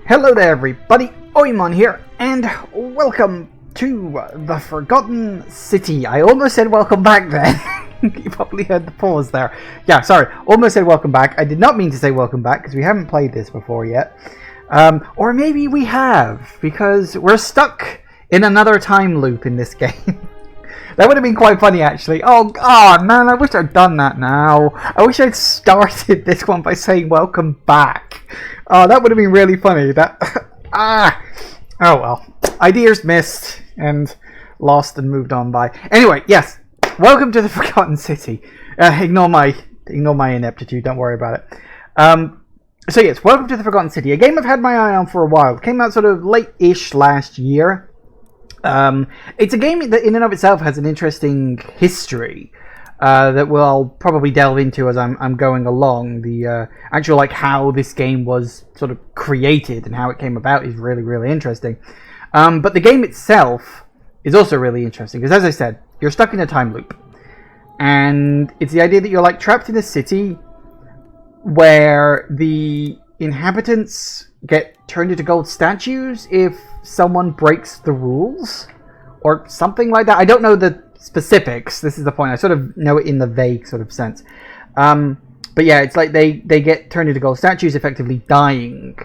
Hello there everybody, Oimon here, and welcome to the Forgotten City. I almost said welcome back then. You probably heard the pause there. Yeah, sorry, almost said welcome back. I did not mean to say welcome back because we haven't played this before yet. Or maybe we have, because we're stuck in another time loop in this game. That would have been quite funny actually. Oh god, man, I wish I'd done that now. I wish I'd started this one by saying welcome back. Oh, that would have been really funny. Oh well. Ideas missed and lost and moved on by. Anyway, yes. Welcome to the Forgotten City. Ignore my ineptitude, don't worry about it. So yes, welcome to the Forgotten City. A game I've had my eye on for a while. It came out sort of late-ish last year. It's a game that in and of itself has an interesting history that we'll probably delve into as I'm going along. The actual like how this game was sort of created and how it came about is really interesting. But the game itself is also really interesting because, as I said, you're stuck in a time loop, and it's the idea that you're like trapped in a city where the inhabitants get turned into gold statues if someone breaks the rules or something like that. I don't know the specifics. This is the point. I sort of know it in the vague sort of sense. But yeah, it's like they get turned into gold statues, effectively dying,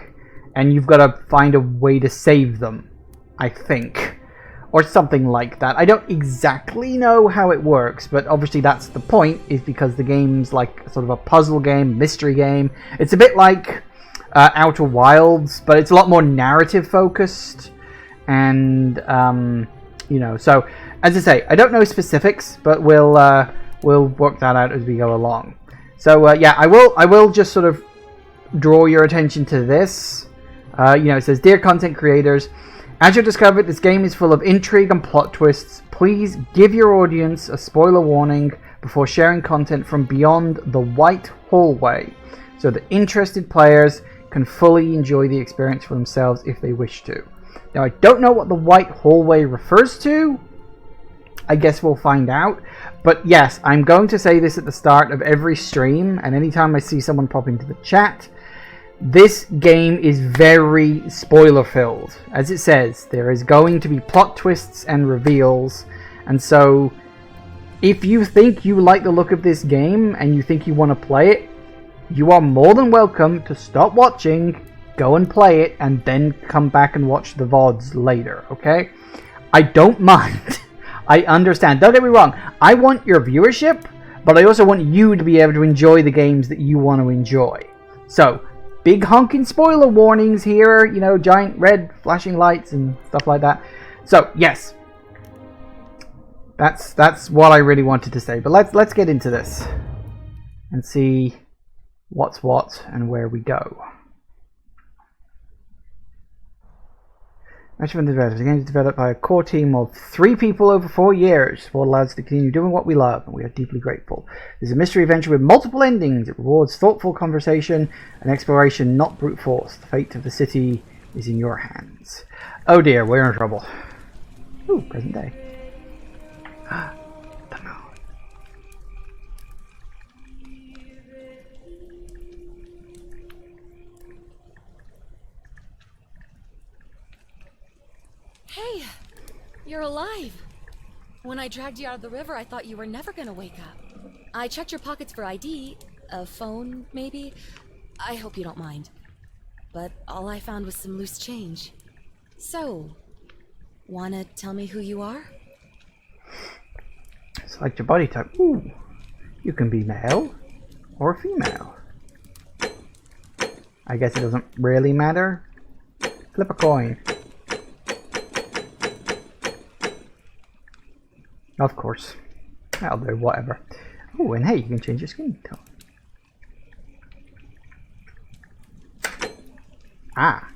and you've got to find a way to save them, I think, or something like that. I don't exactly know how it works, but obviously that's the point, is because the game's like sort of a puzzle game, mystery game. It's a bit like Outer Wilds, but it's a lot more narrative focused, and you know. So as I say, I don't know specifics, but we'll work that out as we go along. So yeah, I will just sort of draw your attention to this. You know, it says, "Dear content creators, as you discovered, this game is full of intrigue and plot twists. Please give your audience a spoiler warning before sharing content from beyond the White Hallway, so that interested players can fully enjoy the experience for themselves if they wish to." Now, I don't know what the White Hallway refers to. I guess we'll find out. But yes, I'm going to say this at the start of every stream, and anytime I see someone pop into the chat. This game is very spoiler-filled. As it says, there is going to be plot twists and reveals, and so if you think you like the look of this game and you think you want to play it, you are more than welcome to stop watching, go and play it, and then come back and watch the VODs later, okay? I don't mind. I understand. Don't get me wrong. I want your viewership, but I also want you to be able to enjoy the games that you want to enjoy. So, big honking spoiler warnings here, you know, giant red flashing lights and stuff like that. So, yes. That's what I really wanted to say. But let's get into this and see what's what and where we go. Match from the developers. The game is developed by a core team of 3 people over 4 years. 4 lads to continue doing what we love, and we are deeply grateful. This is a mystery adventure with multiple endings. It rewards thoughtful conversation and exploration, not brute force. The fate of the city is in your hands. Oh dear, we're in trouble. Ooh, present day. The moon. Hey, you're alive. When I dragged you out of the river, I thought you were never gonna wake up. I checked your pockets for ID, a phone, maybe. I hope you don't mind. But all I found was some loose change. So, wanna tell me who you are? Select your body type. Ooh, you can be male or female. I guess it doesn't really matter. Flip a coin. Of course. I'll do whatever. Oh, and hey, you can change your skin tone. Ah.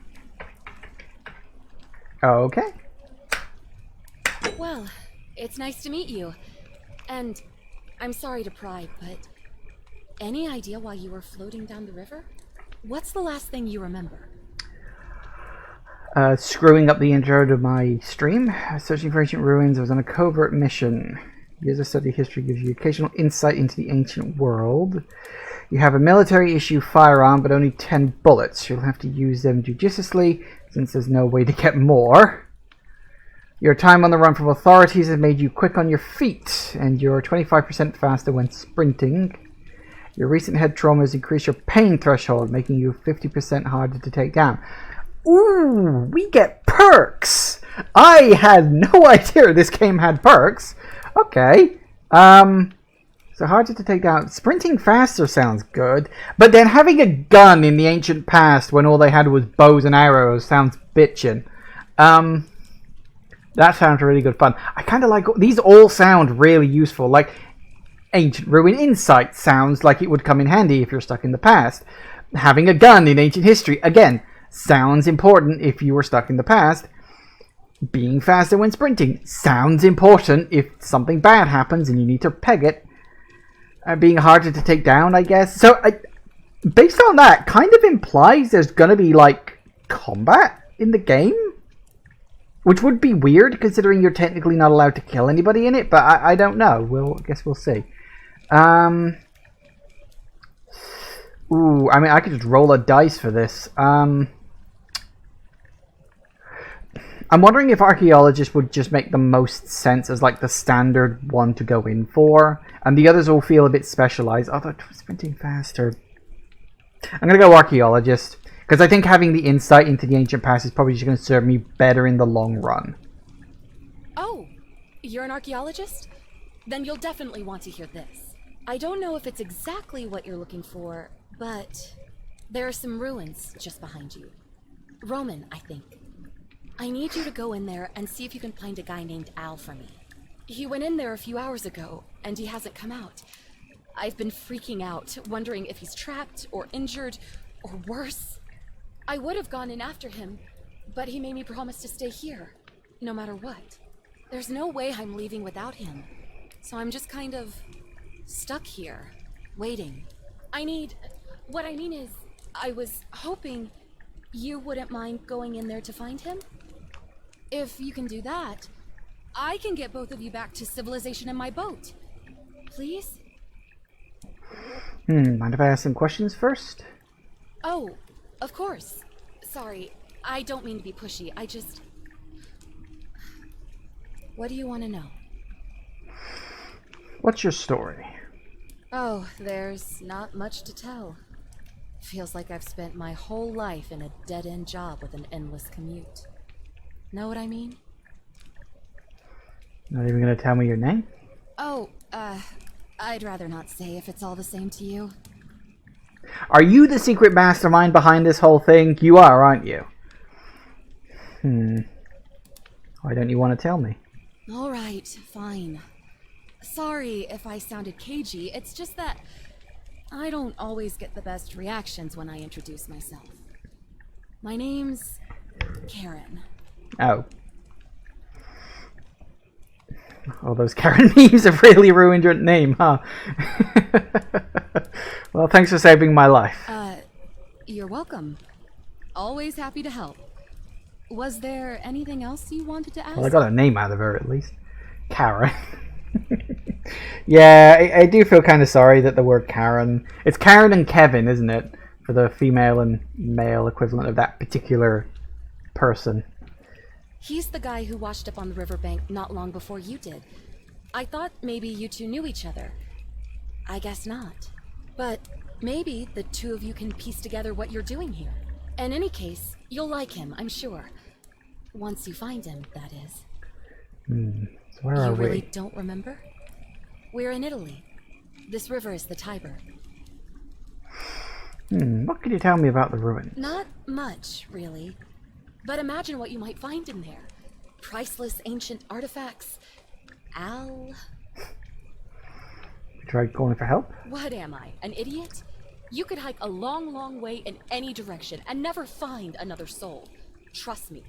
Okay. Well, it's nice to meet you. And I'm sorry to pry, but any idea why you were floating down the river? What's the last thing you remember? Screwing up the intro to my stream. Searching for ancient ruins. I was on a covert mission. Years of study history gives you occasional insight into the ancient world. You have a military-issue firearm, but only 10 bullets. You'll have to use them judiciously, since there's no way to get more. Your time on the run from authorities has made you quick on your feet, and you're 25% faster when sprinting. Your recent head trauma has increased your pain threshold, making you 50% harder to take down. Ooh, we get perks! I had no idea this game had perks. Okay. So harder to take down. Sprinting faster sounds good. But then having a gun in the ancient past when all they had was bows and arrows sounds bitchin'. That sounds really good fun. I kind of like... These all sound really useful. Like, Ancient Ruin Insight sounds like it would come in handy if you're stuck in the past. Having a gun in ancient history, again, sounds important if you were stuck in the past. Being faster when sprinting sounds important if something bad happens and you need to peg it. Being harder to take down, I guess. So, based on that, kind of implies there's going to be, like, combat in the game? Which would be weird, considering you're technically not allowed to kill anybody in it, but I don't know. I guess we'll see. Ooh, I mean, I could just roll a dice for this. I'm wondering if Archaeologist would just make the most sense as like the standard one to go in for, and the others will feel a bit specialized. Although sprinting faster, I'm gonna go Archaeologist because I think having the insight into the ancient past is probably just gonna serve me better in the long run. Oh, you're an archaeologist? Then you'll definitely want to hear this. I don't know if it's exactly what you're looking for, but there are some ruins just behind you. Roman, I think. I need you to go in there and see if you can find a guy named Al for me. He went in there a few hours ago, and he hasn't come out. I've been freaking out, wondering if he's trapped, or injured, or worse. I would have gone in after him, but he made me promise to stay here, no matter what. There's no way I'm leaving without him, so I'm just kind of stuck here, waiting. What I mean is, I was hoping you wouldn't mind going in there to find him? If you can do that, I can get both of you back to civilization in my boat. Please? Mind if I ask some questions first? Oh, of course. Sorry, I don't mean to be pushy. What do you want to know? What's your story? Oh, there's not much to tell. Feels like I've spent my whole life in a dead-end job with an endless commute. Know what I mean? Not even gonna tell me your name? Oh, I'd rather not say if it's all the same to you. Are you the secret mastermind behind this whole thing? You are, aren't you? Why don't you want to tell me? All right, fine. Sorry if I sounded cagey, it's just that I don't always get the best reactions when I introduce myself. My name's Karen. Oh. All those Karen memes have really ruined your name, huh? Well, thanks for saving my life. You're welcome. Always happy to help. Was there anything else you wanted to ask? Well, I got a name out of her at least. Karen. Yeah, I do feel kind of sorry that the word Karen... It's Karen and Kevin, isn't it? For the female and male equivalent of that particular person. He's the guy who washed up on the riverbank not long before you did. I thought maybe you two knew each other. I guess not. But maybe the two of you can piece together what you're doing here. In any case, you'll like him, I'm sure. Once you find him, that is. So where are we? You really don't remember? We're in Italy. This river is the Tiber. What can you tell me about the ruins? Not much, really. But imagine what you might find in there. Priceless ancient artifacts. Al... You tried calling for help? What am I, an idiot? You could hike a long, long way in any direction and never find another soul. Trust me.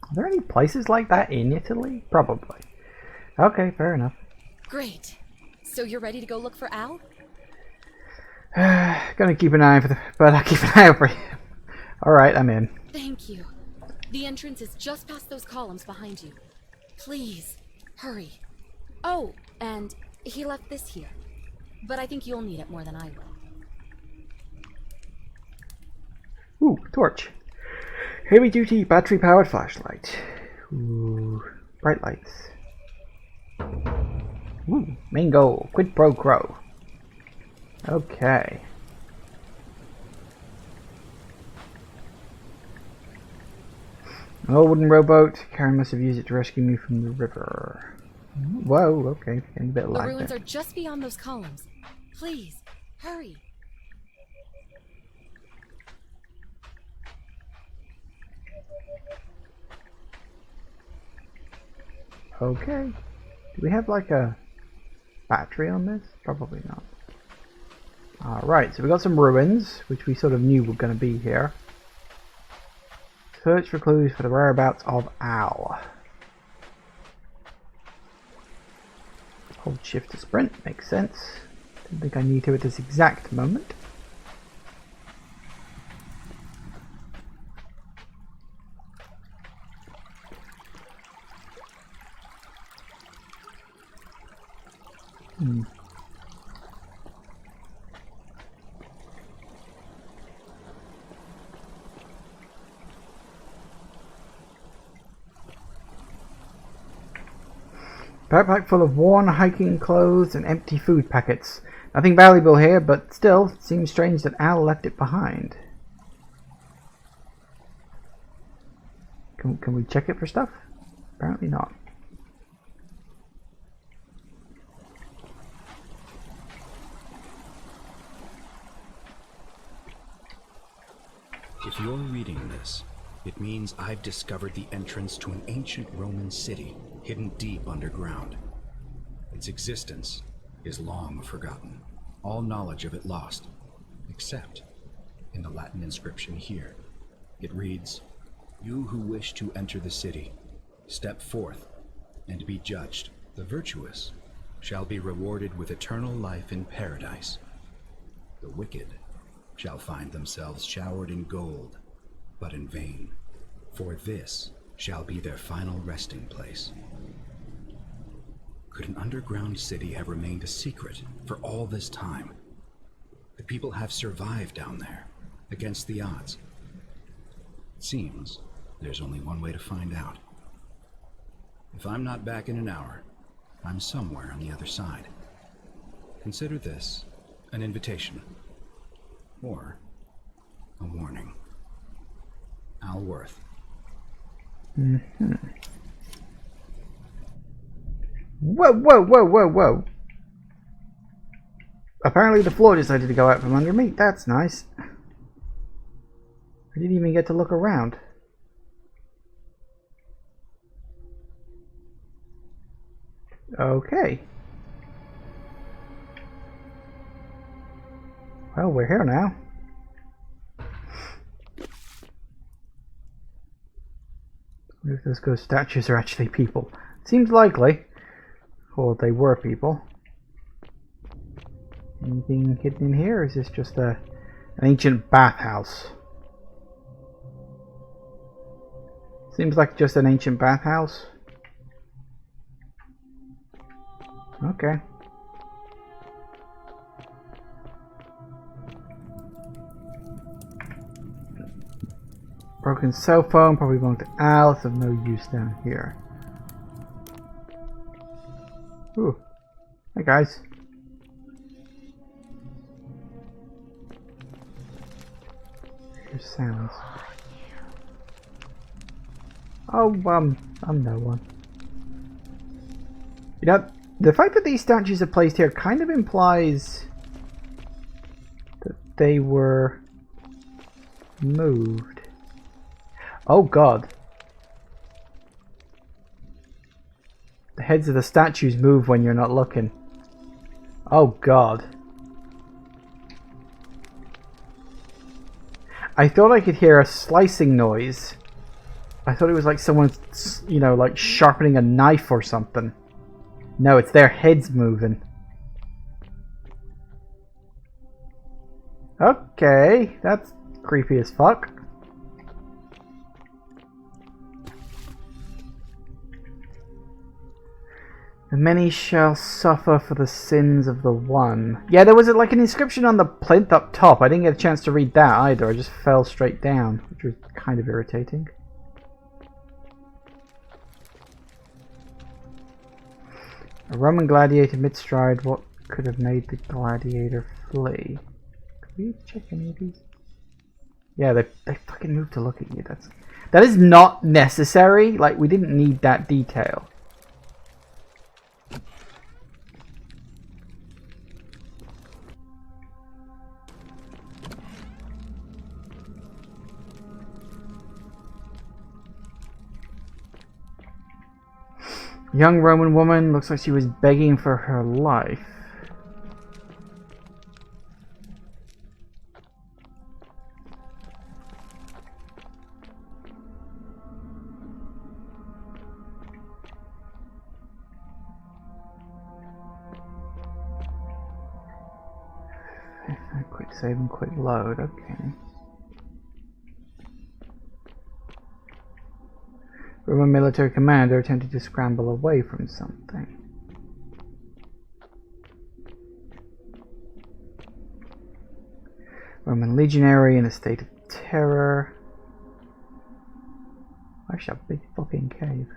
Are there any places like that in Italy? Probably. Okay, fair enough. Great. So you're ready to go look for Al? Gonna keep an eye for but I'll keep an eye out for him. Alright, I'm in. Thank you. The entrance is just past those columns behind you. Please, hurry. Oh, and he left this here. But I think you'll need it more than I will. Ooh, torch. Heavy duty battery powered flashlight. Ooh, bright lights. Ooh, main goal, quid pro quo. Okay. An old wooden rowboat. Karen must have used it to rescue me from the river. Whoa, okay, getting a bit of The lag ruins there. are just beyond those columns. Please, hurry. Okay. Do we have like a battery on this? Probably not. Alright, so we got some ruins, which we sort of knew were going to be here. Search for clues for the whereabouts of Al. Hold shift to sprint, makes sense. Don't think I need to at this exact moment. Backpack full of worn hiking clothes and empty food packets. Nothing valuable here, but still, it seems strange that Al left it behind. Can we check it for stuff? Apparently not. If you're reading this, it means I've discovered the entrance to an ancient Roman city hidden deep underground. Its existence is long forgotten, all knowledge of it lost, except in the Latin inscription here. It reads, "You who wish to enter the city, step forth and be judged. The virtuous shall be rewarded with eternal life in paradise. The wicked shall find themselves showered in gold, but in vain, for this shall be their final resting place." Could an underground city have remained a secret for all this time? The people have survived down there, against the odds. It seems there's only one way to find out. If I'm not back in an hour, I'm somewhere on the other side. Consider this an invitation. Or a warning. Al Worth. Whoa, whoa, whoa, whoa, whoa. Apparently the floor decided to go out from under me. That's nice. I didn't even get to look around. Okay. Well, we're here now. What if those ghost statues are actually people? Seems likely. Or they were people. Anything hidden in here? Or is this just an ancient bathhouse? Seems like just an ancient bathhouse. Okay. Broken cell phone, probably belonged to Alice, of no use down here. Ooh. Hi guys. Here's sounds. Oh, I'm no one. You know, the fact that these statues are placed here kind of implies that they were moved. Oh god. The heads of the statues move when you're not looking. Oh god. I thought I could hear a slicing noise. I thought it was like someone, you know, like sharpening a knife or something. No, it's their heads moving. Okay, that's creepy as fuck. The many shall suffer for the sins of the one. Yeah, there was like an inscription on the plinth up top. I didn't get a chance to read that either. I just fell straight down, which was kind of irritating. A Roman gladiator mid-stride. What could have made the gladiator flee? Could we check any of these? Yeah, they fucking moved to look at you. That is not necessary. Like, we didn't need that detail. Young Roman woman, looks like she was begging for her life. Quick save and quick load, okay. Roman military commander attempted to scramble away from something. Roman legionary in a state of terror. Actually, a big fucking cave.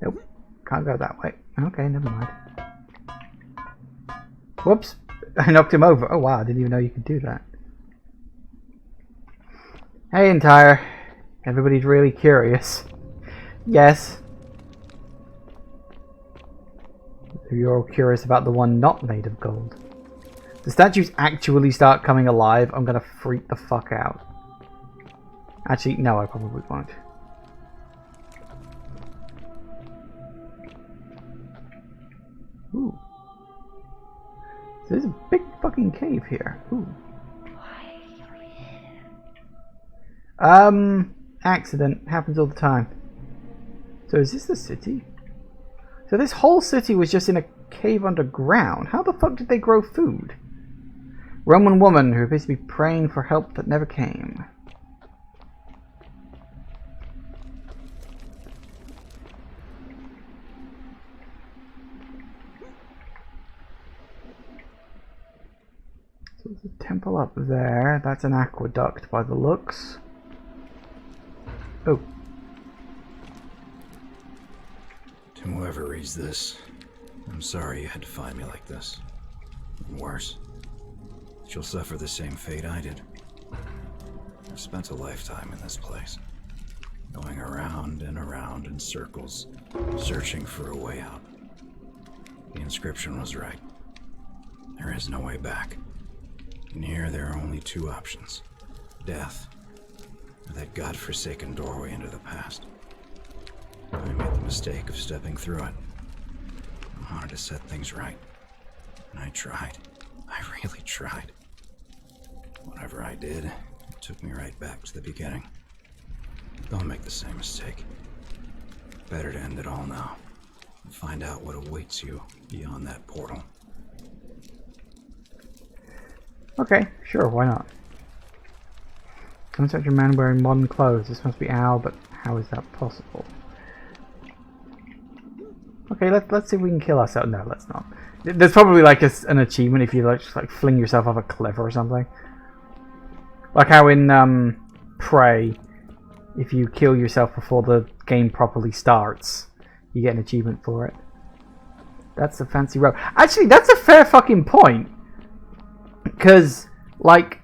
Nope, can't go that way. Okay, never mind. Whoops. I knocked him over. Oh wow, I didn't even know you could do that. Hey Entire. Everybody's really curious. Yes. You're all curious about the one not made of gold. The statues actually start coming alive, I'm gonna freak the fuck out. Actually, no, I probably won't. Ooh. There's a big fucking cave here. Ooh. Accident. Happens all the time. So is this the city? So this whole city was just in a cave underground. How the fuck did they grow food? Roman woman who appears to be praying for help that never came. So there's a temple up there. That's an aqueduct by the looks. Oh. To whoever reads this, I'm sorry you had to find me like this. And worse, you'll suffer the same fate I did. I've spent a lifetime in this place, going around and around in circles, searching for a way out. The inscription was right. There is no way back. And here there are only two options. Death, or that godforsaken doorway into the past. I made the mistake of stepping through it. I wanted to set things right. And I tried. I really tried. Whatever I did, it took me right back to the beginning. Don't make the same mistake. Better to end it all now. And find out what awaits you beyond that portal. Okay, sure, why not? Don't touch a man wearing modern clothes. This must be Al, but how is that possible? Okay, let's see if we can kill ourselves. No, let's not. There's probably like an achievement if you just like fling yourself off a cliff or something. Like how in Prey, if you kill yourself before the game properly starts, you get an achievement for it. That's a fancy rope. Actually, that's a fair fucking point. Because, like,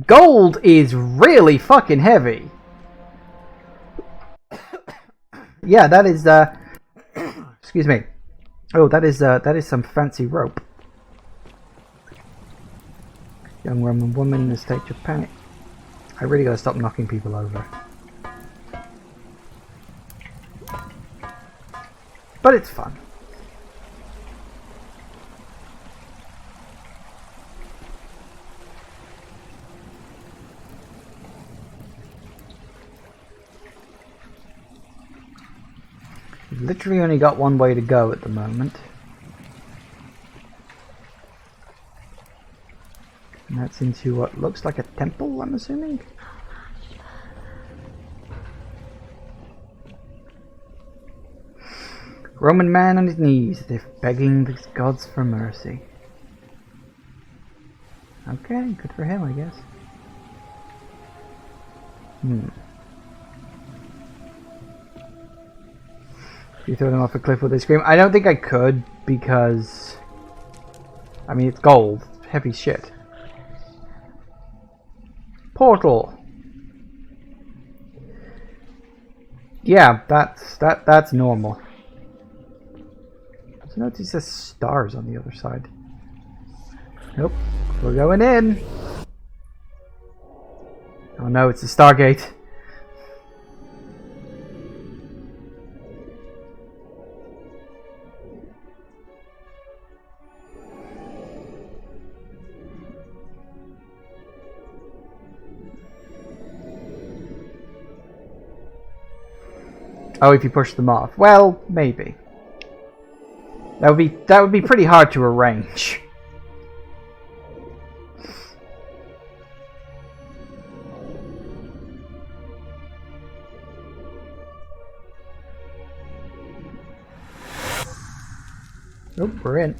gold is really fucking heavy. Yeah, that is, excuse me. Oh, that is some fancy rope. Young Roman woman in a state of panic. I really gotta stop knocking people over. But it's fun. We've literally only got one way to go at the moment. And that's into what looks like a temple, I'm assuming? Roman man on his knees, as if begging the gods for mercy. Okay, good for him, I guess. You throw them off a cliff with a scream? I don't think I could, because... I mean, it's gold. It's heavy shit. Portal! Yeah, that's normal. So notice there's stars on the other side. Nope, we're going in. Oh no, it's the Stargate. Oh, if you push them off. Well, maybe. That would be pretty hard to arrange. Oh, we're in.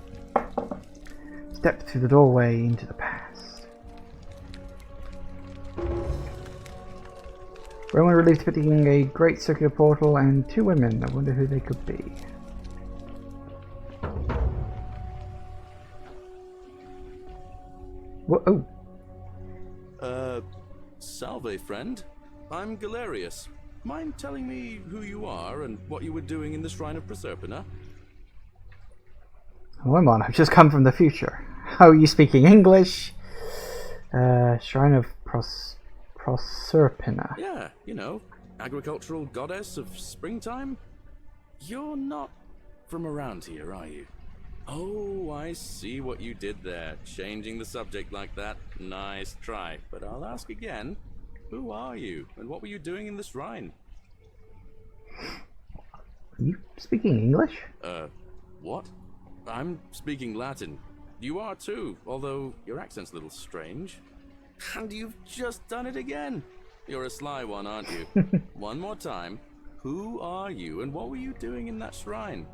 Step through the doorway into the past. Roman relief depicting a great circular portal and two women. I wonder who they could be. What? Oh. Salve, friend. I'm Galerius. Mind telling me who you are and what you were doing in the Shrine of Proserpina? Oh, I'm on. I've just come from the future. How are you speaking English? Shrine of Proserpina. Yeah, you know, agricultural goddess of springtime. You're not from around here, are you? Oh, I see what you did there. Changing the subject like that. Nice try. But I'll ask again. Who are you? And what were you doing in the shrine? Are you speaking English? What? I'm speaking Latin. You are too, although your accent's a little strange. And you've just done it again. You're a sly one, aren't you? One more time. Who are you and what were you doing in that shrine?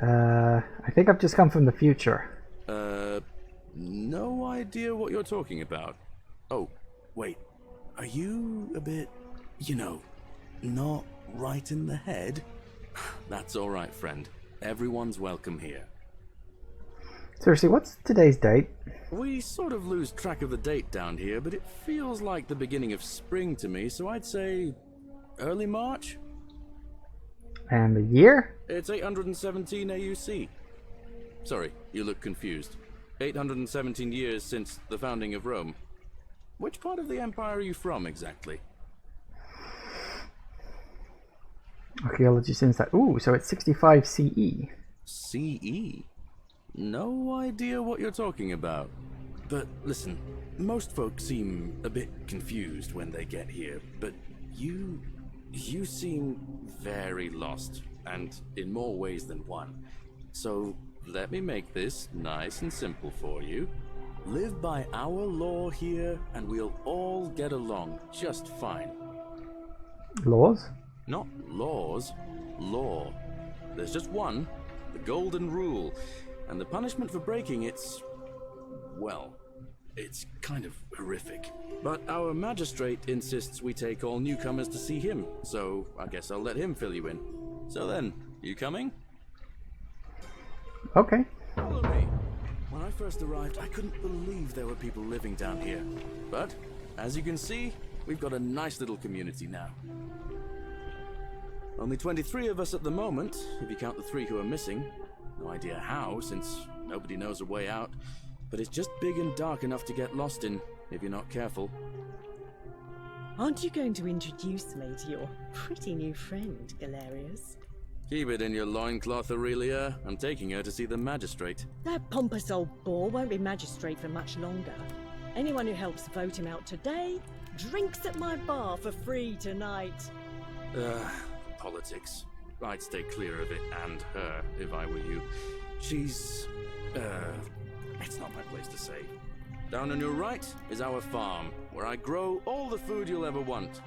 I think I've just come from the future. No idea what you're talking about. Oh, wait. Are you a bit, you know, not right in the head? That's all right, friend. Everyone's welcome here. Seriously, what's today's date? We sort of lose track of the date down here, but it feels like the beginning of spring to me, so I'd say early March? And the year? It's 817 AUC. Sorry, you look confused. 817 years since the founding of Rome. Which part of the empire are you from, exactly? Archaeology since that. Ooh, so it's 65 CE. CE? No idea what you're talking about. But listen, most folks seem a bit confused when they get here, but you seem very lost, and in more ways than one. So let me make this nice and simple for you. Live by our law here, and we'll all get along just fine. Laws? Not laws, law. There's just one, the golden rule, and the punishment for breaking it's, well, it's kind of horrific. But our magistrate insists we take all newcomers to see him, so I guess I'll let him fill you in. So then, you coming? Okay. Follow me. When I first arrived, I couldn't believe there were people living down here. But, as you can see, we've got a nice little community now. Only 23 of us at the moment, if you count the 3 who are missing. No idea how, since nobody knows a way out. But it's just big and dark enough to get lost in, if you're not careful. Aren't you going to introduce me to your pretty new friend, Galerius? Keep it in your loincloth, Aurelia. I'm taking her to see the magistrate. That pompous old bore won't be magistrate for much longer. Anyone who helps vote him out today drinks at my bar for free tonight. Politics. I'd stay clear of it and her, if I were you. She's... it's not my place to say. Down on your right is our farm, where I grow all the food you'll ever want.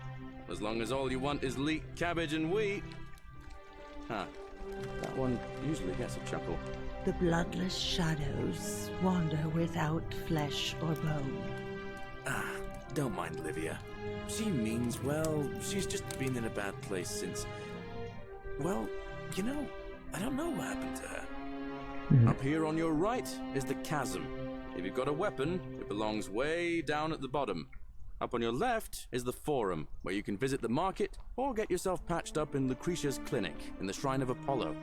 As long as all you want is leek, cabbage, and wheat. Huh. one usually gets a chuckle. The bloodless shadows wander without flesh or bone. Ah, don't mind Livia. She means well. She's just been in a bad place since... Well, you know, I don't know what happened to her. Up here on your right is the chasm. If you've got a weapon, it belongs way down at the bottom. Up on your left is the Forum, where you can visit the market or get yourself patched up in Lucretia's clinic in the Shrine of Apollo.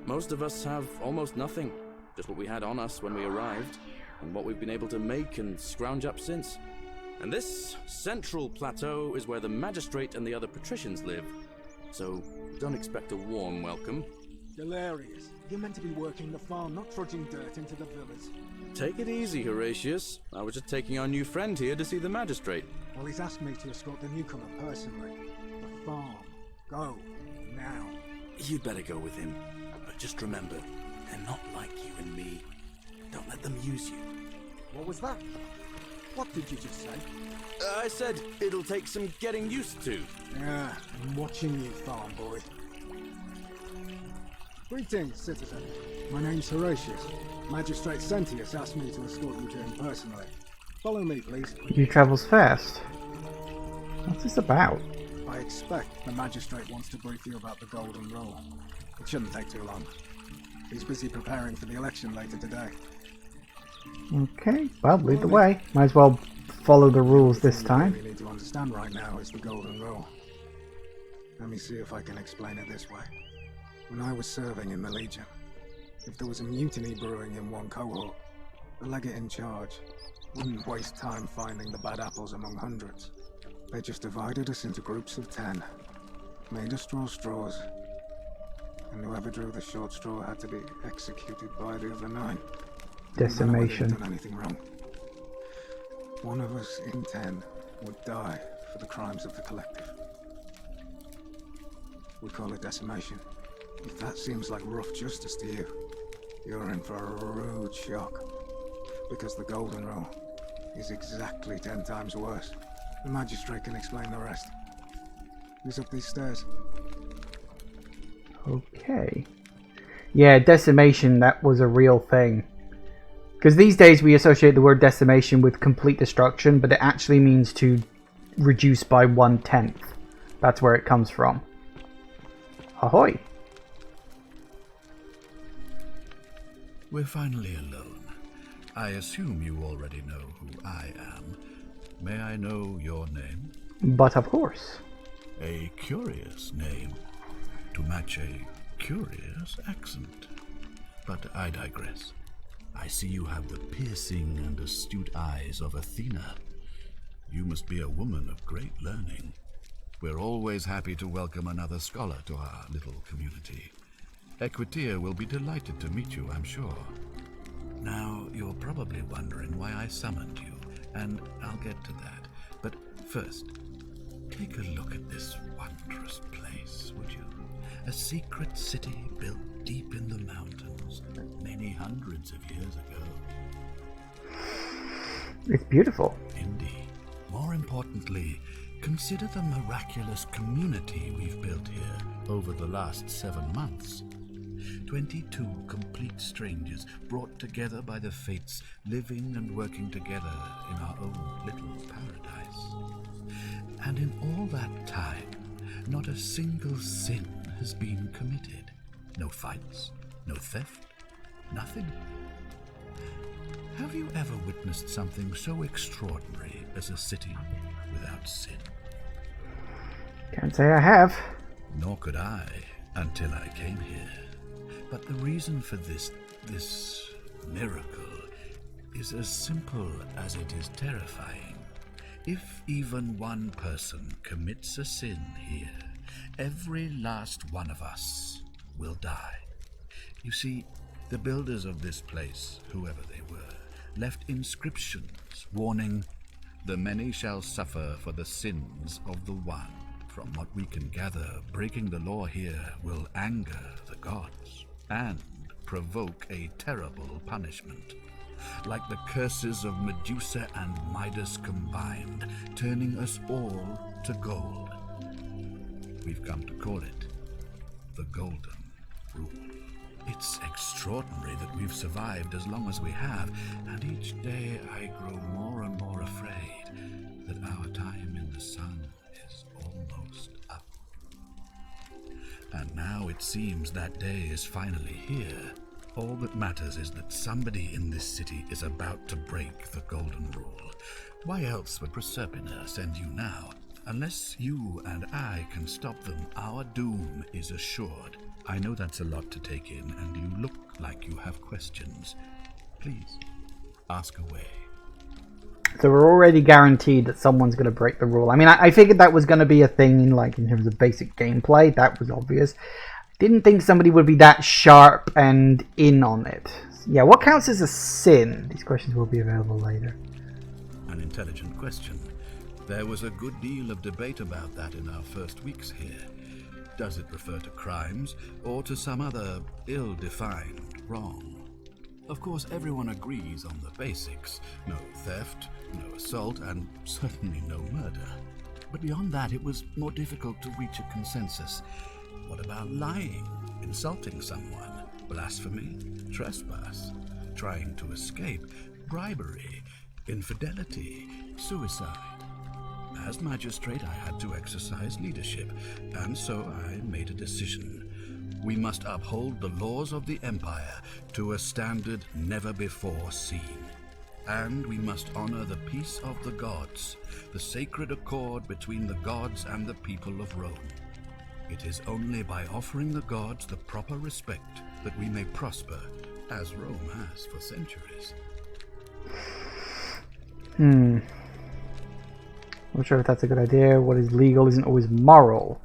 Most of us have almost nothing, just what we had on us when we arrived, and what we've been able to make and scrounge up since. And this central plateau is where the magistrate and the other patricians live, so don't expect a warm welcome. Galerius, you're meant to be working the farm, not trudging dirt into the villas. Take it easy, Horatius. I was just taking our new friend here to see the magistrate. Well, he's asked me to escort the newcomer personally. The farm. Go. Now. You'd better go with him. But just remember, they're not like you and me. Don't let them use you. What was that? What did you just say? I said it'll take some getting used to. Yeah, I'm watching you, farm boy. Greetings, citizen. My name's Horatius. Magistrate Sentius asked me to escort you to him personally. Follow me, please. He travels fast. What's this about? I expect the magistrate wants to brief you about the Golden Rule. It shouldn't take too long. He's busy preparing for the election later today. Okay, well, lead the way. Might as well follow the rules this time. What you need to understand right now is the Golden Rule. Let me see if I can explain it this way. When I was serving in the Legion, if there was a mutiny brewing in one cohort, the legate in charge wouldn't waste time finding the bad apples among hundreds. They just divided us into groups of 10, made us draw straws, and whoever drew the short straw had to be executed by the other 9. Decimation. Done anything wrong. One of us in 10 would die for the crimes of the collective. We call it decimation. If that seems like rough justice to you, you're in for a rude shock. Because the Golden Rule is exactly 10 times worse. The magistrate can explain the rest. Who's up these stairs? Okay. Yeah, decimation, that was a real thing. Because these days we associate the word decimation with complete destruction, but it actually means to reduce by 1/10. That's where it comes from. Ahoy! We're finally alone. I assume you already know who I am. May I know your name? But of course. A curious name, to match a curious accent. But I digress. I see you have the piercing and astute eyes of Athena. You must be a woman of great learning. We're always happy to welcome another scholar to our little community. Equitia will be delighted to meet you, I'm sure. Now, you're probably wondering why I summoned you, and I'll get to that. But first, take a look at this wondrous place, would you? A secret city built deep in the mountains, many hundreds of years ago. It's beautiful. Indeed. More importantly, consider the miraculous community we've built here over the last 7 months. 22 complete strangers brought together by the fates, living and working together in our own little paradise. And in all that time, not a single sin has been committed. No fights, no theft, nothing. Have you ever witnessed something so extraordinary as a city without sin? Can't say I have. Nor could I until I came here. But the reason for this miracle is as simple as it is terrifying. If even one person commits a sin here, every last one of us will die. You see, the builders of this place, whoever they were, left inscriptions warning, "The many shall suffer for the sins of the one." From what we can gather, breaking the law here will anger the gods and provoke a terrible punishment, like the curses of Medusa and Midas combined, turning us all to gold. We've come to call it the Golden rule. It's extraordinary that we've survived as long as we have, and each day I grow more and more afraid that our time in the sun is almost up. And now it seems that day is finally here. All that matters is that somebody in this city is about to break the Golden Rule. Why else would Proserpina send you now? Unless you and I can stop them, our doom is assured. I know that's a lot to take in, and you look like you have questions. Please, ask away. So we're already guaranteed that someone's going to break the rule. I mean, I figured that was going to be a thing in terms of basic gameplay. That was obvious. Didn't think somebody would be that sharp and in on it. Yeah, what counts as a sin? These questions will be available later. An intelligent question. There was a good deal of debate about that in our first weeks here. Does it refer to crimes or to some other ill-defined wrong? Of course, everyone agrees on the basics. No theft, no assault, and certainly no murder. But beyond that, it was more difficult to reach a consensus. What about lying, insulting someone, blasphemy, trespass, trying to escape, bribery, infidelity, suicide? As magistrate, I had to exercise leadership, and so I made a decision. We must uphold the laws of the Empire to a standard never before seen. And we must honor the peace of the gods, the sacred accord between the gods and the people of Rome. It is only by offering the gods the proper respect that we may prosper, as Rome has for centuries. Not sure if that's a good idea. What is legal isn't always moral.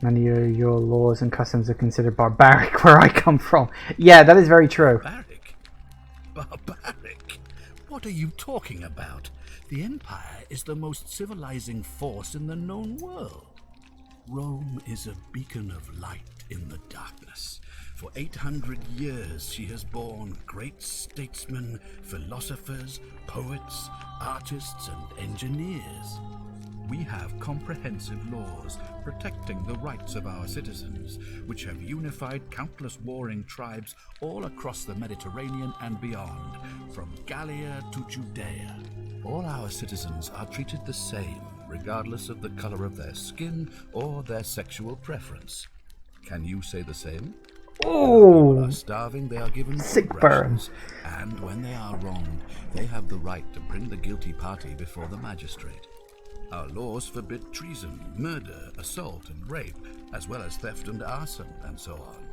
Many of your laws and customs are considered barbaric where I come from. Yeah, that is very true. Barbaric? Barbaric? What are you talking about? The Empire is the most civilizing force in the known world. Rome is a beacon of light in the darkness. For 800 years she has borne great statesmen, philosophers, poets, artists, and engineers. We have comprehensive laws protecting the rights of our citizens, which have unified countless warring tribes all across the Mediterranean and beyond, from Gallia to Judea. All our citizens are treated the same, regardless of the color of their skin or their sexual preference. Can you say the same? Oh, When people are starving, they are given sick food burn. rations, and when they are wronged, they have the right to bring the guilty party before the magistrate. Our laws forbid treason, murder, assault, and rape, as well as theft and arson, and so on.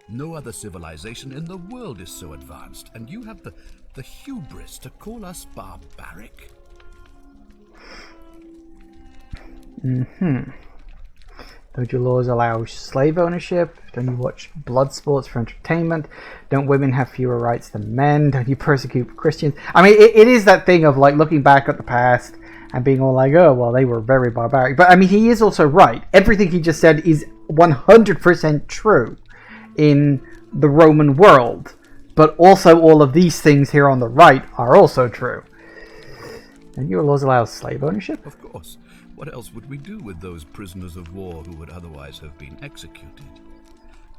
No other civilization in the world is so advanced, and you have the hubris to call us barbaric? Don't your laws allow slave ownership? Don't you watch blood sports for entertainment? Don't women have fewer rights than men? Don't you persecute Christians? I mean, it is that thing of like looking back at the past and being all like, oh, well, they were very barbaric. But I mean, he is also right. Everything he just said is 100% true in the Roman world. But also all of these things here on the right are also true. And your laws allow slave ownership? Of course. What else would we do with those prisoners of war who would otherwise have been executed?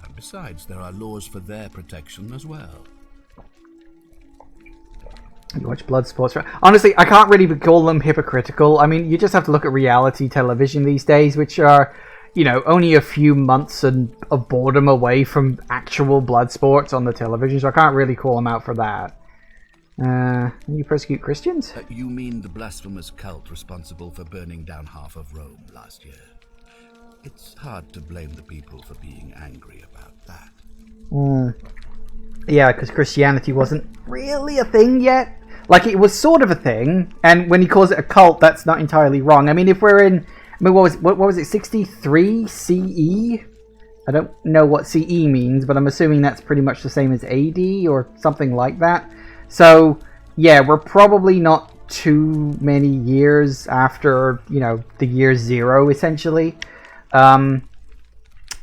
And besides, there are laws for their protection as well. You watch blood sports. Honestly, I can't really call them hypocritical. I mean, you just have to look at reality television these days, which are, you know, only a few months of boredom away from actual blood sports on the television, so I can't really call them out for that. You persecute Christians? You mean the blasphemous cult responsible for burning down half of Rome last year? It's hard to blame the people for being angry about that. Yeah, because Christianity wasn't really a thing yet. Like, it was sort of a thing, and when he calls it a cult, that's not entirely wrong. I mean, if we're in... I mean, what was it, 63 CE? I don't know what CE means, but I'm assuming that's pretty much the same as AD or something like that. So, yeah, we're probably not too many years after, you know, the year zero, essentially.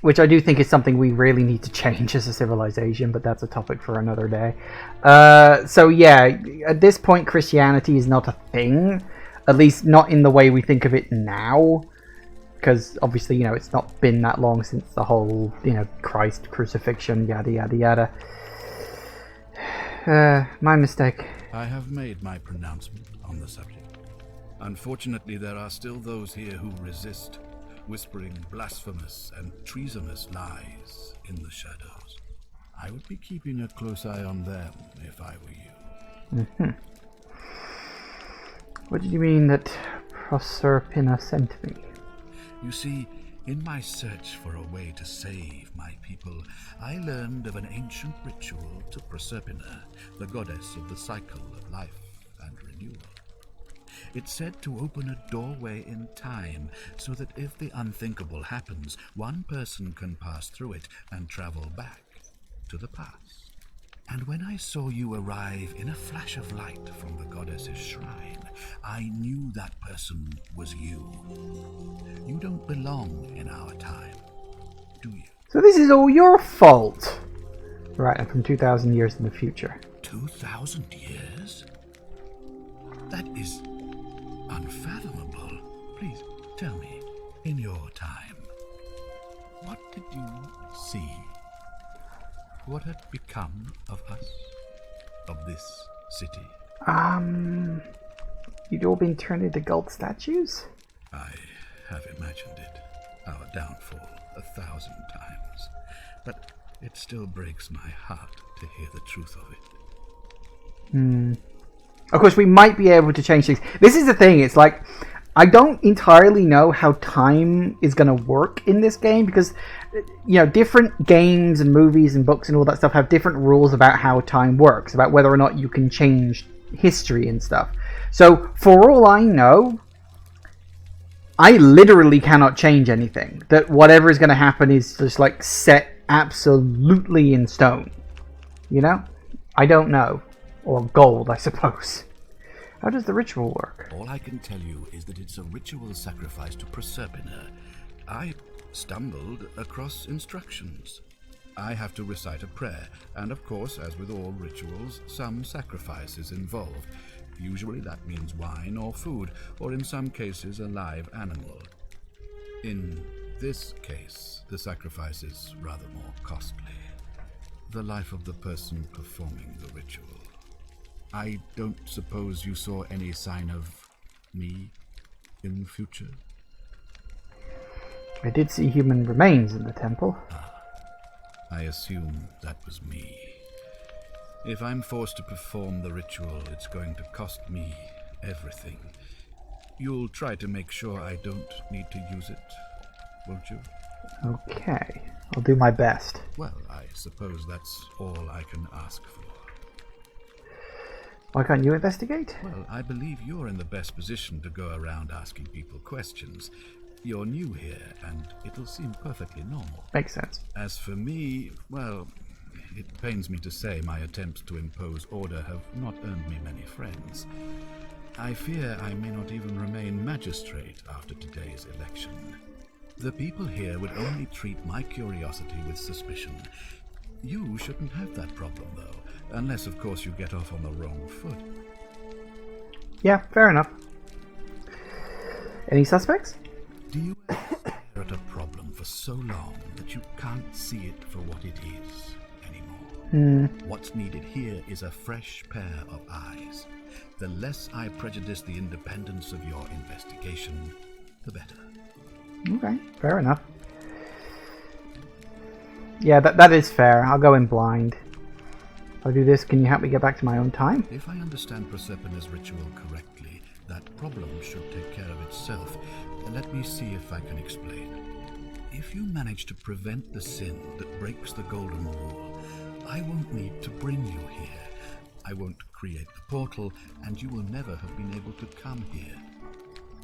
Which I do think is something we really need to change as a civilization, but that's a topic for another day. So, yeah, at this point, Christianity is not a thing. At least not in the way we think of it now. because obviously, you know, it's not been that long since the whole, you know, Christ crucifixion, yada yada yada. My mistake. I have made my pronouncement on the subject. Unfortunately, there are still those here who resist, whispering blasphemous and treasonous lies in the shadows. I would be keeping a close eye on them if I were you. Mm-hmm. What did you mean that Proserpina sent me? You see, in my search for a way to save my people, I learned of an ancient ritual to Proserpina, the goddess of the cycle of life and renewal. It's said to open a doorway in time, so that if the unthinkable happens, one person can pass through it and travel back to the past. And when I saw you arrive in a flash of light from the goddess's shrine, I knew that person was you. You don't belong in our time, do you? So this is all your fault. Right, I'm from 2,000 years in the future. 2,000 years? That is unfathomable. Please tell me, in your time, what did you see? What had become of us? Of this city? You'd all been turned into gold statues? I have imagined it, our downfall, 1,000 times. But it still breaks my heart to hear the truth of it. Of course, we might be able to change things. This is the thing, it's like, I don't entirely know how time is going to work in this game because, you know, different games and movies and books and all that stuff have different rules about how time works, about whether or not you can change history and stuff. So, for all I know, I literally cannot change anything. That whatever is going to happen is just like set absolutely in stone. You know? I don't know. Or gold, I suppose. How does the ritual work? All I can tell you is that it's a ritual sacrifice to Proserpina. I stumbled across instructions. I have to recite a prayer, and of course, as with all rituals, some sacrifice is involved. Usually that means wine or food, or in some cases a live animal. In this case, the sacrifice is rather more costly. The life of the person performing the ritual. I don't suppose you saw any sign of me in the future? I did see human remains in the temple. I assume that was me. If I'm forced to perform the ritual, it's going to cost me everything. You'll try to make sure I don't need to use it, won't you? Okay, I'll do my best. Well, I suppose that's all I can ask for. Why can't you investigate? Well, I believe you're in the best position to go around asking people questions. You're new here, and it'll seem perfectly normal. Makes sense. As for me, well, it pains me to say my attempts to impose order have not earned me many friends. I fear I may not even remain magistrate after today's election. The people here would only treat my curiosity with suspicion. You shouldn't have that problem, though. Unless, of course, you get off on the wrong foot. Yeah, fair enough. Any suspects? Do you ever stare at a problem for so long that you can't see it for what it is anymore? What's needed here is a fresh pair of eyes. The less I prejudice the independence of your investigation, the better. Okay, fair enough. Yeah, that is fair. I'll go in blind. If I do this, can you help me get back to my own time? If I understand Proserpina's ritual correctly, that problem should take care of itself. Let me see if I can explain. If you manage to prevent the sin that breaks the Golden Rule, I won't need to bring you here. I won't create the portal, and you will never have been able to come here.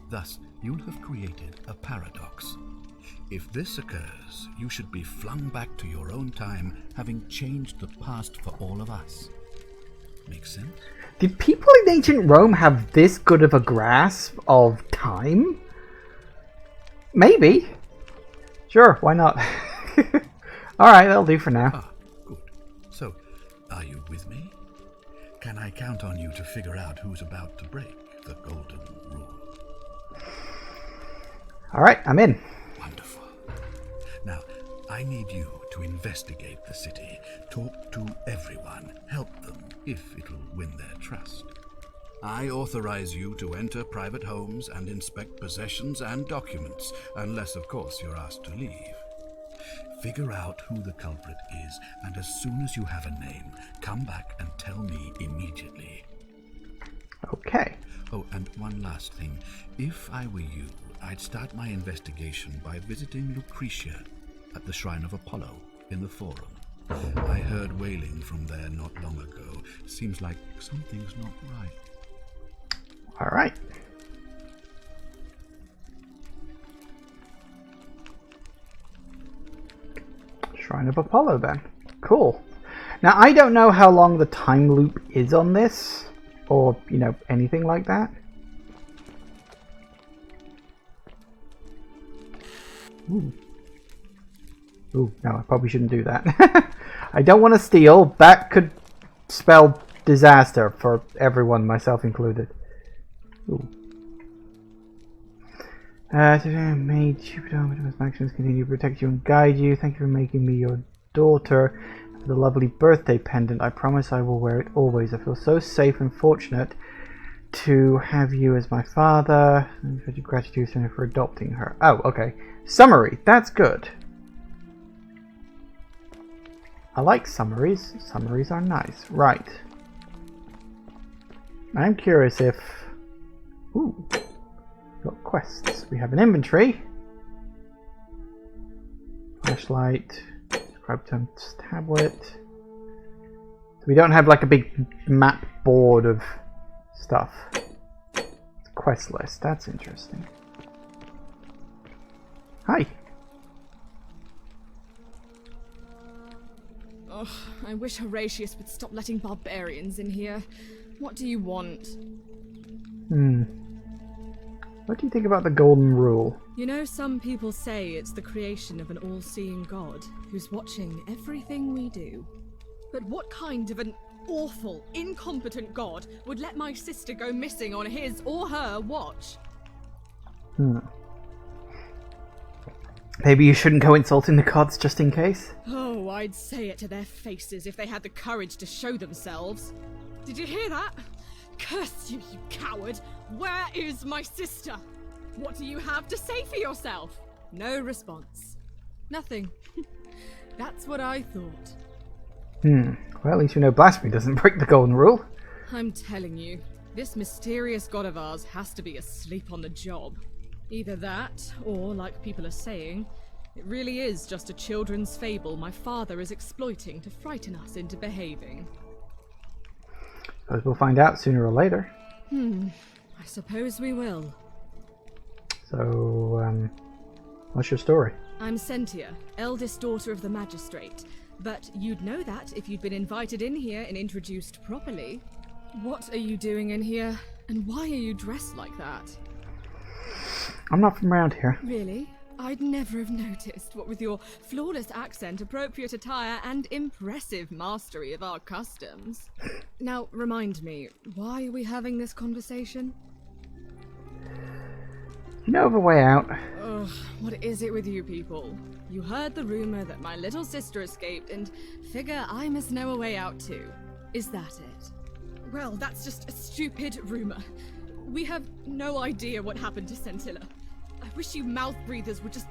Thus, you'll have created a paradox. If this occurs, you should be flung back to your own time, having changed the past for all of us. Make sense? Did people in ancient Rome have this good of a grasp of time? Maybe. Sure, why not? Alright, that'll do for now. Ah, good. So, are you with me? Can I count on you to figure out who's about to break the Golden Rule? Alright, I'm in. Wonderful. Now, I need you to investigate the city, talk to everyone, help them if it'll win their trust. I authorize you to enter private homes and inspect possessions and documents, unless, of course, you're asked to leave. Figure out who the culprit is, and as soon as you have a name, come back and tell me immediately. Okay. Oh, and one last thing. If I were you, I'd start my investigation by visiting Lucretia at the Shrine of Apollo in the Forum. I heard wailing from there not long ago. Seems like something's not right. Alright. Shrine of Apollo then. Cool. Now, I don't know how long the time loop is on this, or, you know, anything like that. Ooh. Ooh, no, I probably shouldn't do that. I don't want to steal. That could spell disaster for everyone, myself included. Ooh. Made Superdome Maximus continue to protect you and guide you. Thank you for making me your daughter. For the lovely birthday pendant, I promise I will wear it always. I feel so safe and fortunate to have you as my father. And for your gratitude for adopting her. Oh, okay. Summary. That's good. I like summaries. Summaries are nice. Right. I'm curious if... Ooh. Got quests. We have an inventory. Flashlight. Scribe-Tome's tablet. So we don't have like a big map board of stuff. Quest list. That's interesting. Hi. Ugh, I wish Horatius would stop letting barbarians in here. What do you want? What do you think about the Golden Rule? You know, some people say it's the creation of an all-seeing god who's watching everything we do. But what kind of an awful, incompetent god would let my sister go missing on his or her watch? Maybe you shouldn't go insulting the gods just in case? Oh, I'd say it to their faces if they had the courage to show themselves. Did you hear that? Curse you, you coward! Where is my sister? What do you have to say for yourself? No response. Nothing. That's what I thought. Well, at least we know blasphemy doesn't break the Golden Rule. I'm telling you, this mysterious god of ours has to be asleep on the job. Either that, or, like people are saying, it really is just a children's fable my father is exploiting to frighten us into behaving. Suppose we'll find out sooner or later. I suppose we will. So, what's your story? I'm Sentia, eldest daughter of the magistrate. But you'd know that if you'd been invited in here and introduced properly. What are you doing in here? And why are you dressed like that? I'm not from around here. Really? I'd never have noticed, what with your flawless accent, appropriate attire, and impressive mastery of our customs. Now, remind me, why are we having this conversation? You know of a way out? Ugh, what is it with you people? You heard the rumor that my little sister escaped and figure I must know a way out too. Is that it? Well, that's just a stupid rumor. We have no idea what happened to Scintilla. I wish you mouth breathers would just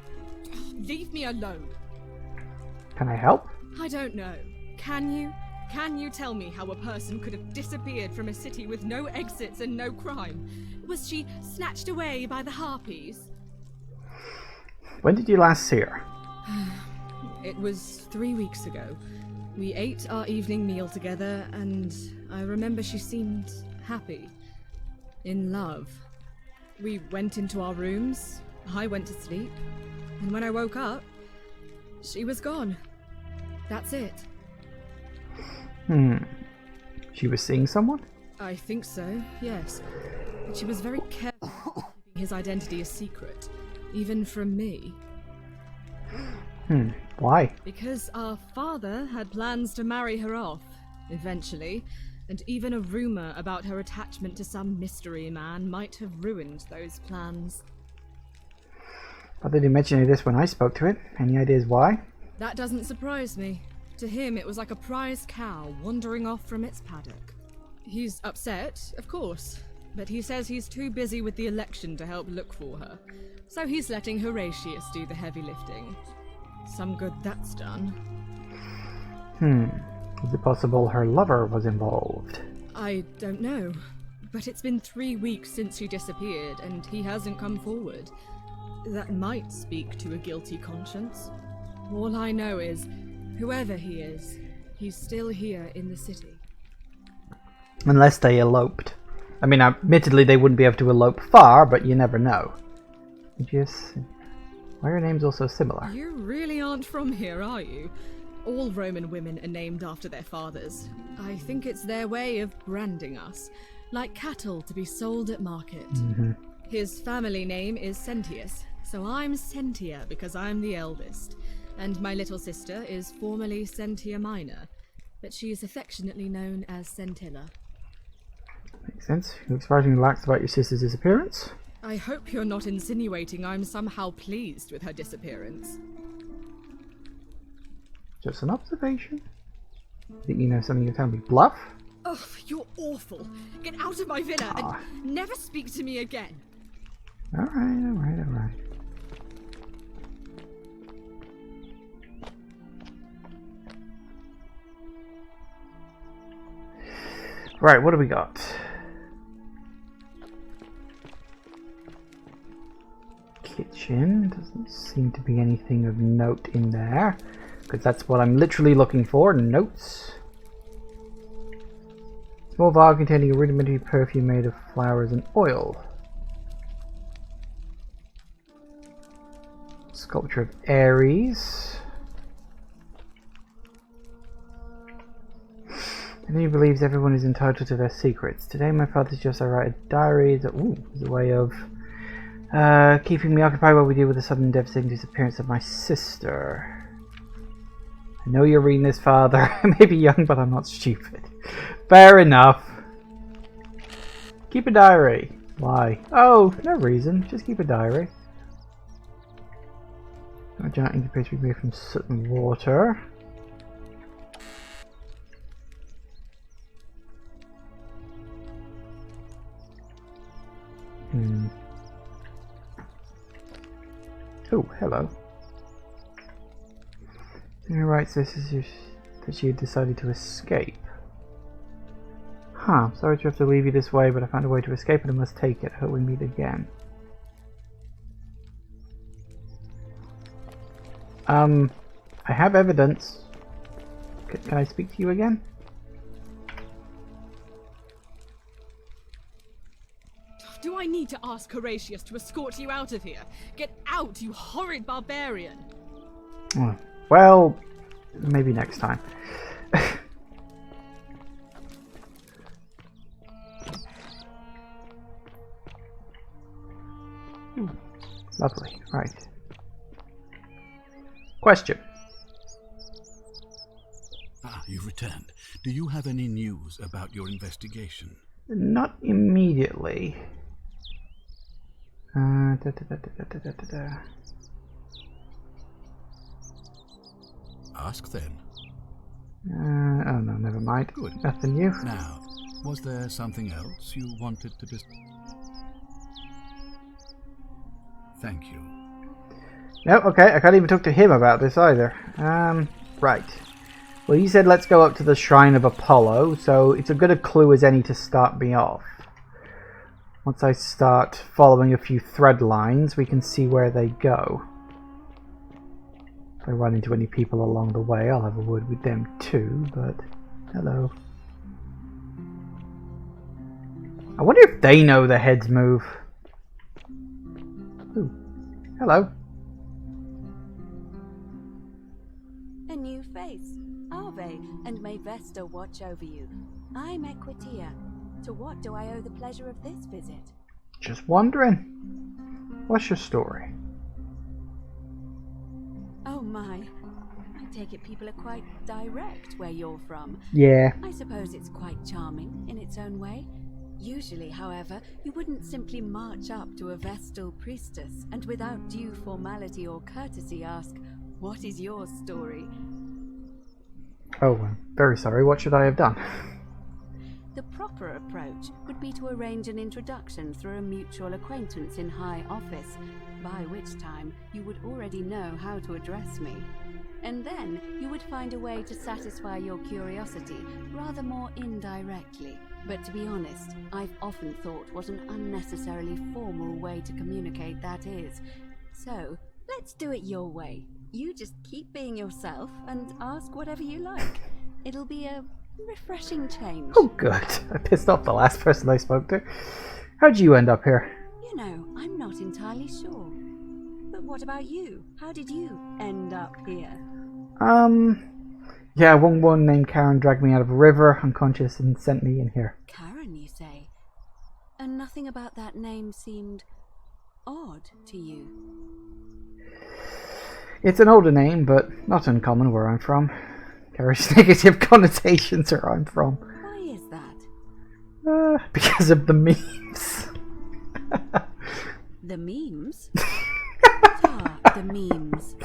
leave me alone. Can I help? I don't know. Can you? Can you tell me how a person could have disappeared from a city with no exits and no crime? Was she snatched away by the Harpies? When did you last see her? It was 3 weeks ago. We ate our evening meal together, and I remember she seemed happy. In love. We went into our rooms, I went to sleep, and when I woke up, she was gone. That's it. She was seeing someone? I think so, yes. But she was very careful keeping his identity a secret, even from me. Why? Because our father had plans to marry her off, eventually, and even a rumor about her attachment to some mystery man might have ruined those plans. Father didn't mention any of this when I spoke to it. Any ideas why? That doesn't surprise me. To him, it was like a prize cow wandering off from its paddock. He's upset, of course, but he says he's too busy with the election to help look for her. So he's letting Horatius do the heavy lifting. Some good that's done. Is it possible her lover was involved? I don't know. But it's been 3 weeks since she disappeared, and he hasn't come forward. That might speak to a guilty conscience. All I know is, whoever he is, he's still here in the city. Unless they eloped. I mean, admittedly they wouldn't be able to elope far, but you never know. Just... why are names all so similar? You really aren't from here, are you? All Roman women are named after their fathers. I think it's their way of branding us, like cattle to be sold at market. His family name is Sentius, so I'm Sentia because I'm the eldest. And my little sister is formerly Sentia Minor, but she is affectionately known as Sentilla. Makes sense. You look surprisingly relaxed about your sister's disappearance. I hope you're not insinuating I'm somehow pleased with her disappearance. Just an observation. Think you know something you're telling me? Bluff? Ugh, you're awful. Get out of my villa and never speak to me again. Alright. Right, what do we got? Kitchen. Doesn't seem to be anything of note in there. Because that's what I'm literally looking for. Notes. Small vial containing a rudimentary perfume made of flowers and oil. Sculpture of Ares. And he believes everyone is entitled to their secrets. Today my father suggests I write a diary that is a way of keeping me occupied while we deal with the sudden devastating disappearance of my sister. I know you're reading this, Father. I may be young, but I'm not stupid. Fair enough. Keep a diary. Why? Oh, no reason. Just keep a diary. A giant incubator made from soot and water. Oh, hello. Who writes this is that she had decided to escape. Huh, sorry to have to leave you this way, but I found a way to escape and I must take it. I hope we meet again. I have evidence. Can I speak to you again? Do I need to ask Horatius to escort you out of here? Get out, you horrid barbarian! Well, maybe next time. Lovely, right. Question. You've returned. Do you have any news about your investigation? Not immediately. Ask then. Oh no, never mind. Good. Nothing new. Now, was there something else you wanted to Thank you. No, okay, I can't even talk to him about this either. Right. Well, he said let's go up to the Shrine of Apollo, so it's as good a clue as any to start me off. Once I start following a few thread lines, we can see where they go. If I run into any people along the way, I'll have a word with them too, but... hello. I wonder if they know the heads move. Ooh. Hello. A new face. Ave, and may Vesta watch over you. I'm Equitia. To what do I owe the pleasure of this visit? Just wondering. What's your story? Oh my. I take it people are quite direct where you're from. Yeah. I suppose it's quite charming in its own way. Usually, however, you wouldn't simply march up to a Vestal priestess and without due formality or courtesy ask, "What is your story?" Oh, I'm very sorry. What should I have done? The proper approach would be to arrange an introduction through a mutual acquaintance in high office, by which time you would already know how to address me. And then you would find a way to satisfy your curiosity rather more indirectly. But to be honest, I've often thought what an unnecessarily formal way to communicate that is. So, let's do it your way. You just keep being yourself and ask whatever you like. It'll be a refreshing change. Oh, good. I pissed off the last person I spoke to. How'd you end up here? You know, I'm not entirely sure. But what about you? How did you end up here? Yeah, one woman named Karen dragged me out of a river, unconscious, and sent me in here. Karen, you say? And nothing about that name seemed odd to you? It's an older name, but not uncommon where I'm from. Carries negative connotations where I'm from. Why is that? Because of the memes. The memes? What are the memes?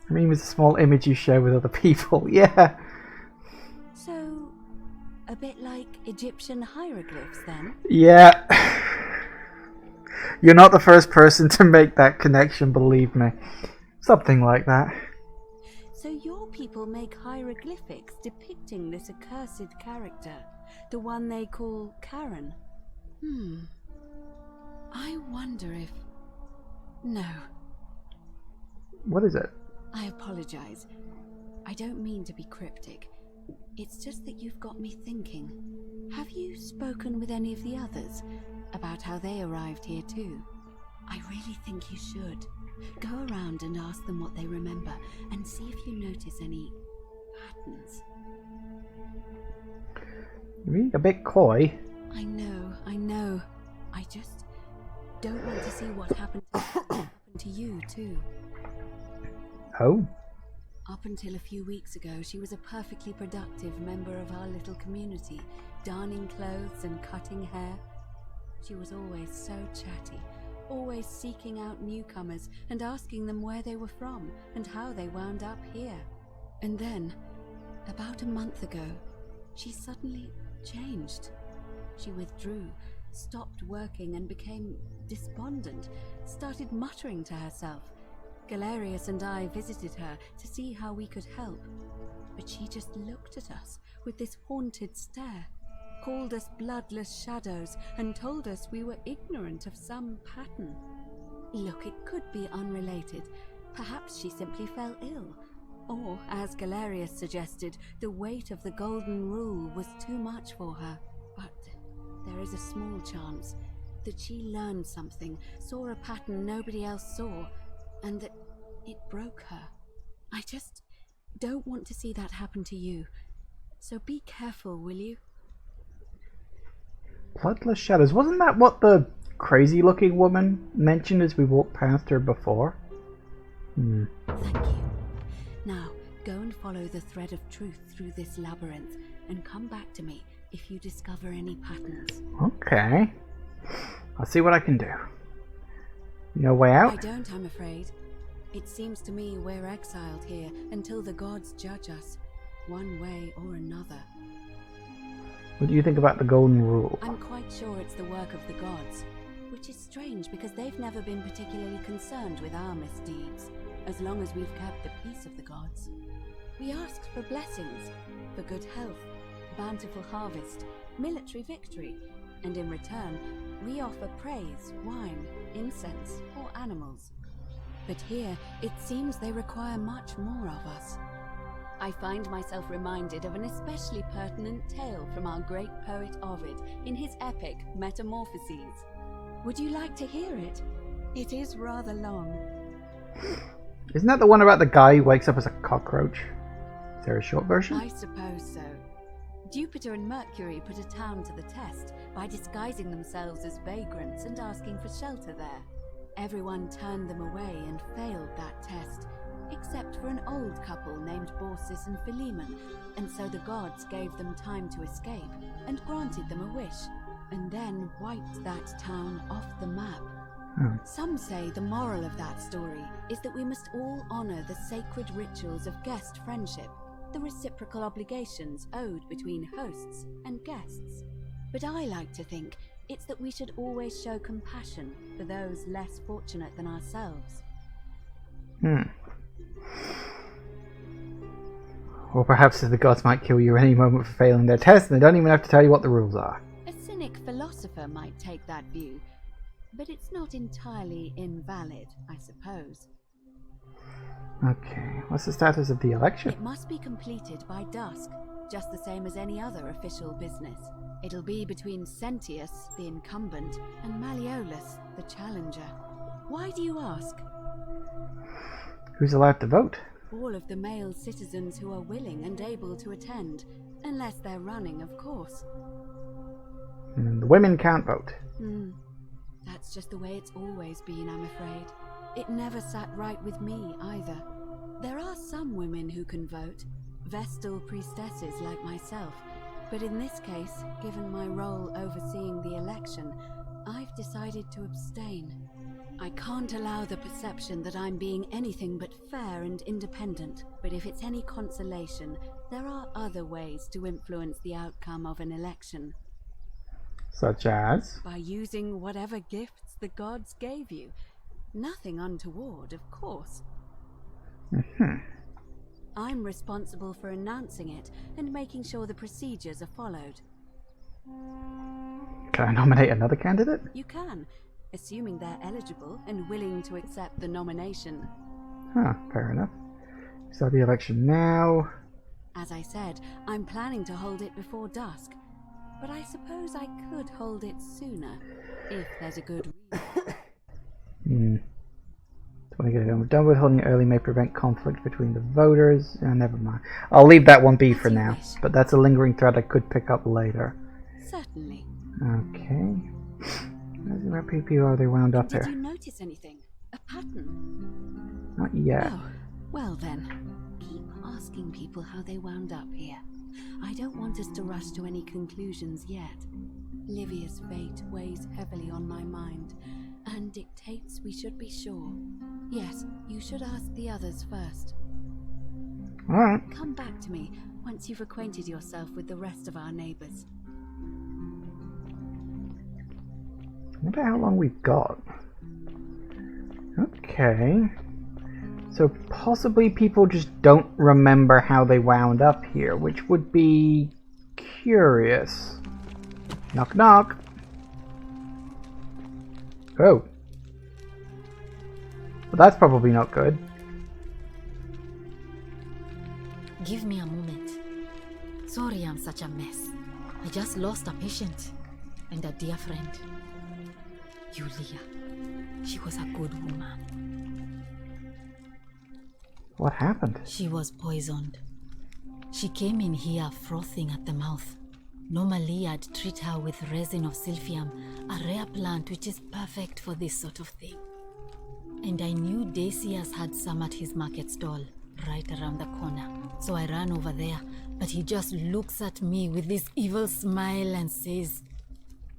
A meme is a small image you share with other people, yeah. So, a bit like Egyptian hieroglyphs then? Yeah. You're not the first person to make that connection, believe me. Something like that. So your people make hieroglyphics depicting this accursed character, the one they call Karen. I wonder if... No. What is it? I apologize. I don't mean to be cryptic. It's just that you've got me thinking. Have you spoken with any of the others about how they arrived here too? I really think you should. Go around and ask them what they remember and see if you notice any patterns. You're being a bit coy. I know. I just don't want to see what happened to you too. Oh? Up until a few weeks ago, she was a perfectly productive member of our little community, darning clothes and cutting hair. She was always so chatty, always seeking out newcomers and asking them where they were from and how they wound up here. And then, about a month ago, she suddenly changed. She withdrew, stopped working and became despondent, started muttering to herself. Galerius and I visited her to see how we could help, but she just looked at us with this haunted stare, called us bloodless shadows, and told us we were ignorant of some pattern. Look, it could be unrelated. Perhaps she simply fell ill, or, as Galerius suggested, the weight of the Golden Rule was too much for her. But there is a small chance that she learned something, saw a pattern nobody else saw, and that it broke her. I just don't want to see that happen to you. So be careful, will you? Bloodless shadows. Wasn't that what the crazy looking woman mentioned as we walked past her before? Thank you. Now, go and follow the thread of truth through this labyrinth and come back to me if you discover any patterns. Okay. I'll see what I can do. No way out? I don't, I'm afraid. It seems to me we're exiled here until the gods judge us, one way or another. What do you think about the Golden Rule? I'm quite sure it's the work of the gods, which is strange because they've never been particularly concerned with our misdeeds, as long as we've kept the peace of the gods. We asked for blessings, for good health, bountiful harvest, military victory, and in return, we offer praise, wine, incense, or animals. But here, it seems they require much more of us. I find myself reminded of an especially pertinent tale from our great poet Ovid in his epic Metamorphoses. Would you like to hear it? It is rather long. Isn't that the one about the guy who wakes up as a cockroach? Is there a short version? I suppose so. Jupiter and Mercury put a town to the test by disguising themselves as vagrants and asking for shelter there. Everyone turned them away and failed that test, except for an old couple named Baucis and Philemon, and so the gods gave them time to escape and granted them a wish, and then wiped that town off the map. Some say the moral of that story is that we must all honor the sacred rituals of guest friendship, the reciprocal obligations owed between hosts and guests. But I like to think it's that we should always show compassion for those less fortunate than ourselves. Or perhaps the gods might kill you at any moment for failing their test, and they don't even have to tell you what the rules are. A cynic philosopher might take that view, but it's not entirely invalid, I suppose. Okay, what's the status of the election? It must be completed by dusk, just the same as any other official business. It'll be between Sentius, the incumbent, and Malleolus, the challenger. Why do you ask? Who's allowed to vote? All of the male citizens who are willing and able to attend, unless they're running, of course. And the women can't vote. That's just the way it's always been, I'm afraid. It never sat right with me, either. There are some women who can vote, Vestal priestesses like myself, but in this case, given my role overseeing the election, I've decided to abstain. I can't allow the perception that I'm being anything but fair and independent, but if it's any consolation, there are other ways to influence the outcome of an election. Such as? By using whatever gifts the gods gave you. Nothing untoward, of course. I'm responsible for announcing it and making sure the procedures are followed. Can I nominate another candidate? You can, assuming they're eligible and willing to accept the nomination. Fair enough. Start the election now. As I said, I'm planning to hold it before dusk, but I suppose I could hold it sooner, if there's a good reason. Want to get it done with. Holding it early may prevent conflict between the voters. Never mind. I'll leave that one be for now. But that's a lingering thread I could pick up later. Certainly. Okay. Where people are they wound up here? Did you notice anything? A pattern? Not yet. Oh, well then. Keep asking people how they wound up here. I don't want us to rush to any conclusions yet. Livia's fate weighs heavily on my mind, and dictates we should be sure. Yes, you should ask the others first. Alright. Come back to me once you've acquainted yourself with the rest of our neighbors. I wonder how long we've got. Okay. So possibly people just don't remember how they wound up here, which would be curious. Knock knock. Oh. Well, that's probably not good. Give me a moment. Sorry I'm such a mess. I just lost a patient and a dear friend. Yulia. She was a good woman. What happened? She was poisoned. She came in here frothing at the mouth. Normally I'd treat her with resin of silphium, a rare plant which is perfect for this sort of thing. And I knew Decius had some at his market stall, right around the corner. So I ran over there, but he just looks at me with this evil smile and says,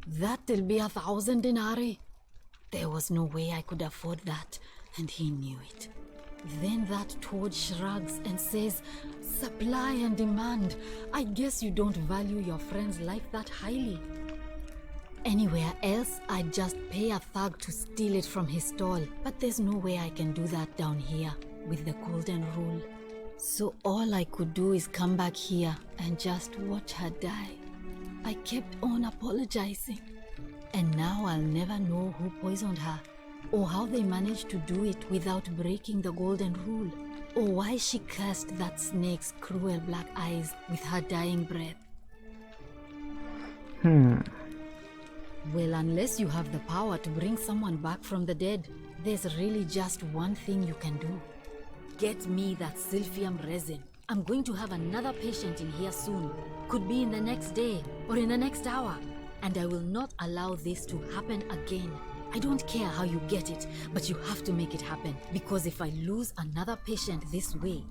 "That'll be 1,000 denarii." There was no way I could afford that, and he knew it. Then that toad shrugs and says, "Supply and demand. I guess you don't value your friend's life that highly." Anywhere else, I'd just pay a thug to steal it from his stall, but there's no way I can do that down here with the golden rule. So all I could do is come back here and just watch her die. I kept on apologizing, and now I'll never know who poisoned her, or how they managed to do it without breaking the golden rule, or why she cursed that snake's cruel black eyes with her dying breath. Well, unless you have the power to bring someone back from the dead, there's really just one thing you can do. Get me that silphium resin. I'm going to have another patient in here soon. Could be in the next day or in the next hour. And I will not allow this to happen again. I don't care how you get it, but you have to make it happen. Because if I lose another patient this way,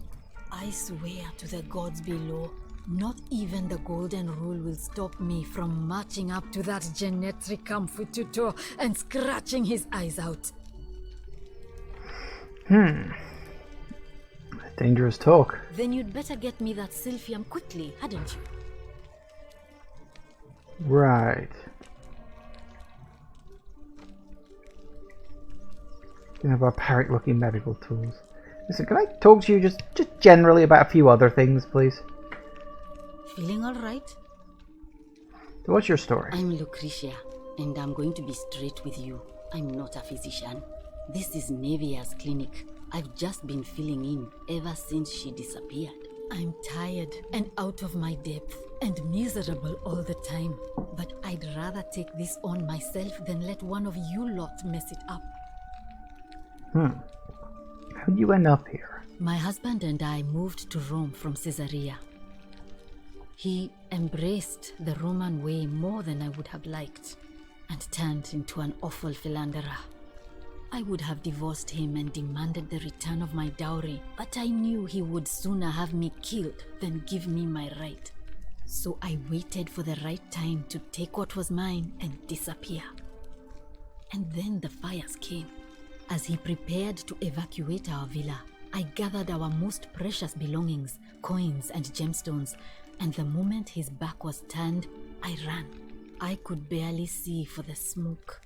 I swear to the gods below, not even the Golden Rule will stop me from marching up to that Genetri Kamfututo and scratching his eyes out. Dangerous talk. Then you'd better get me that Sylphium quickly, hadn't you? Right. You have barbaric-looking medical tools. Listen, can I talk to you just generally about a few other things, please? Feeling alright? So what's your story? I'm Lucretia, and I'm going to be straight with you. I'm not a physician. This is Nevia's clinic. I've just been filling in ever since she disappeared. I'm tired and out of my depth and miserable all the time. But I'd rather take this on myself than let one of you lot mess it up. How'd you end up here? My husband and I moved to Rome from Caesarea. He embraced the Roman way more than I would have liked and turned into an awful philanderer. I would have divorced him and demanded the return of my dowry, but I knew he would sooner have me killed than give me my right. So I waited for the right time to take what was mine and disappear. And then the fires came. As he prepared to evacuate our villa, I gathered our most precious belongings, coins and gemstones, and the moment his back was turned, I ran. I could barely see for the smoke,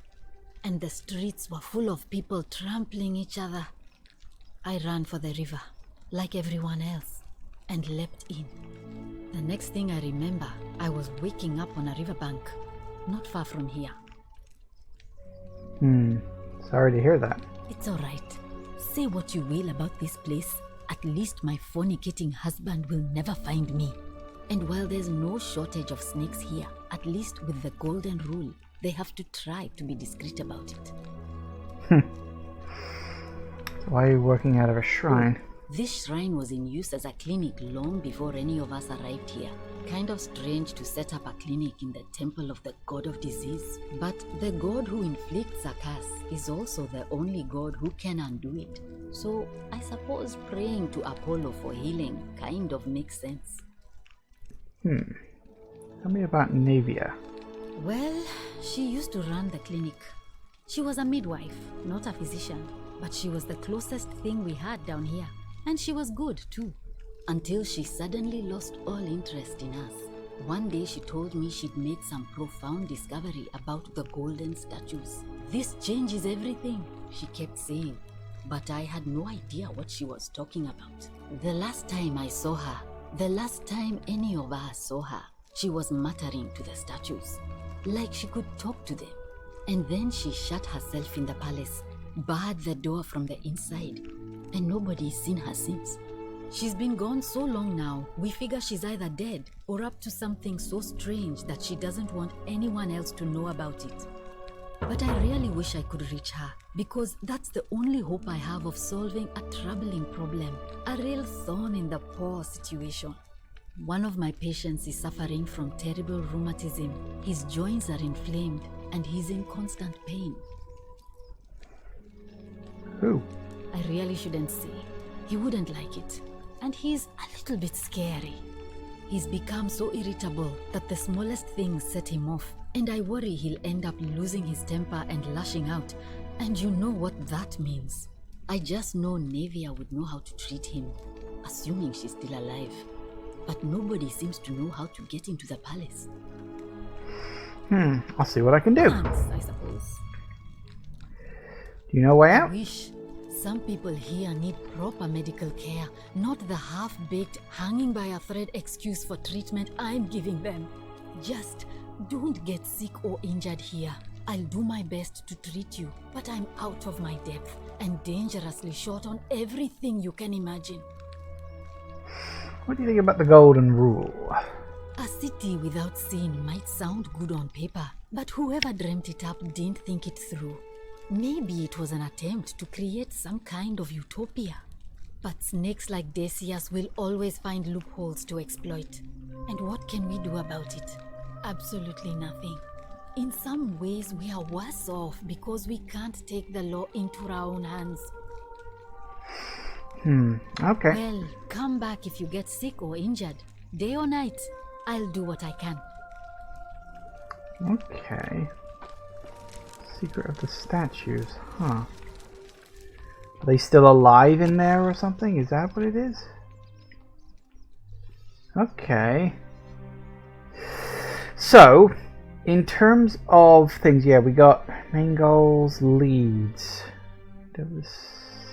and the streets were full of people trampling each other. I ran for the river, like everyone else, and leapt in. The next thing I remember, I was waking up on a riverbank, not far from here. Sorry to hear that. It's alright. Say what you will about this place, at least my fornicating husband will never find me. And while there's no shortage of snakes here, at least with the Golden Rule, they have to try to be discreet about it. Why are you working out of a shrine? This shrine was in use as a clinic long before any of us arrived here. Kind of strange to set up a clinic in the temple of the god of disease. But the god who inflicts a curse is also the only god who can undo it. So I suppose praying to Apollo for healing kind of makes sense. Tell me about Nevia. Well, she used to run the clinic. She was a midwife, not a physician, but she was the closest thing we had down here. And she was good too, until she suddenly lost all interest in us. One day she told me she'd made some profound discovery about the golden statues. This changes everything, she kept saying, but I had no idea what she was talking about. The last time I saw her, the last time any of us saw her, she was muttering to the statues, like she could talk to them. And then she shut herself in the palace, barred the door from the inside, and nobody's seen her since. She's been gone so long now, we figure she's either dead or up to something so strange that she doesn't want anyone else to know about it. But I really wish I could reach her, because that's the only hope I have of solving a troubling problem, a real thorn in the paw situation. One of my patients is suffering from terrible rheumatism. His joints are inflamed and he's in constant pain. Who? I really shouldn't say. He wouldn't like it. And he's a little bit scary. He's become so irritable that the smallest things set him off. And I worry he'll end up losing his temper and lashing out. And you know what that means. I just know Nevia would know how to treat him, assuming she's still alive. But nobody seems to know how to get into the palace. I'll see what I can do. Once, I suppose. Do you know a way out? I wish. Some people here need proper medical care, not the half-baked, hanging by a thread excuse for treatment I'm giving them. Just don't get sick or injured here. I'll do my best to treat you, but I'm out of my depth and dangerously short on everything you can imagine. What do you think about the Golden Rule? A city without sin might sound good on paper, but whoever dreamt it up didn't think it through. Maybe it was an attempt to create some kind of utopia. But snakes like Decius will always find loopholes to exploit. And what can we do about it? Absolutely nothing. In some ways, we are worse off because we can't take the law into our own hands. Okay. Well, come back if you get sick or injured. Day or night, I'll do what I can. Okay. Secret of the statues, huh? Are they still alive in there or something? Is that what it is? Okay. So, in terms of things, yeah, we got main goals, leads. Develop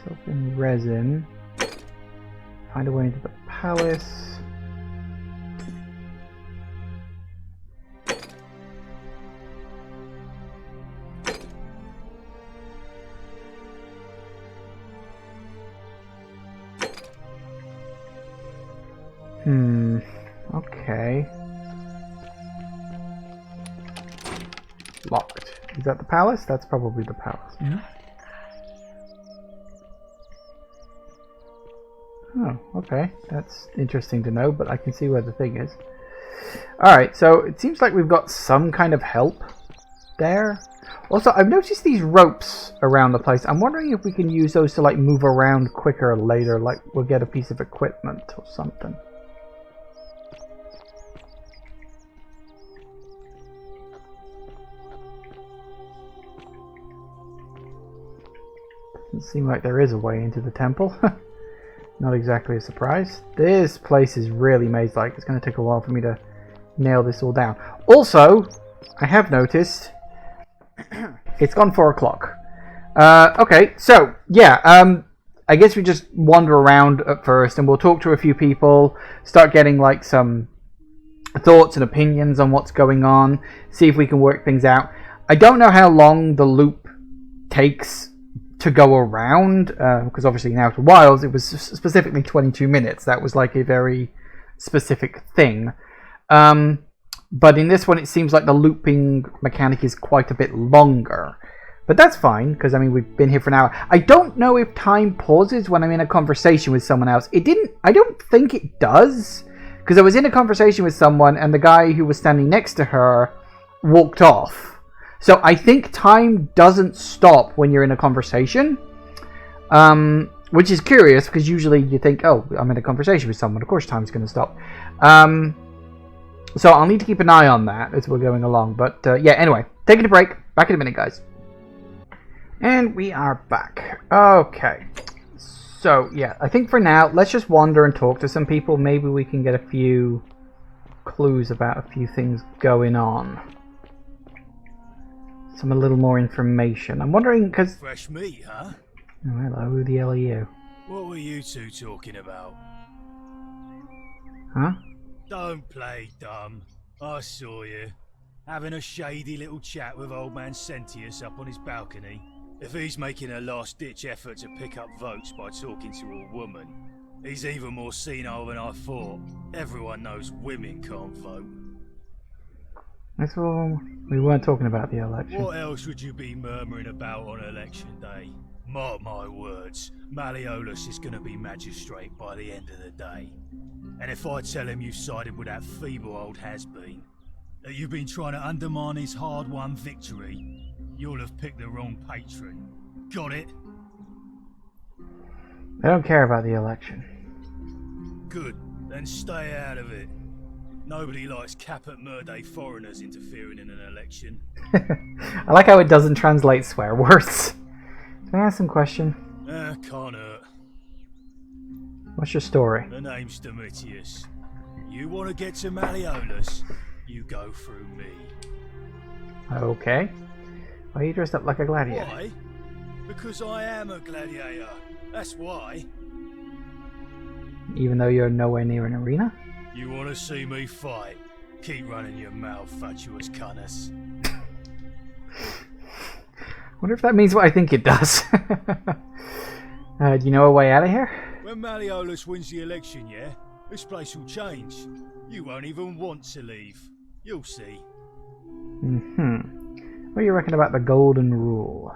self in resin. Find a way into the palace. Okay. Locked. Is that the palace? That's probably the palace. Oh, okay. That's interesting to know, but I can see where the thing is. Alright, so it seems like we've got some kind of help there. Also, I've noticed these ropes around the place. I'm wondering if we can use those to like move around quicker later, like we'll get a piece of equipment or something. Doesn't seem like there is a way into the temple. Not exactly a surprise. This place is really maze-like. It's going to take a while for me to nail this all down. Also, I have noticed it's gone 4 o'clock. Okay, so yeah, I guess we just wander around at first, and we'll talk to a few people, start getting like some thoughts and opinions on what's going on, see if we can work things out. I don't know how long the loop takes to go around, because obviously in Outer Wilds it was specifically 22 minutes. That was like a very specific thing. But in this one it seems like the looping mechanic is quite a bit longer. But that's fine, because I mean we've been here for an hour. I don't know if time pauses when I'm in a conversation with someone else. I don't think it does, because I was in a conversation with someone and the guy who was standing next to her walked off. So I think time doesn't stop when you're in a conversation, which is curious because usually you think, oh, I'm in a conversation with someone, of course time's going to stop. So I'll need to keep an eye on that as we're going along. But yeah, anyway, taking a break. Back in a minute, guys. And we are back. Okay. So yeah, I think for now, let's just wander and talk to some people. Maybe we can get a few clues about a few things going on. A little more information. I'm wondering because fresh meat, huh? Oh, hello, who the hell are you? What were you two talking about? Huh? Don't play dumb. I saw you having a shady little chat with old man Sentius up on his balcony. If he's making a last-ditch effort to pick up votes by talking to a woman, he's even more senile than I thought. Everyone knows women can't vote. That's all. We weren't talking about the election. What else would you be murmuring about on election day? Mark my words, Malleolus is going to be magistrate by the end of the day. And if I tell him you sided with that feeble old has-been, that you've been trying to undermine his hard-won victory, you'll have picked the wrong patron. Got it? I don't care about the election. Good, then stay out of it. Nobody likes Caput Murday foreigners interfering in an election. I like how it doesn't translate swear words. Can I ask some question? Can't hurt. What's your story? The name's Domitius. You want to get to Malleolus, you go through me. Okay. Why are you dressed up like a gladiator? Why? Because I am a gladiator. That's why. Even though you're nowhere near an arena? You want to see me fight? Keep running your mouth, fatuous cunners. Wonder if that means what I think it does. Do you know a way out of here? When Malleolus wins the election, yeah? This place will change. You won't even want to leave. You'll see. What do you reckon about the Golden Rule?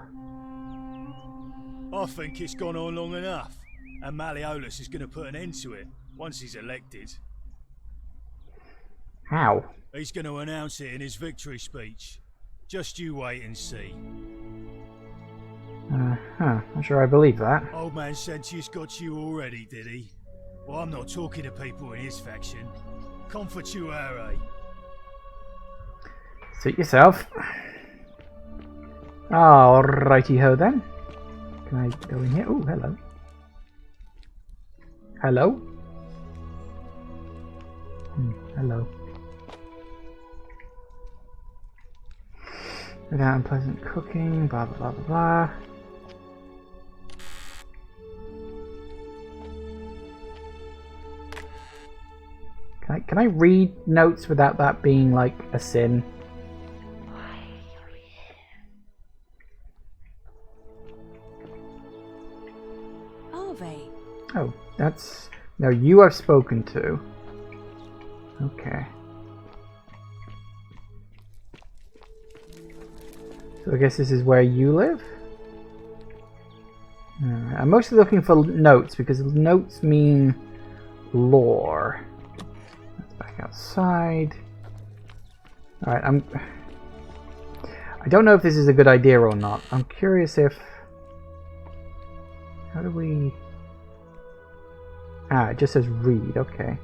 I think it's gone on long enough, and Malleolus is going to put an end to it once he's elected. How? He's going to announce it in his victory speech. Just you wait and see. Not sure I believe that. Old man Sentius got you already, did he? Well, I'm not talking to people in his faction. Comfort you, eh? Suit yourself. Alrighty ho then. Can I go in here? Oh, hello. Hello? Hello. Without unpleasant cooking, blah blah blah blah blah. Can I read notes without that being like a sin? Arve. Oh, that's... No, you I've spoken to. Okay. So I guess this is where you live? Alright, I'm mostly looking for notes because notes mean lore. That's back outside. Alright, I don't know if this is a good idea or not. I'm curious if... How do we... Ah, it just says read, okay.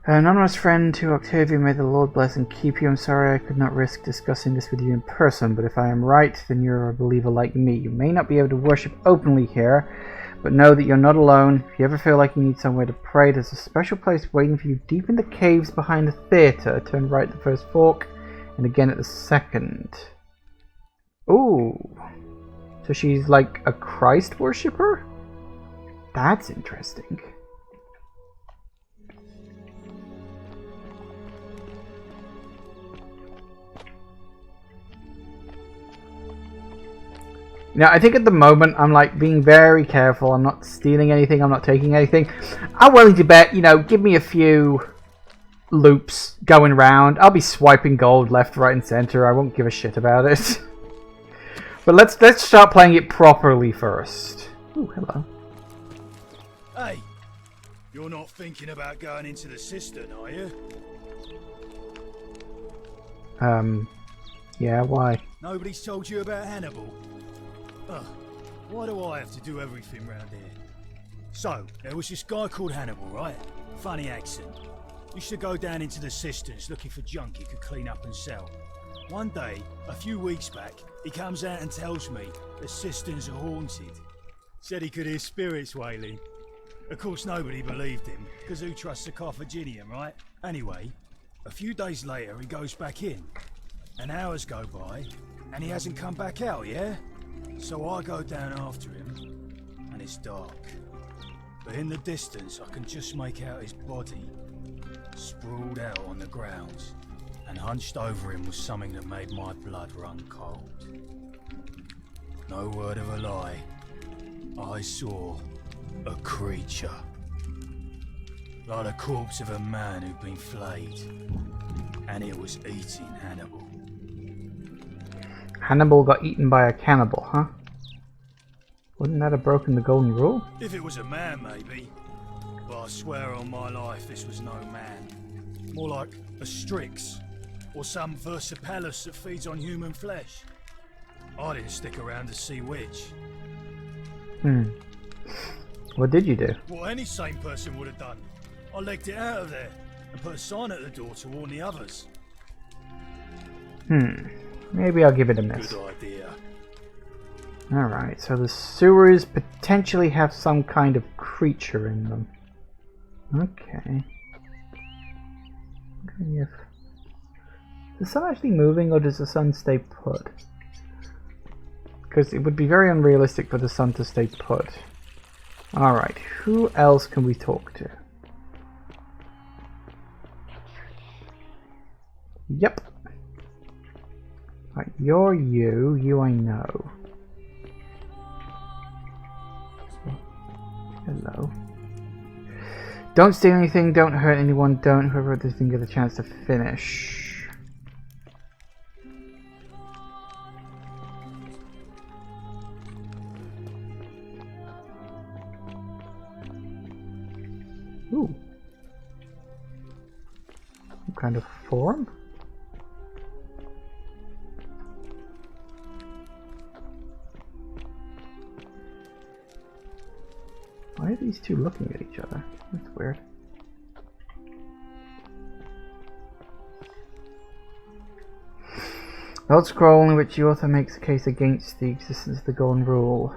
Anonymous friend to Octavia, may the Lord bless and keep you. I'm sorry I could not risk discussing this with you in person, but if I am right, then you're a believer like me. You may not be able to worship openly here, but know that you're not alone. If you ever feel like you need somewhere to pray, there's a special place waiting for you deep in the caves behind the theatre. Turn right at the first fork, and again at the second. Ooh. So she's like a Christ worshipper? That's interesting. Now, I think at the moment I'm like being very careful. I'm not stealing anything. I'm not taking anything. I'm willing to bet, you know, give me a few loops going round. I'll be swiping gold left, right, and center. I won't give a shit about it. But let's start playing it properly first. Ooh, hello. Hey, you're not thinking about going into the cistern, are you? Yeah, why? Nobody's told you about Hannibal? Ugh, why do I have to do everything round here? So, there was this guy called Hannibal, right? Funny accent. Used to go down into the cisterns looking for junk he could clean up and sell. One day, a few weeks back, he comes out and tells me the cisterns are haunted. Said he could hear spirits wailing. Of course, nobody believed him, because who trusts a Carthaginian, right? Anyway, a few days later, he goes back in. And hours go by, and he hasn't come back out, yeah? So I go down after him, and it's dark. But in the distance, I can just make out his body, sprawled out on the ground. And hunched over him was something that made my blood run cold. No word of a lie. I saw a creature. Like the corpse of a man who'd been flayed. And it was eating Hannibal. Hannibal got eaten by a cannibal, huh? Wouldn't that have broken the golden rule? If it was a man, maybe. But I swear on my life this was no man. More like a Strix. Or some Versipelus that feeds on human flesh. I didn't stick around to see which. What did you do? What any sane person would have done. I legged it out of there and put a sign at the door to warn the others. Maybe I'll give it a miss. Good idea. Alright, so the sewers potentially have some kind of creature in them. Okay. If... Is the sun actually moving, or does the sun stay put? Because it would be very unrealistic for the sun to stay put. Alright, who else can we talk to? Yep. Right, you're you. You I know. Hello. Don't steal anything, don't hurt anyone, don't whoever doesn't get a chance to finish. Ooh. Some kind of form? Why are these two looking at each other? That's weird. Old scroll in which the author makes a case against the existence of the Golden Rule.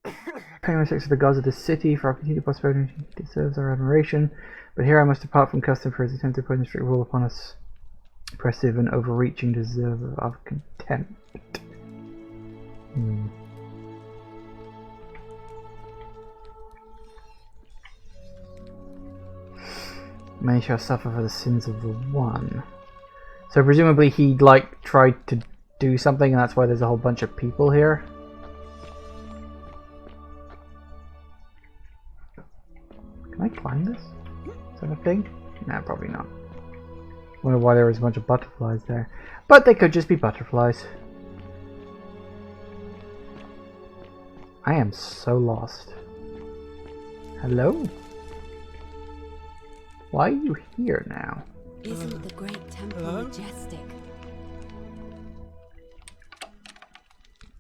Paying respects to the gods of this city, for our continued prosperity deserves our admiration, but here I must depart from custom for his attempt to put a strict rule upon us. Oppressive and overreaching deserve of contempt. Many shall suffer for the sins of the one. So presumably he like tried to do something and that's why there's a whole bunch of people here. Can I climb this? Is that a thing? Nah, probably not. Wonder why there was a bunch of butterflies there. But they could just be butterflies. I am so lost. Hello? Why are you here now? Isn't the great temple majestic?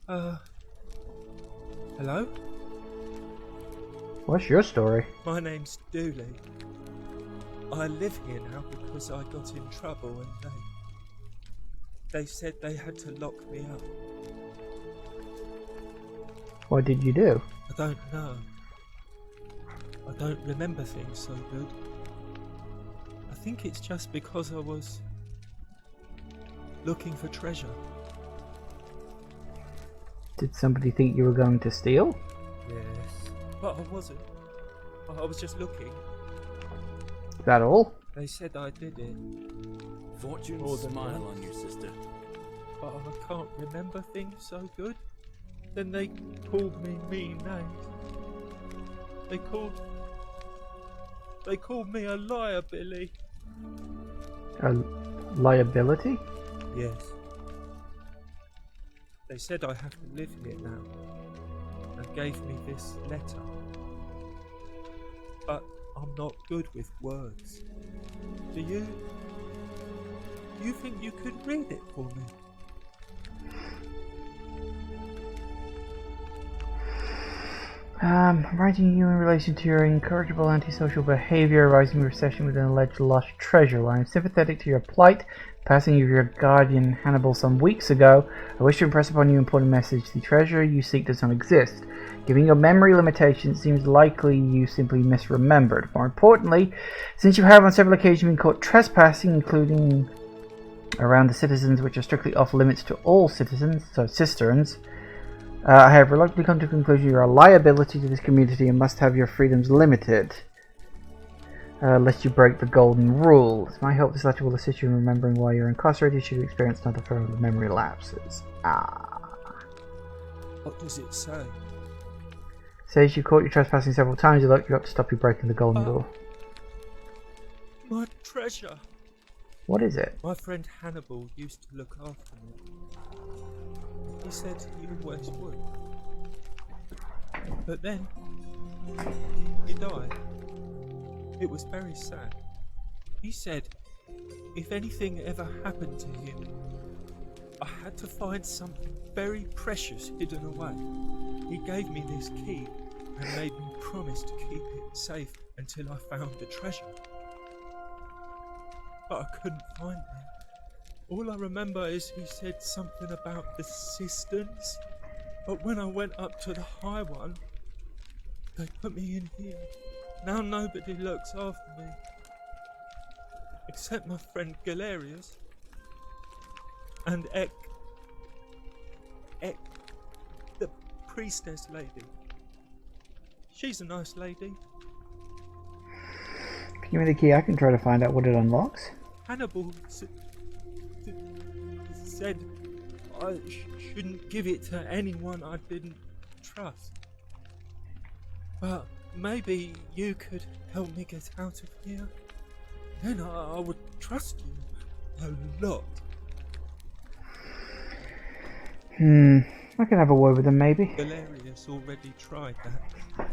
Hello? What's your story? My name's Dooley. I live here now because I got in trouble and they said they had to lock me up. What did you do? I don't know. I don't remember things so good. I think it's just because I was looking for treasure. Did somebody think you were going to steal? Yes. But I wasn't. I was just looking. Is that all? They said I did it. Fortune smile on you, sister. But I can't remember things so good. Then they called me mean names. They called me a liar, Billy. A liability? Yes. They said I have to live here now, and gave me this letter. But I'm not good with words. Do you think you could read it for me? Writing you in relation to your incorrigible antisocial behavior arising from your session with an alleged lost treasure. While I am sympathetic to your plight, passing you your guardian Hannibal some weeks ago, I wish to impress upon you an important message. The treasure you seek does not exist. Given your memory limitations, it seems likely you simply misremembered. More importantly, since you have on several occasions been caught trespassing, including around the citizens, which are strictly off limits to all citizens, so cisterns, I have reluctantly come to the conclusion you are a liability to this community and must have your freedoms limited, lest you break the golden rule. It's my hope this letter will assist you in remembering why you're incarcerated should you experience another further memory lapses. What does it say? Says you caught you trespassing several times, you locked you up to stop you breaking the golden rule. My treasure! What is it? My friend Hannibal used to look after me. He said he always would. But then, he died. It was very sad. He said, if anything ever happened to him, I had to find something very precious hidden away. He gave me this key and made me promise to keep it safe until I found the treasure. But I couldn't find it. All I remember is he said something about the cisterns, but when I went up to the high one, they put me in here. Now nobody looks after me, except my friend Galerius and Ek, the priestess lady. She's a nice lady. Give me the key, I can try to find out what it unlocks. Hannibal said I shouldn't give it to anyone I didn't trust. But maybe you could help me get out of here. Then I would trust you a lot. I can have a word with him, maybe. Galerius already tried that.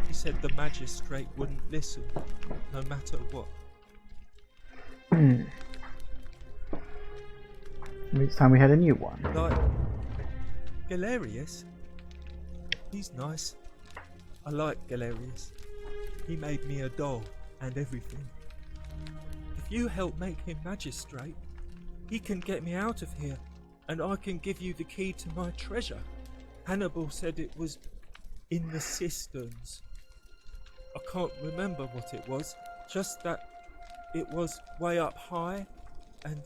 He said the magistrate wouldn't listen, no matter what. Each time we had a new one. Like Galerius, he's nice. I like Galerius. He made me a doll and everything. If you help make him magistrate, he can get me out of here, and I can give you the key to my treasure. Hannibal said it was in the cisterns. I can't remember what it was, just that it was way up high and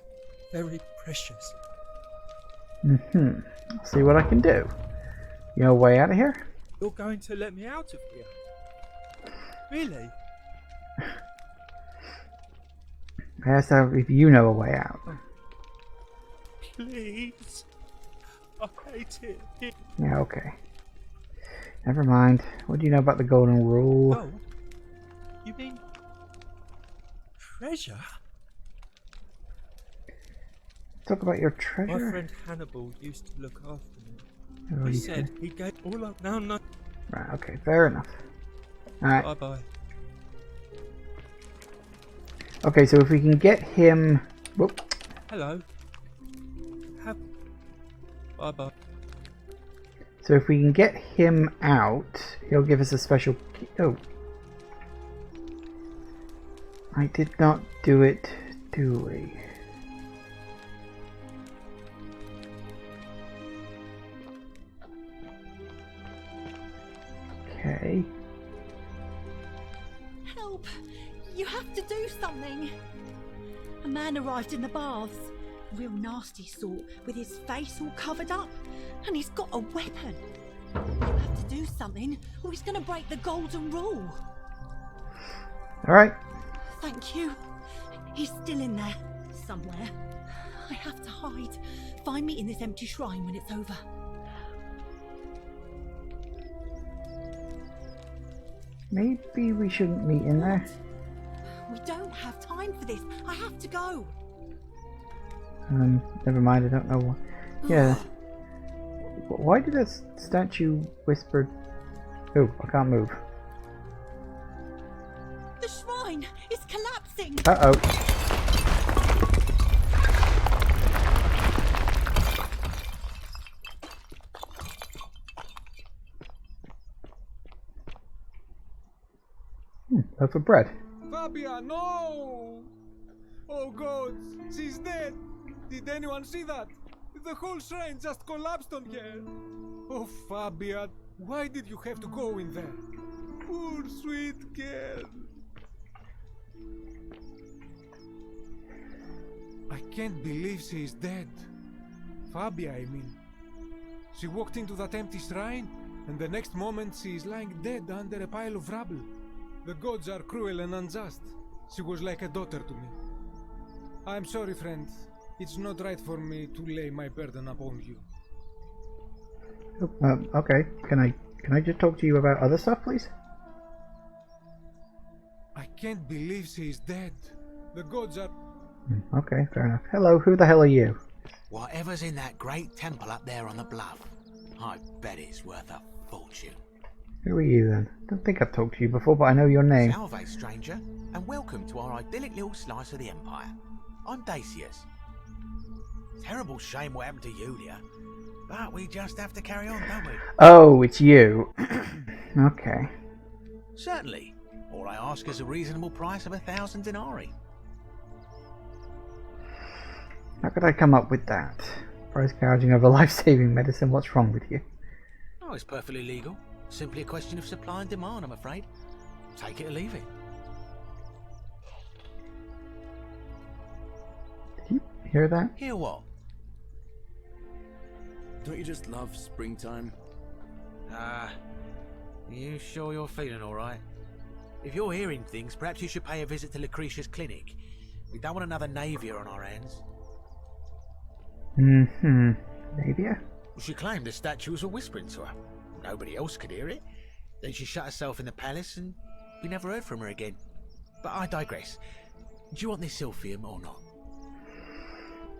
very precious. I'll see what I can do. You know a way out of here? You're going to let me out of here? Really? I asked if you know a way out. Please. I hate it. Yeah, okay. Never mind. What do you know about the Golden Rule? Oh, you mean treasure? Talk about your treasure? My friend Hannibal used to look after me. Oh, He you said he gave all up. Now, no. Right, okay, fair enough. Alright. Bye-bye. Okay, so if we can get him... Whoop. Hello. Bye-bye. So if we can get him out, he'll give us a special key. Oh. I did not do it, do we? Okay. Help! You have to do something! A man arrived in the baths. Real nasty sort, with his face all covered up. And he's got a weapon. You have to do something, or he's gonna break the Golden Rule. Alright. Thank you. He's still in there, somewhere. I have to hide. Find me in this empty shrine when it's over. Maybe we shouldn't meet in there. We don't have time for this. I have to go. Never mind, I don't know what. Yeah. Why did this statue whisper? Oh, I can't move. The shrine is collapsing. Uh-oh. Loaf of bread. Fabia, no! Oh God, she's dead! Did anyone see that? The whole shrine just collapsed on her! Oh Fabia, why did you have to go in there? Poor sweet girl! I can't believe she is dead. Fabia, I mean. She walked into that empty shrine, and the next moment she is lying dead under a pile of rubble. The gods are cruel and unjust. She was like a daughter to me. I'm sorry, friend. It's not right for me to lay my burden upon you. Okay. Can I just talk to you about other stuff, please? I can't believe she is dead. The gods are... Okay, fair enough. Hello, who the hell are you? Whatever's in that great temple up there on the bluff, I bet it's worth a fortune. Who are you then? Don't think I've talked to you before, but I know your name. Salve, stranger, and welcome to our idyllic little slice of the Empire. I'm Dacius. Terrible shame what happened to Yulia, but we just have to carry on, don't we? Oh, it's you. Okay. Certainly. All I ask is a reasonable price of 1,000 denarii. How could I come up with that? Price gouging over life-saving medicine, what's wrong with you? Oh, it's perfectly legal. Simply a question of supply and demand, I'm afraid. Take it or leave it. Did you hear that? Hear what? Don't you just love springtime? Are you sure you're feeling alright? If you're hearing things, perhaps you should pay a visit to Lucretia's clinic. We don't want another Navia on our hands. Navia? She claimed the statues were whispering to her. Nobody else could hear it. Then she shut herself in the palace and we never heard from her again. But I digress. Do you want this Silphium or not?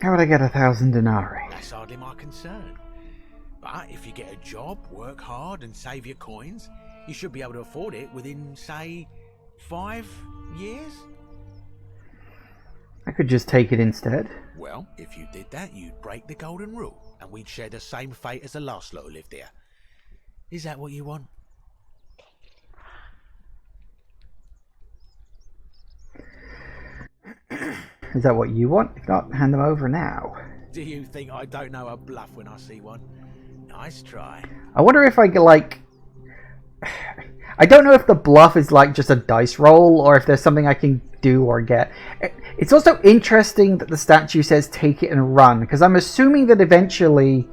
How would I get 1,000 denarii? That's hardly my concern. But if you get a job, work hard and save your coins, you should be able to afford it within, say, 5 years? I could just take it instead. Well, if you did that, you'd break the Golden Rule, and we'd share the same fate as the last lot who lived here. Is that what you want? Is that what you want? If not, hand them over now. Do you think I don't know a bluff when I see one? Nice try. I wonder if I could, like... I don't know if the bluff is like just a dice roll or if there's something I can do or get. It's also interesting that the statue says take it and run, because I'm assuming that eventually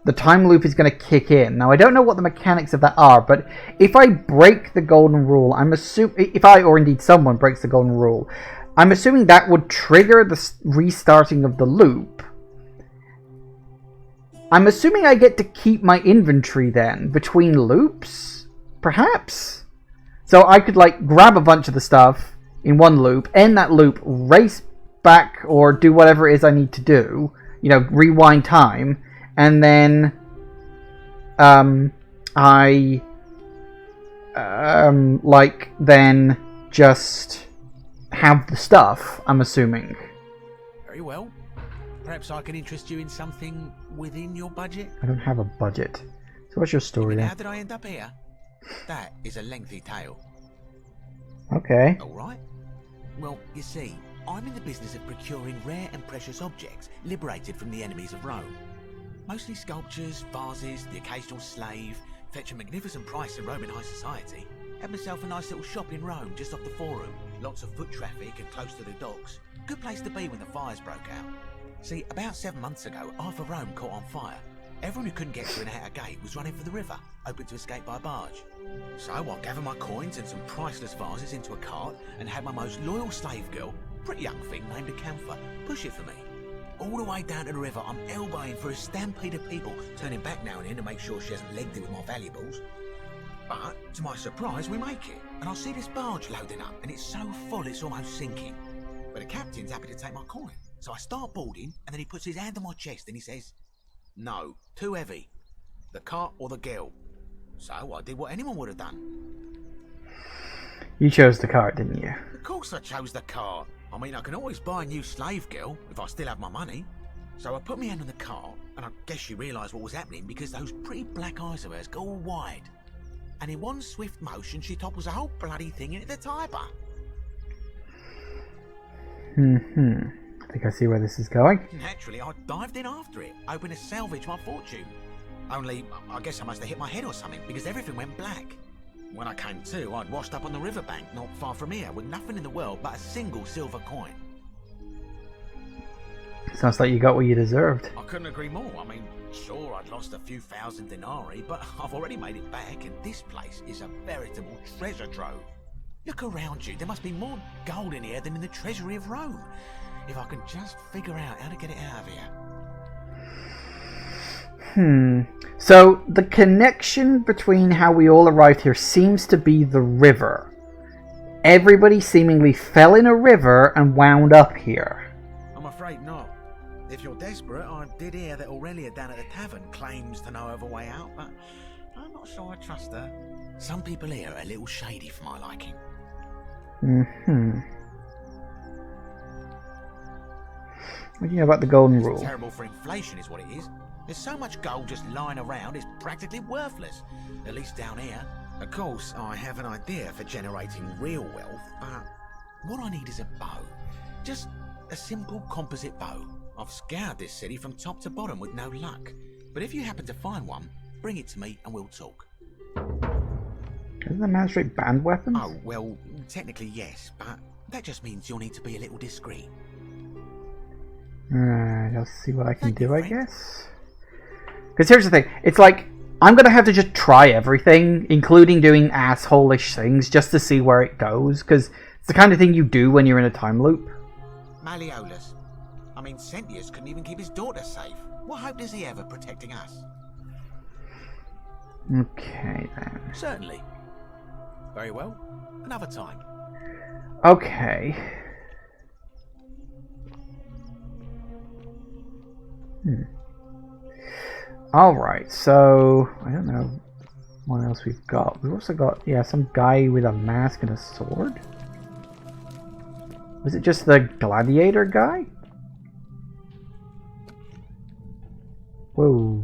the time loop is going to kick in. Now, I don't know what the mechanics of that are, but if I break the golden rule, I'm assuming... If I, or indeed someone, breaks the golden rule, I'm assuming that would trigger the restarting of the loop. I'm assuming I get to keep my inventory then, between loops? Perhaps? So I could, like, grab a bunch of the stuff in one loop, end that loop, race back, or do whatever it is I need to do, you know, rewind time, and then, then just have the stuff, I'm assuming. Very well. Perhaps I can interest you in something within your budget? I don't have a budget. So what's your story then? How did I end up here? That is a lengthy tale. Okay. Alright. Well, you see, I'm in the business of procuring rare and precious objects liberated from the enemies of Rome. Mostly sculptures, vases, the occasional slave, fetch a magnificent price in Roman high society. Had myself a nice little shop in Rome just off the Forum. Lots of foot traffic and close to the docks. Good place to be when the fires broke out. See, about 7 months ago, half of Rome caught on fire. Everyone who couldn't get to an outer gate was running for the river, hoping to escape by barge. So I gathered my coins and some priceless vases into a cart and had my most loyal slave girl, pretty young thing named Acantha, push it for me. All the way down to the river, I'm elbowing for a stampede of people, turning back now and then to make sure she hasn't legged it with my valuables. But, to my surprise, we make it, and I see this barge loading up, and it's so full it's almost sinking. But the captain's happy to take my coin, so I start boarding, and then he puts his hand on my chest and he says, "No, too heavy. The cart or the girl." So I did what anyone would have done. You chose the cart, didn't you? Of course I chose the cart. I mean, I can always buy a new slave girl if I still have my money. So I put my hand on the cart, and I guess she realised what was happening because those pretty black eyes of hers go all wide. And in one swift motion, she topples the whole bloody thing into the Tiber. I think I see where this is going. Naturally, I dived in after it, hoping to salvage my fortune. Only, I guess I must have hit my head or something, because everything went black. When I came to, I'd washed up on the riverbank, not far from here, with nothing in the world but a single silver coin. Sounds like you got what you deserved. I couldn't agree more. I mean, sure, I'd lost a few thousand denarii, but I've already made it back, and this place is a veritable treasure trove. Look around you. There must be more gold in here than in the treasury of Rome. If I can just figure out how to get it out of here. So, the connection between how we all arrived here seems to be the river. Everybody seemingly fell in a river and wound up here. I'm afraid not. If you're desperate, I did hear that Aurelia down at the tavern claims to know of a way out, but I'm not sure I trust her. Some people here are a little shady for my liking. What do you know about the golden rule? It's terrible for inflation is what it is. There's so much gold just lying around, it's practically worthless. At least down here. Of course, I have an idea for generating real wealth, but what I need is a bow. Just a simple composite bow. I've scoured this city from top to bottom with no luck. But if you happen to find one, bring it to me and we'll talk. Isn't the magistrate banned weapons? Oh, well, technically yes, but that just means you'll need to be a little discreet. Alright, I'll see what I can do, I guess. Because here's the thing, it's like, I'm going to have to just try everything, including doing asshole-ish things, just to see where it goes, because it's the kind of thing you do when you're in a time loop. Malleolus. I mean, Sentius couldn't even keep his daughter safe. What hope does he have of protecting us? Okay, then. Certainly. Very well. Another time. Okay. Alright, so I don't know what else we've got. We've also got, yeah, some guy with a mask and a sword. Was it just the gladiator guy? Whoa.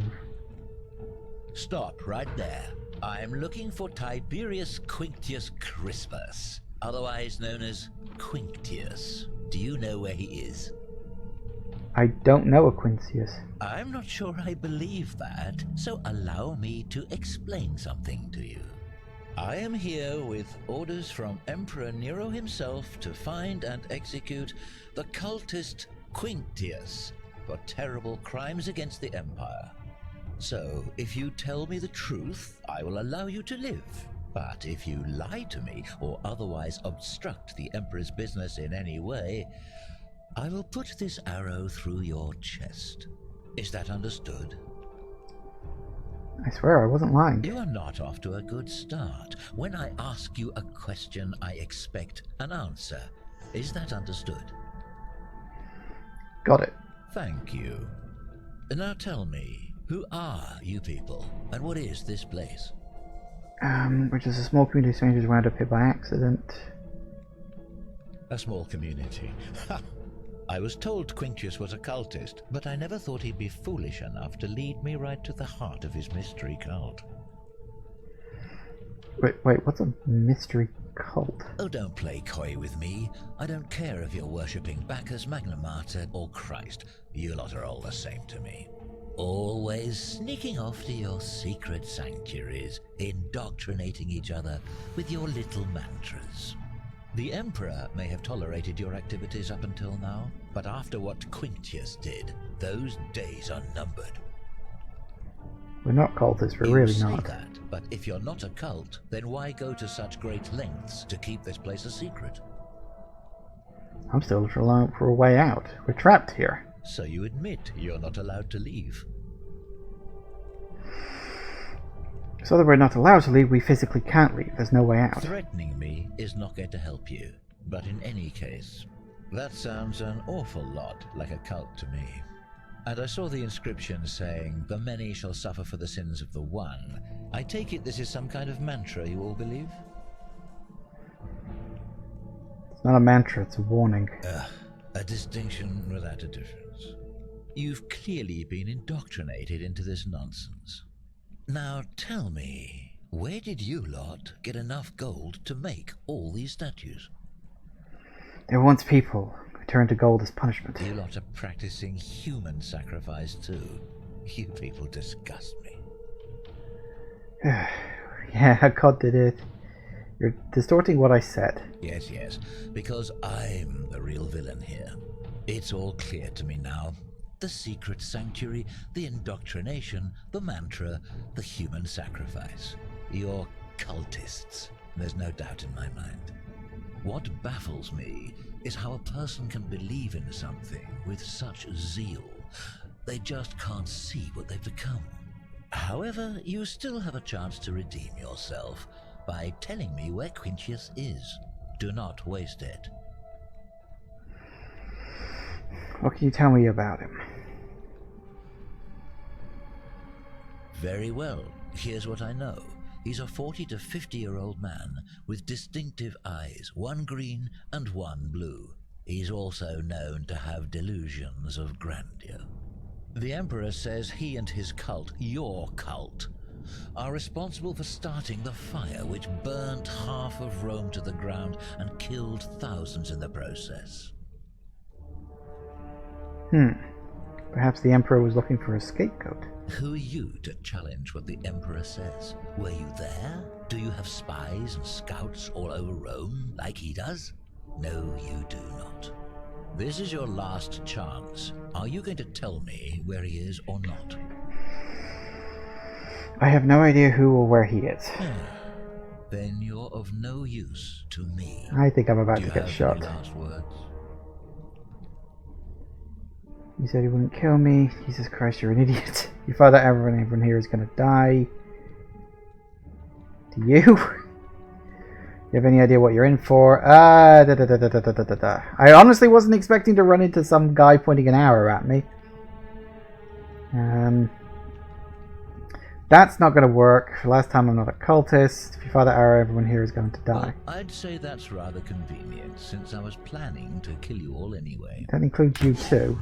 Stop right there. I'm looking for Tiberius Quinctius Crispus. otherwise known as Quinctius. Do you know where he is? I don't know a Quinctius. I'm not sure I believe that, so allow me to explain something to you. I am here with orders from Emperor Nero himself to find and execute the cultist Quinctius for terrible crimes against the Empire. So, if you tell me the truth, I will allow you to live. But if you lie to me or otherwise obstruct the Emperor's business in any way, I will put this arrow through your chest. Is that understood? I swear I wasn't lying. You are not off to a good start. When I ask you a question, I expect an answer. Is that understood? Got it. Thank you. Now tell me, who are you people, and what is this place? Which is a small community of strangers wound up here by accident. A small community. Ha! I was told Quinctius was a cultist, but I never thought he'd be foolish enough to lead me right to the heart of his mystery cult. Wait, what's a mystery cult? Oh, don't play coy with me. I don't care if you're worshipping Bacchus, Magna Mater, or Christ. You lot are all the same to me. Always sneaking off to your secret sanctuaries, indoctrinating each other with your little mantras. The Emperor may have tolerated your activities up until now, but after what Quinctius did, those days are numbered. We're not cultists, we're You really say not. that, but if you're not a cult, then why go to such great lengths to keep this place a secret? I'm still looking for a way out. We're trapped here. So you admit you're not allowed to leave. So that we're not allowed to leave, we physically can't leave. There's no way out. Threatening me is not going to help you. But in any case, that sounds an awful lot like a cult to me. And I saw the inscription saying, "The many shall suffer for the sins of the one." I take it this is some kind of mantra you all believe? It's not a mantra, it's a warning. A distinction without a difference. You've clearly been indoctrinated into this nonsense. Now tell me, where did you lot get enough gold to make all these statues? They were once people who turned to gold as punishment. You lot are practicing human sacrifice too. You people disgust me. Yeah, God did it. You're distorting what I said. Yes, because I'm the real villain here. It's all clear to me now. The secret sanctuary, the indoctrination, the mantra, the human sacrifice. You're cultists. There's no doubt in my mind. What baffles me is how a person can believe in something with such zeal. They just can't see what they've become. However, you still have a chance to redeem yourself by telling me where Quinctius is. Do not waste it. What can you tell me about him? Very well. Here's what I know. He's a 40 to 50-year-old man with distinctive eyes, one green and one blue. He's also known to have delusions of grandeur. The Emperor says he and his cult, your cult, are responsible for starting the fire which burnt half of Rome to the ground and killed thousands in the process. Perhaps the Emperor was looking for a scapegoat. Who are you to challenge what the Emperor says? Were you there? Do you have spies and scouts all over Rome like he does? No, you do not. This is your last chance. Are you going to tell me where he is or not? I have no idea who or where he is. Then you're of no use to me. I think I'm about to get Do shot. you have any last words? You said he wouldn't kill me. Jesus Christ, you're an idiot. You thought that everyone here is gonna die. Do you? You have any idea what you're in for? I honestly wasn't expecting to run into some guy pointing an arrow at me. That's not going to work. Last time I'm not a cultist. If you fire that arrow, everyone here is going to die. Well, I'd say that's rather convenient, since I was planning to kill you all anyway. That includes you too.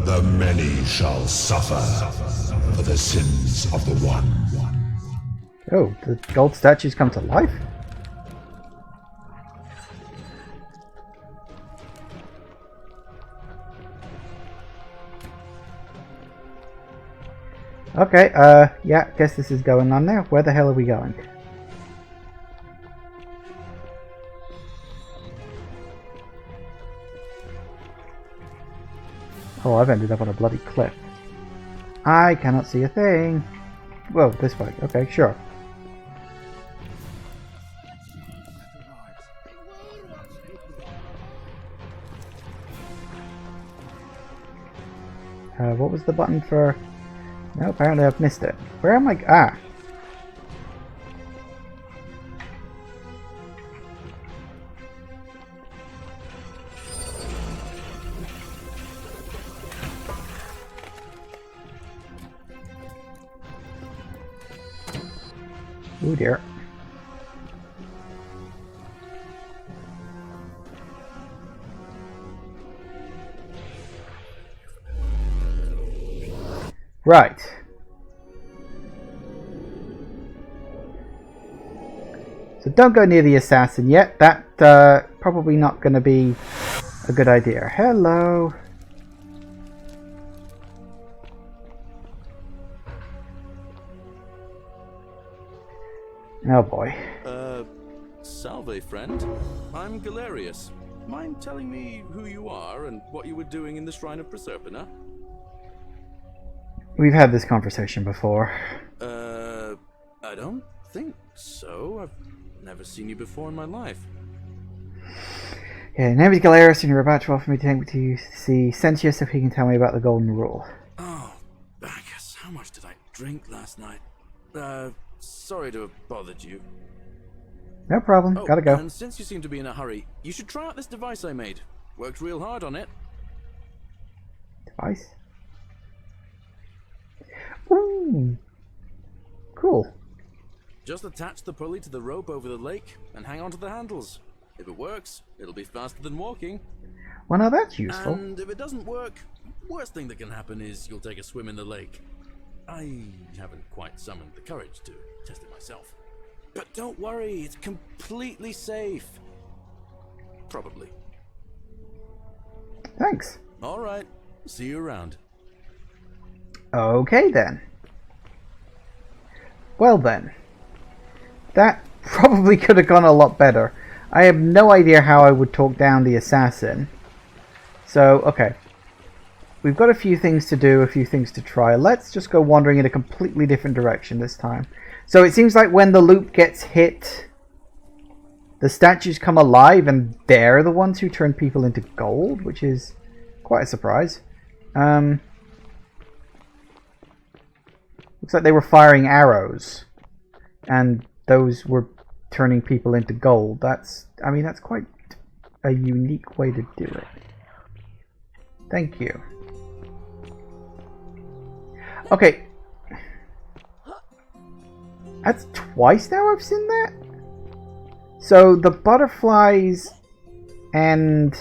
The many shall suffer for the sins of the one. Oh, the gold statues come to life? Okay, yeah, guess this is going on now. Where the hell are we going? Oh, I've ended up on a bloody cliff. I cannot see a thing. Whoa, this way. Okay, sure. What was the button for... No, apparently I've missed it. Where am I... Ah! Oh dear. Right. So don't go near the assassin yet. That probably not going to be a good idea. Hello. Oh boy. Salve, friend. I'm Galerius. Mind telling me who you are and what you were doing in the Shrine of Proserpina? We've had this conversation before. I don't think so. I've never seen you before in my life. Yeah, name is Galerius and you're about to offer me to take me to see Sentius if he can tell me about the Golden Rule. Oh, Bacchus, how much did I drink last night? Sorry to have bothered you. No problem, gotta go. And since you seem to be in a hurry, you should try out this device I made. Worked real hard on it. Device? Ooh. Cool. Just attach the pulley to the rope over the lake and hang on to the handles. If it works, it'll be faster than walking. Well, now that's useful. And if it doesn't work, worst thing that can happen is you'll take a swim in the lake. I haven't quite summoned the courage to test it myself. But don't worry, it's completely safe. Probably. Thanks. Alright, see you around. Okay then. Well then. That probably could have gone a lot better. I have no idea how I would talk down the assassin. So, okay. We've got a few things to do, a few things to try. Let's just go wandering in a completely different direction this time. So it seems like when the loop gets hit, the statues come alive and they're the ones who turn people into gold, which is quite a surprise. Looks like they were firing arrows and those were turning people into gold. That's quite a unique way to do it. Thank you. Okay. That's twice now I've seen that? So the butterflies and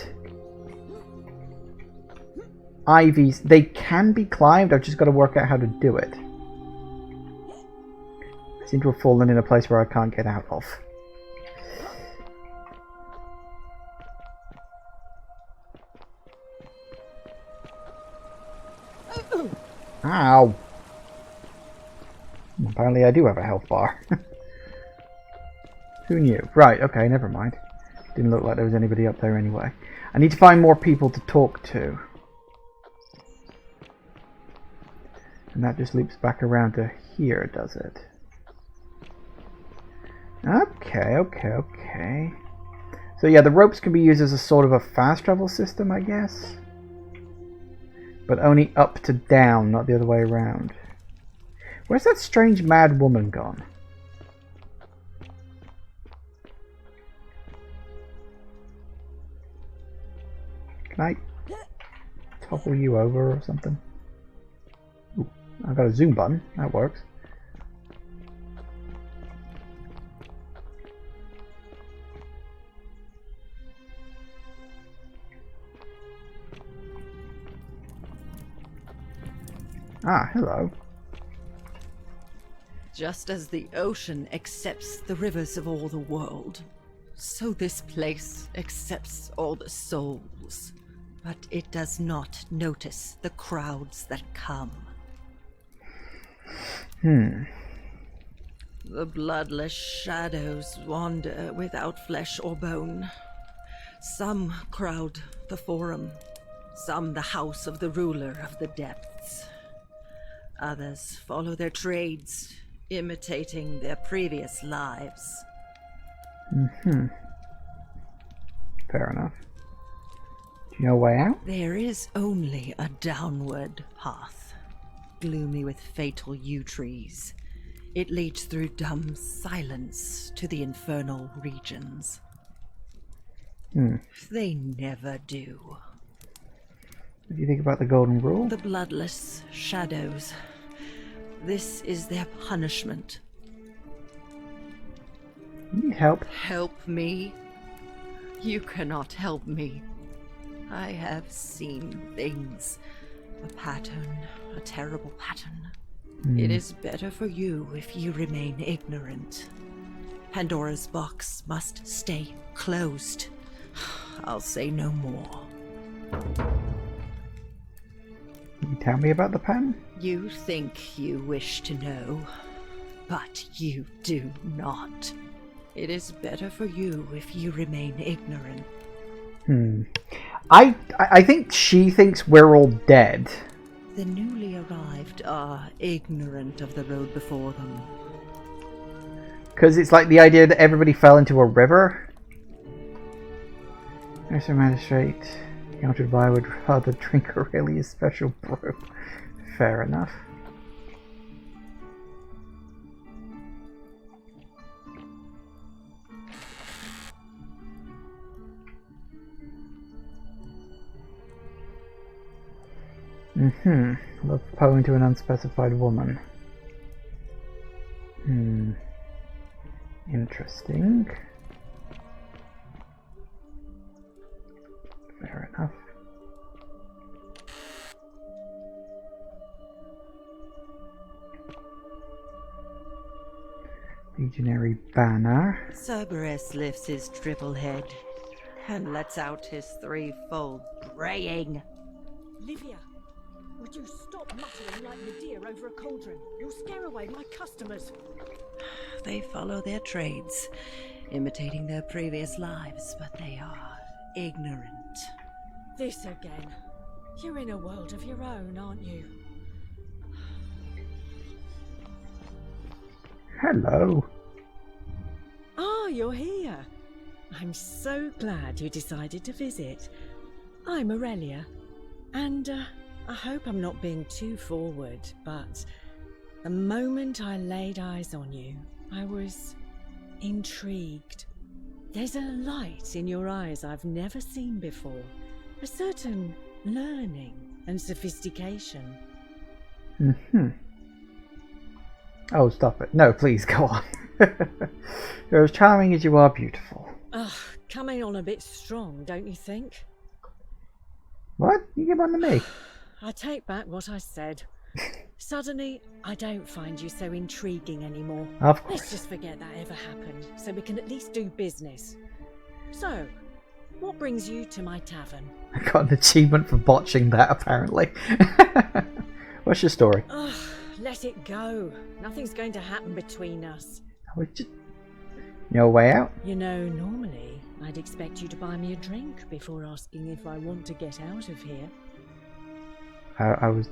ivies, they can be climbed. I've just got to work out how to do it. I seem to have fallen in a place where I can't get out of. Ow! Apparently I do have a health bar. Who knew? Right, okay, never mind. Didn't look like there was anybody up there anyway. I need to find more people to talk to. And that just loops back around to here, does it? Okay. So yeah, the ropes can be used as a sort of a fast travel system, I guess. But only up to down, not the other way around. Where's that strange mad woman gone? Can I topple you over or something? Ooh, I've got a zoom button. That works. Ah, hello. Just as the ocean accepts the rivers of all the world, so this place accepts all the souls. But it does not notice the crowds that come. The bloodless shadows wander without flesh or bone. Some crowd the forum, some the house of the ruler of the depths. Others follow their trades, imitating their previous lives. Fair enough. Do you know a way out? There is only a downward path, gloomy with fatal yew trees. It leads through dumb silence to the infernal regions. They never do. What do you think about the Golden Rule? The bloodless shadows. This is their punishment. You need help. Help me? You cannot help me. I have seen things. A pattern, a terrible pattern. It is better for you if you remain ignorant. Pandora's box must stay closed. I'll say no more. Can you tell me about the pen? You think you wish to know, but you do not. It is better for you if you remain ignorant. I think she thinks we're all dead. The newly arrived are ignorant of the road before them. Because it's like the idea that everybody fell into a river. Mr. Magistrate, countered by would rather drink Aurelia's special brew. Fair enough. Love poem to an unspecified woman. Interesting. Fair enough. Legionary banner. Cerberus lifts his triple head and lets out his threefold braying. Livia, would you stop muttering like Medea over a cauldron? You'll scare away my customers. They follow their trades, imitating their previous lives, but they are ignorant. This again. You're in a world of your own, aren't you? Hello. Ah, you're here. I'm so glad you decided to visit. I'm Aurelia, and I hope I'm not being too forward, but the moment I laid eyes on you, I was intrigued. There's a light in your eyes I've never seen before, a certain learning and sophistication. Oh, stop it. No, please, go on. You're as charming as you are beautiful. Ugh, coming on a bit strong, don't you think? What? You give on to me. I take back what I said. Suddenly, I don't find you so intriguing anymore. Of course. Let's just forget that ever happened, so we can at least do business. So, what brings you to my tavern? I got an achievement for botching that, apparently. What's your story? Ugh, let it go. Nothing's going to happen between us. No way out? You know, normally, I'd expect you to buy me a drink before asking if I want to get out of here. I was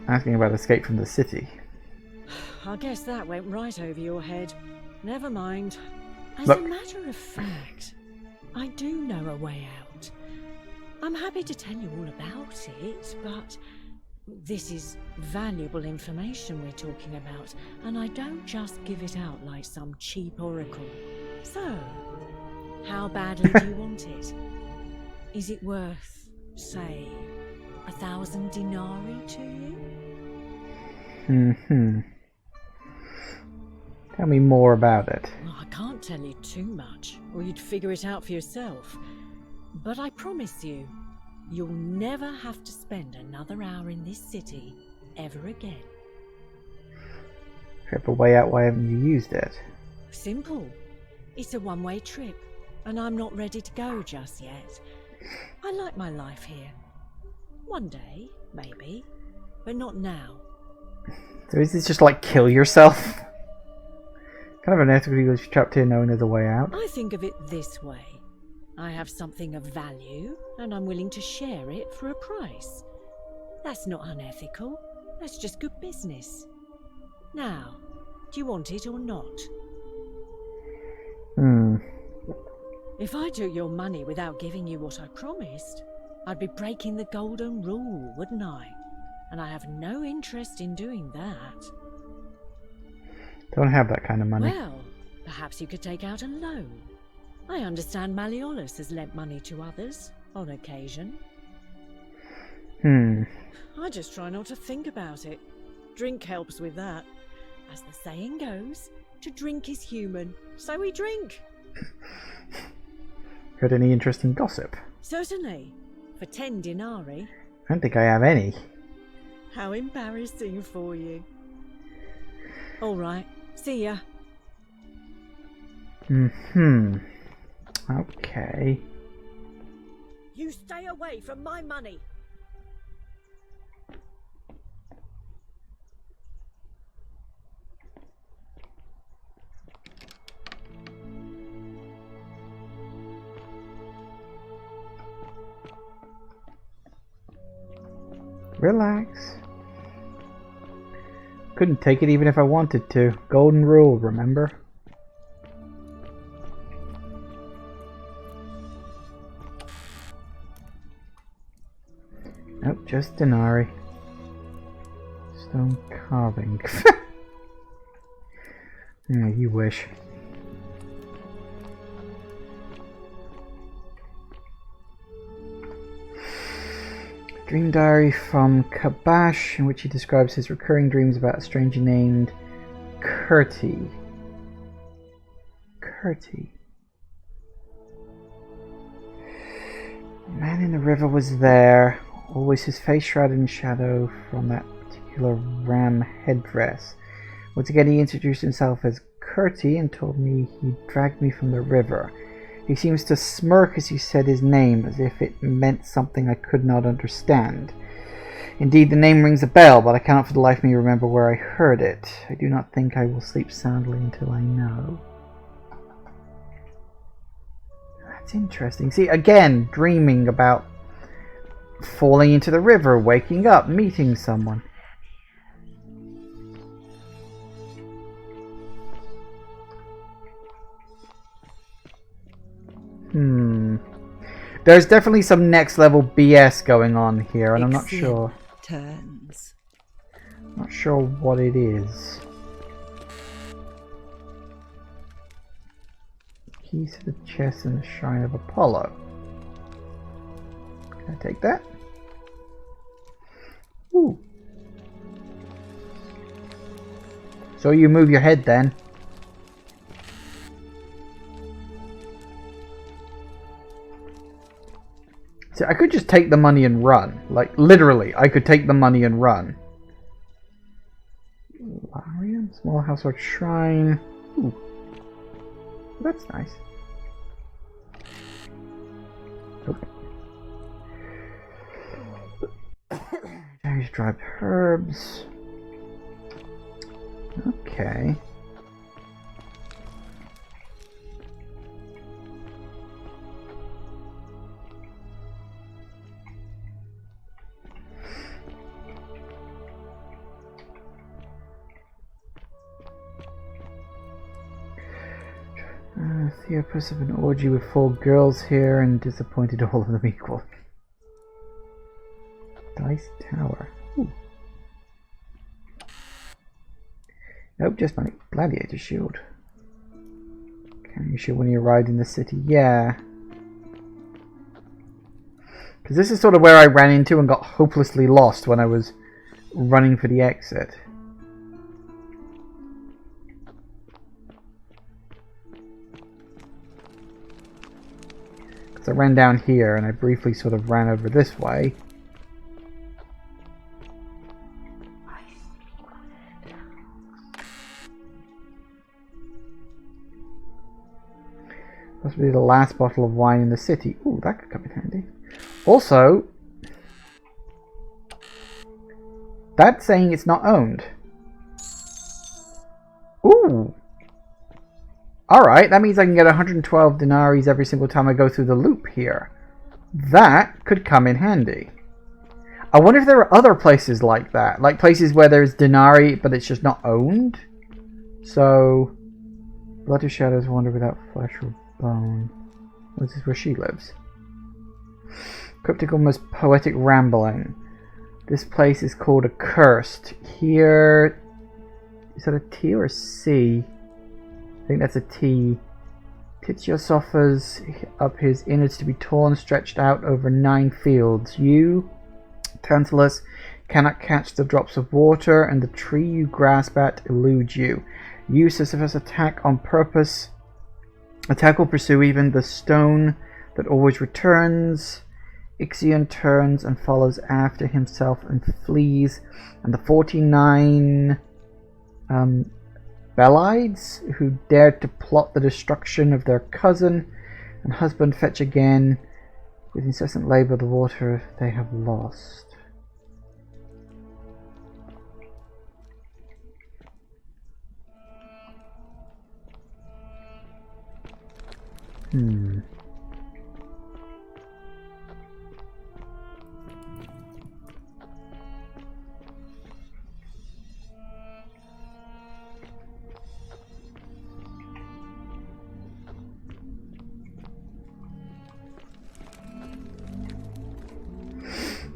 asking about escape from the city. I guess that went right over your head. Never mind. As Look. a matter of fact, I do know a way out. I'm happy to tell you all about it, but this is valuable information we're talking about, and I don't just give it out like some cheap oracle. So, how badly do you want it? Is it worth, say, 1,000 denarii to you? Tell me more about it. Well, I can't tell you too much, or you'd figure it out for yourself. But I promise you, you'll never have to spend another hour in this city ever again. If you have a way out, why haven't you used it? Simple. It's a one-way trip, and I'm not ready to go just yet. I like my life here. One day, maybe, but not now. So is this just like kill yourself? Kind of unethical because you're trapped here knowing there's a way out. I think of it this way. I have something of value, and I'm willing to share it for a price. That's not unethical. That's just good business. Now, do you want it or not? If I took your money without giving you what I promised, I'd be breaking the golden rule, wouldn't I? And I have no interest in doing that. Don't have that kind of money. Well, perhaps you could take out a loan. I understand Malleolus has lent money to others, on occasion. I just try not to think about it. Drink helps with that. As the saying goes, to drink is human, so we drink. Heard any interesting gossip? Certainly. For 10 denarii. I don't think I have any. How embarrassing for you. All right. See ya. Okay. You stay away from my money. Relax. Couldn't take it even if I wanted to. Golden rule, remember? Nope, just denarii. Stone carving. Yeah, you wish. Dream diary from Kabash, in which he describes his recurring dreams about a stranger named Kurti. Kurti. The man in the river was there, always his face shrouded in shadow from that particular ram headdress. Once again he introduced himself as Kurti and told me he dragged me from the river. He seems to smirk as he said his name, as if it meant something I could not understand. Indeed, the name rings a bell, but I cannot for the life of me remember where I heard it. I do not think I will sleep soundly until I know. That's interesting. See, again, dreaming about falling into the river, waking up, meeting someone. There's definitely some next level BS going on here, and I'm not sure. Turns. Not sure what it is. Keys to the chest and the shrine of Apollo. Can I take that? Ooh. So you move your head then. See, I could just take the money and run. Like, literally, I could take the money and run. Larian, small household shrine. Ooh. That's nice. Nope. There's dried herbs. Okay. Theopus of an orgy with 4 girls here and disappointed all of them equal. Dice Tower. Ooh. Nope, just my gladiator shield. Can you shield when you ride in the city? Yeah. Because this is sort of where I ran into and got hopelessly lost when I was running for the exit. I ran down here and I briefly sort of ran over this way. Possibly the last bottle of wine in the city. Ooh, that could come in handy. Also, that's saying it's not owned. Ooh. Alright, that means I can get 112 denarii every single time I go through the loop here. That could come in handy. I wonder if there are other places like that. Like places where there's denarii, but it's just not owned. So, Blood of Shadows wander without flesh or bone. This is where she lives. Cryptic, almost poetic rambling. This place is called Accursed. Here... Is that a T or a C? I think that's a T. Tityos offers up his innards to be torn, stretched out over 9 fields. You, Tantalus, cannot catch the drops of water, and the tree you grasp at eludes you. You, Sisyphus, attack on purpose. Attack or pursue even the stone that always returns. Ixion turns and follows after himself and flees. And the 49 Belides, who dared to plot the destruction of their cousin and husband, fetch again with incessant labour the water they have lost.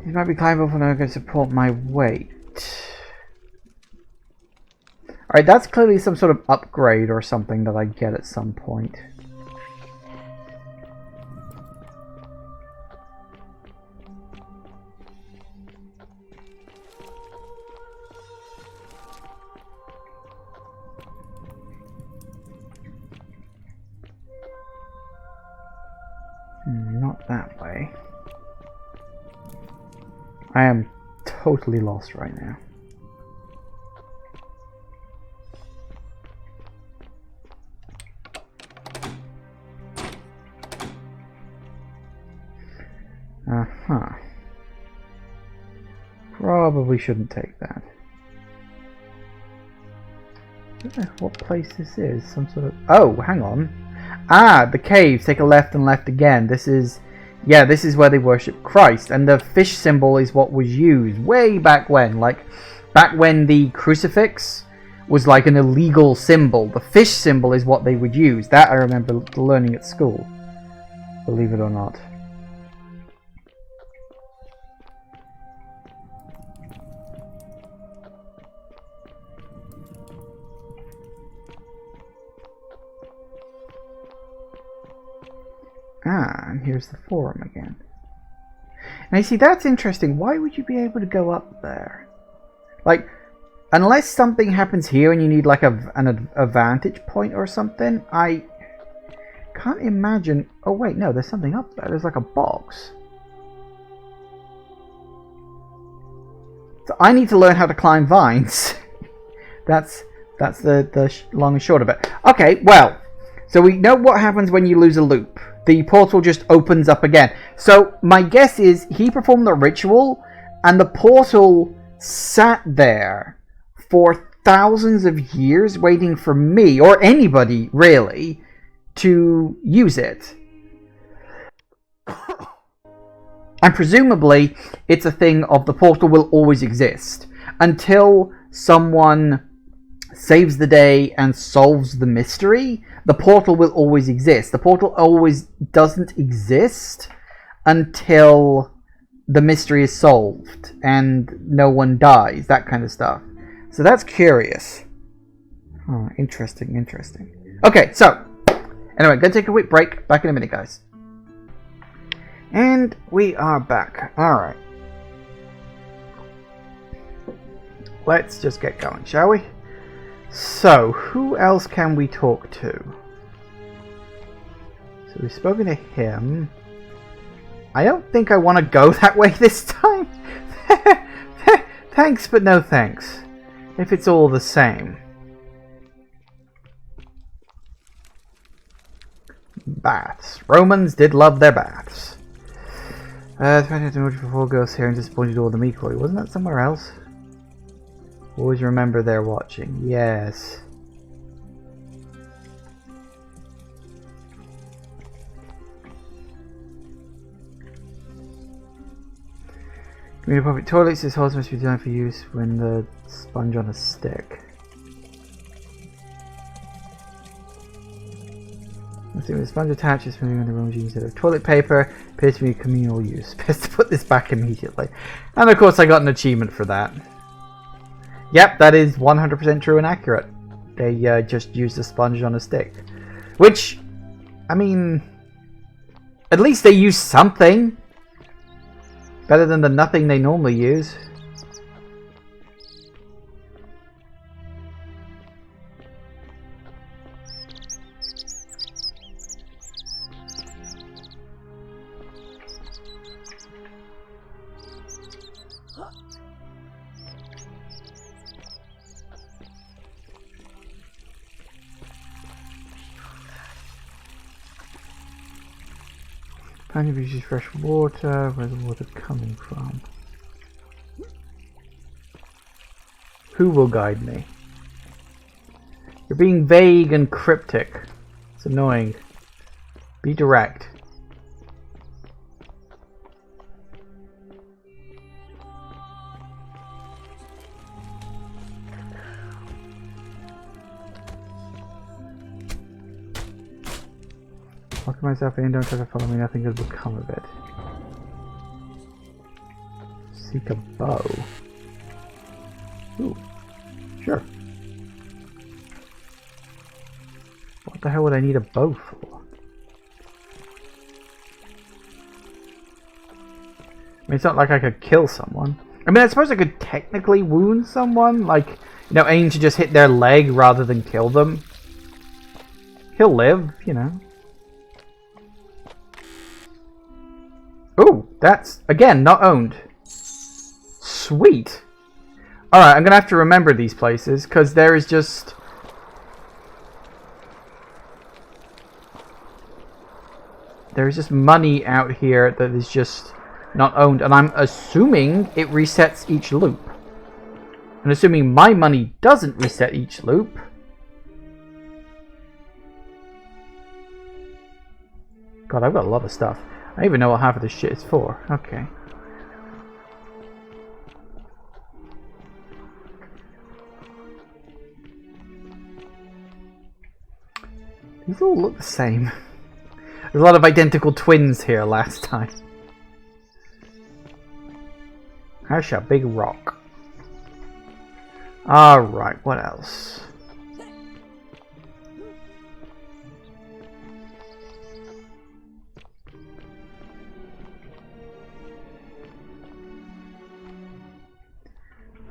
These might be climbable when I'm going to support my weight. Alright, that's clearly some sort of upgrade or something that I get at some point. Not that way. I am totally lost right now. Probably shouldn't take that. I don't know what place this is. Some sort of... Oh, hang on. Ah, the caves. Take a left and left again. This is... Yeah, this is where they worship Christ. And the fish symbol is what was used way back when. Like, back when the crucifix was like an illegal symbol. The fish symbol is what they would use. That I remember learning at school. Believe it or not. Ah, and here's the forum again. Now you see, that's interesting. Why would you be able to go up there? Like, unless something happens here and you need like a vantage point or something, I can't imagine... Oh wait, no, there's something up there. There's like a box. So I need to learn how to climb vines. that's the long and short of it. Okay, well, so we know what happens when you lose a loop. The portal just opens up again. So my guess is he performed the ritual and the portal sat there for thousands of years waiting for me, or anybody really, to use it. And presumably it's a thing of the portal will always exist until someone saves the day and solves the mystery. The portal will always exist. The portal always doesn't exist until the mystery is solved and no one dies, that kind of stuff. So that's curious. Oh, interesting, interesting. Okay, so anyway, gonna take a quick break. Back in a minute, guys. And we are back. Alright. Let's just get going, shall we? So, who else can we talk to? So we've spoken to him. I don't think I want to go that way this time. Thanks, but no thanks. If it's all the same. Baths. Romans did love their baths. The four girls here and disappointed all them equally. Wasn't that somewhere else? Always remember they're watching. Yes. Community public toilets. This hose must be designed for use when the sponge on a stick. Let's see, with the sponge attached, it's moving on the rooms instead of toilet paper. Appears to be communal use. Best to put this back immediately. And of course, I got an achievement for that. Yep, that is 100% true and accurate. They just used the sponge on a stick. Which, I mean, at least they use something. Better than the nothing they normally use. Plenty of uses fresh water. Where's the water coming from? Who will guide me? You're being vague and cryptic. It's annoying. Be direct. Lock myself in, don't try to follow me, nothing good will come of it. Seek a bow. Ooh, sure. What the hell would I need a bow for? I mean, it's not like I could kill someone. I mean, I suppose I could technically wound someone, like, you know, aim to just hit their leg rather than kill them. He'll live, you know. Ooh, that's, again, not owned. Sweet. Alright, I'm gonna have to remember these places, because there is just... there is just money out here that is just not owned, and I'm assuming it resets each loop. And assuming my money doesn't reset each loop... God, I've got a lot of stuff. I don't even know what half of this shit is for. Okay. These all look the same. There's a lot of identical twins here last time. That's a big rock. Alright, what else?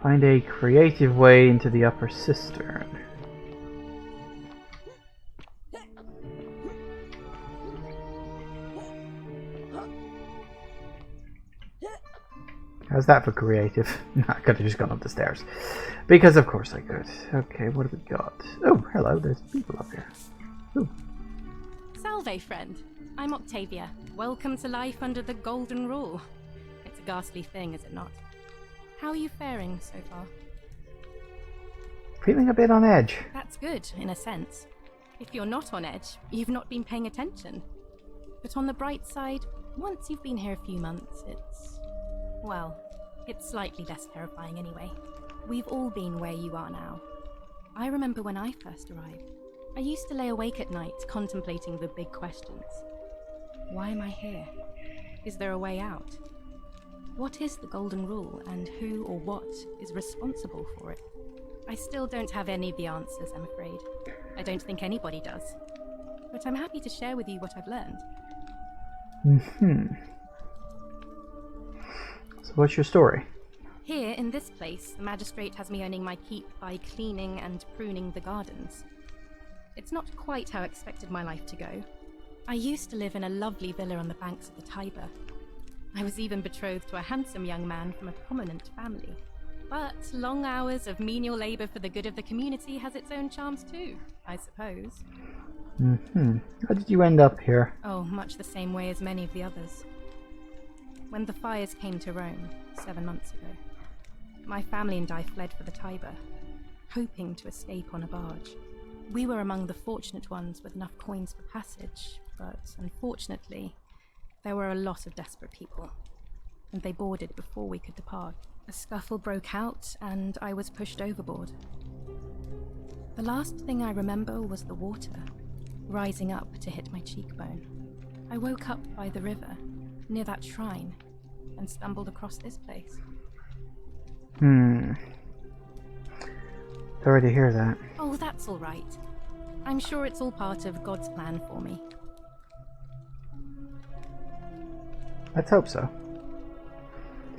Find a creative way into the upper cistern. How's that for creative? I could have just gone up the stairs. Because of course I could. Okay, what have we got? Oh, hello, there's people up here. Ooh. Salve, friend. I'm Octavia. Welcome to life under the Golden Rule. It's a ghastly thing, is it not? How are you faring so far? Feeling a bit on edge. That's good, in a sense. If you're not on edge, you've not been paying attention. But on the bright side, once you've been here a few months, it's... well, it's slightly less terrifying anyway. We've all been where you are now. I remember when I first arrived. I used to lay awake at night contemplating the big questions. Why am I here? Is there a way out? What is the Golden Rule, and who or what is responsible for it? I still don't have any of the answers, I'm afraid. I don't think anybody does. But I'm happy to share with you what I've learned. So what's your story? Here, in this place, the magistrate has me earning my keep by cleaning and pruning the gardens. It's not quite how I expected my life to go. I used to live in a lovely villa on the banks of the Tiber. I was even betrothed to a handsome young man from a prominent family. But long hours of menial labor for the good of the community has its own charms too, I suppose. How did you end up here? Oh, much the same way as many of the others. When the fires came to Rome, 7 months ago, my family and I fled for the Tiber, hoping to escape on a barge. We were among the fortunate ones with enough coins for passage, but unfortunately, there were a lot of desperate people. and they boarded before we could depart. A scuffle broke out, and I was pushed overboard. The last thing I remember was the water, rising up to hit my cheekbone. I woke up by the river, near that shrine, and stumbled across this place. Sorry to hear that. Oh, that's all right. I'm sure it's all part of God's plan for me. Let's hope so.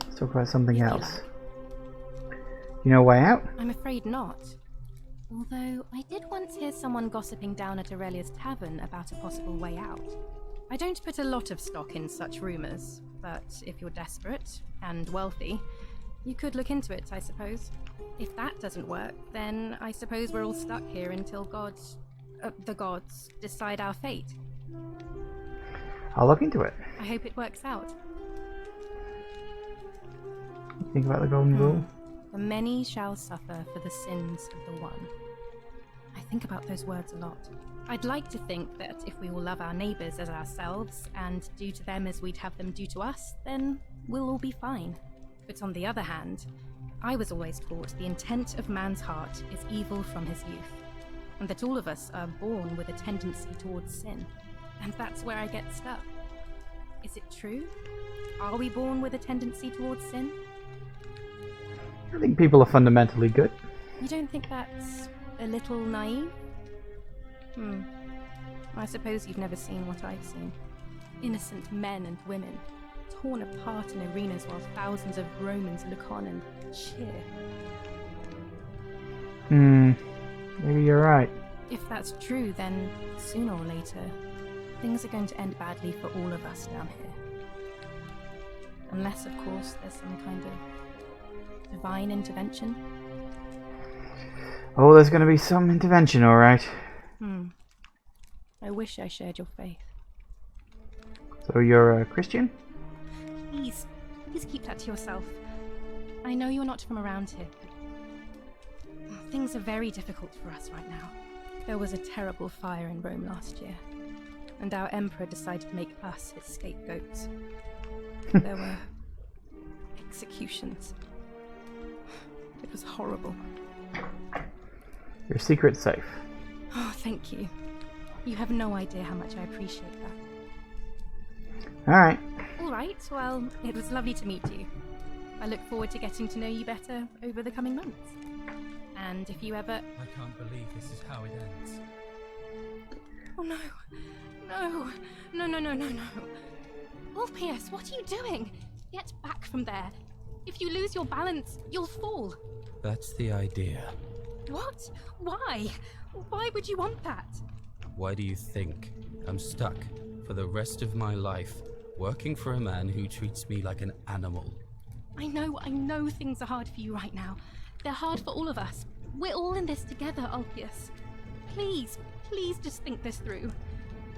Let's talk about something else. You know a way out? I'm afraid not. Although, I did once hear someone gossiping down at Aurelia's tavern about a possible way out. I don't put a lot of stock in such rumours, but if you're desperate and wealthy, you could look into it, I suppose. If that doesn't work, then I suppose we're all stuck here until the gods decide our fate. I'll look into it. I hope it works out. Think about the golden rule? The many shall suffer for the sins of the one. I think about those words a lot. I'd like to think that if we all love our neighbours as ourselves and do to them as we'd have them do to us, then we'll all be fine. But on the other hand, I was always taught the intent of man's heart is evil from his youth, and that all of us are born with a tendency towards sin. And that's where I get stuck. Is it true? Are we born with a tendency towards sin? I think people are fundamentally good. You don't think that's a little naive? I suppose you've never seen what I've seen. Innocent men and women, torn apart in arenas while thousands of Romans look on and cheer. Maybe you're right. If that's true, then sooner or later, things are going to end badly for all of us down here. Unless, of course, there's some kind of divine intervention. Oh, there's going to be some intervention, alright. I wish I shared your faith. So you're a Christian? Please keep that to yourself. I know you're not from around here. Things are very difficult for us right now. There was a terrible fire in Rome last year, and our emperor decided to make us his scapegoats. There were executions. It was horrible. Your secret's safe. Oh, thank you. You have no idea how much I appreciate that. Alright. Alright, well, it was lovely to meet you. I look forward to getting to know you better over the coming months. And if you ever... I can't believe this is how it ends. Oh no. No. Ulpius, what are you doing? Get back from there. If you lose your balance, you'll fall. That's the idea. What? Why? Why would you want that? Why do you think I'm stuck for the rest of my life working for a man who treats me like an animal? I know things are hard for you right now. They're hard for all of us. We're all in this together, Ulpius. Please just think this through.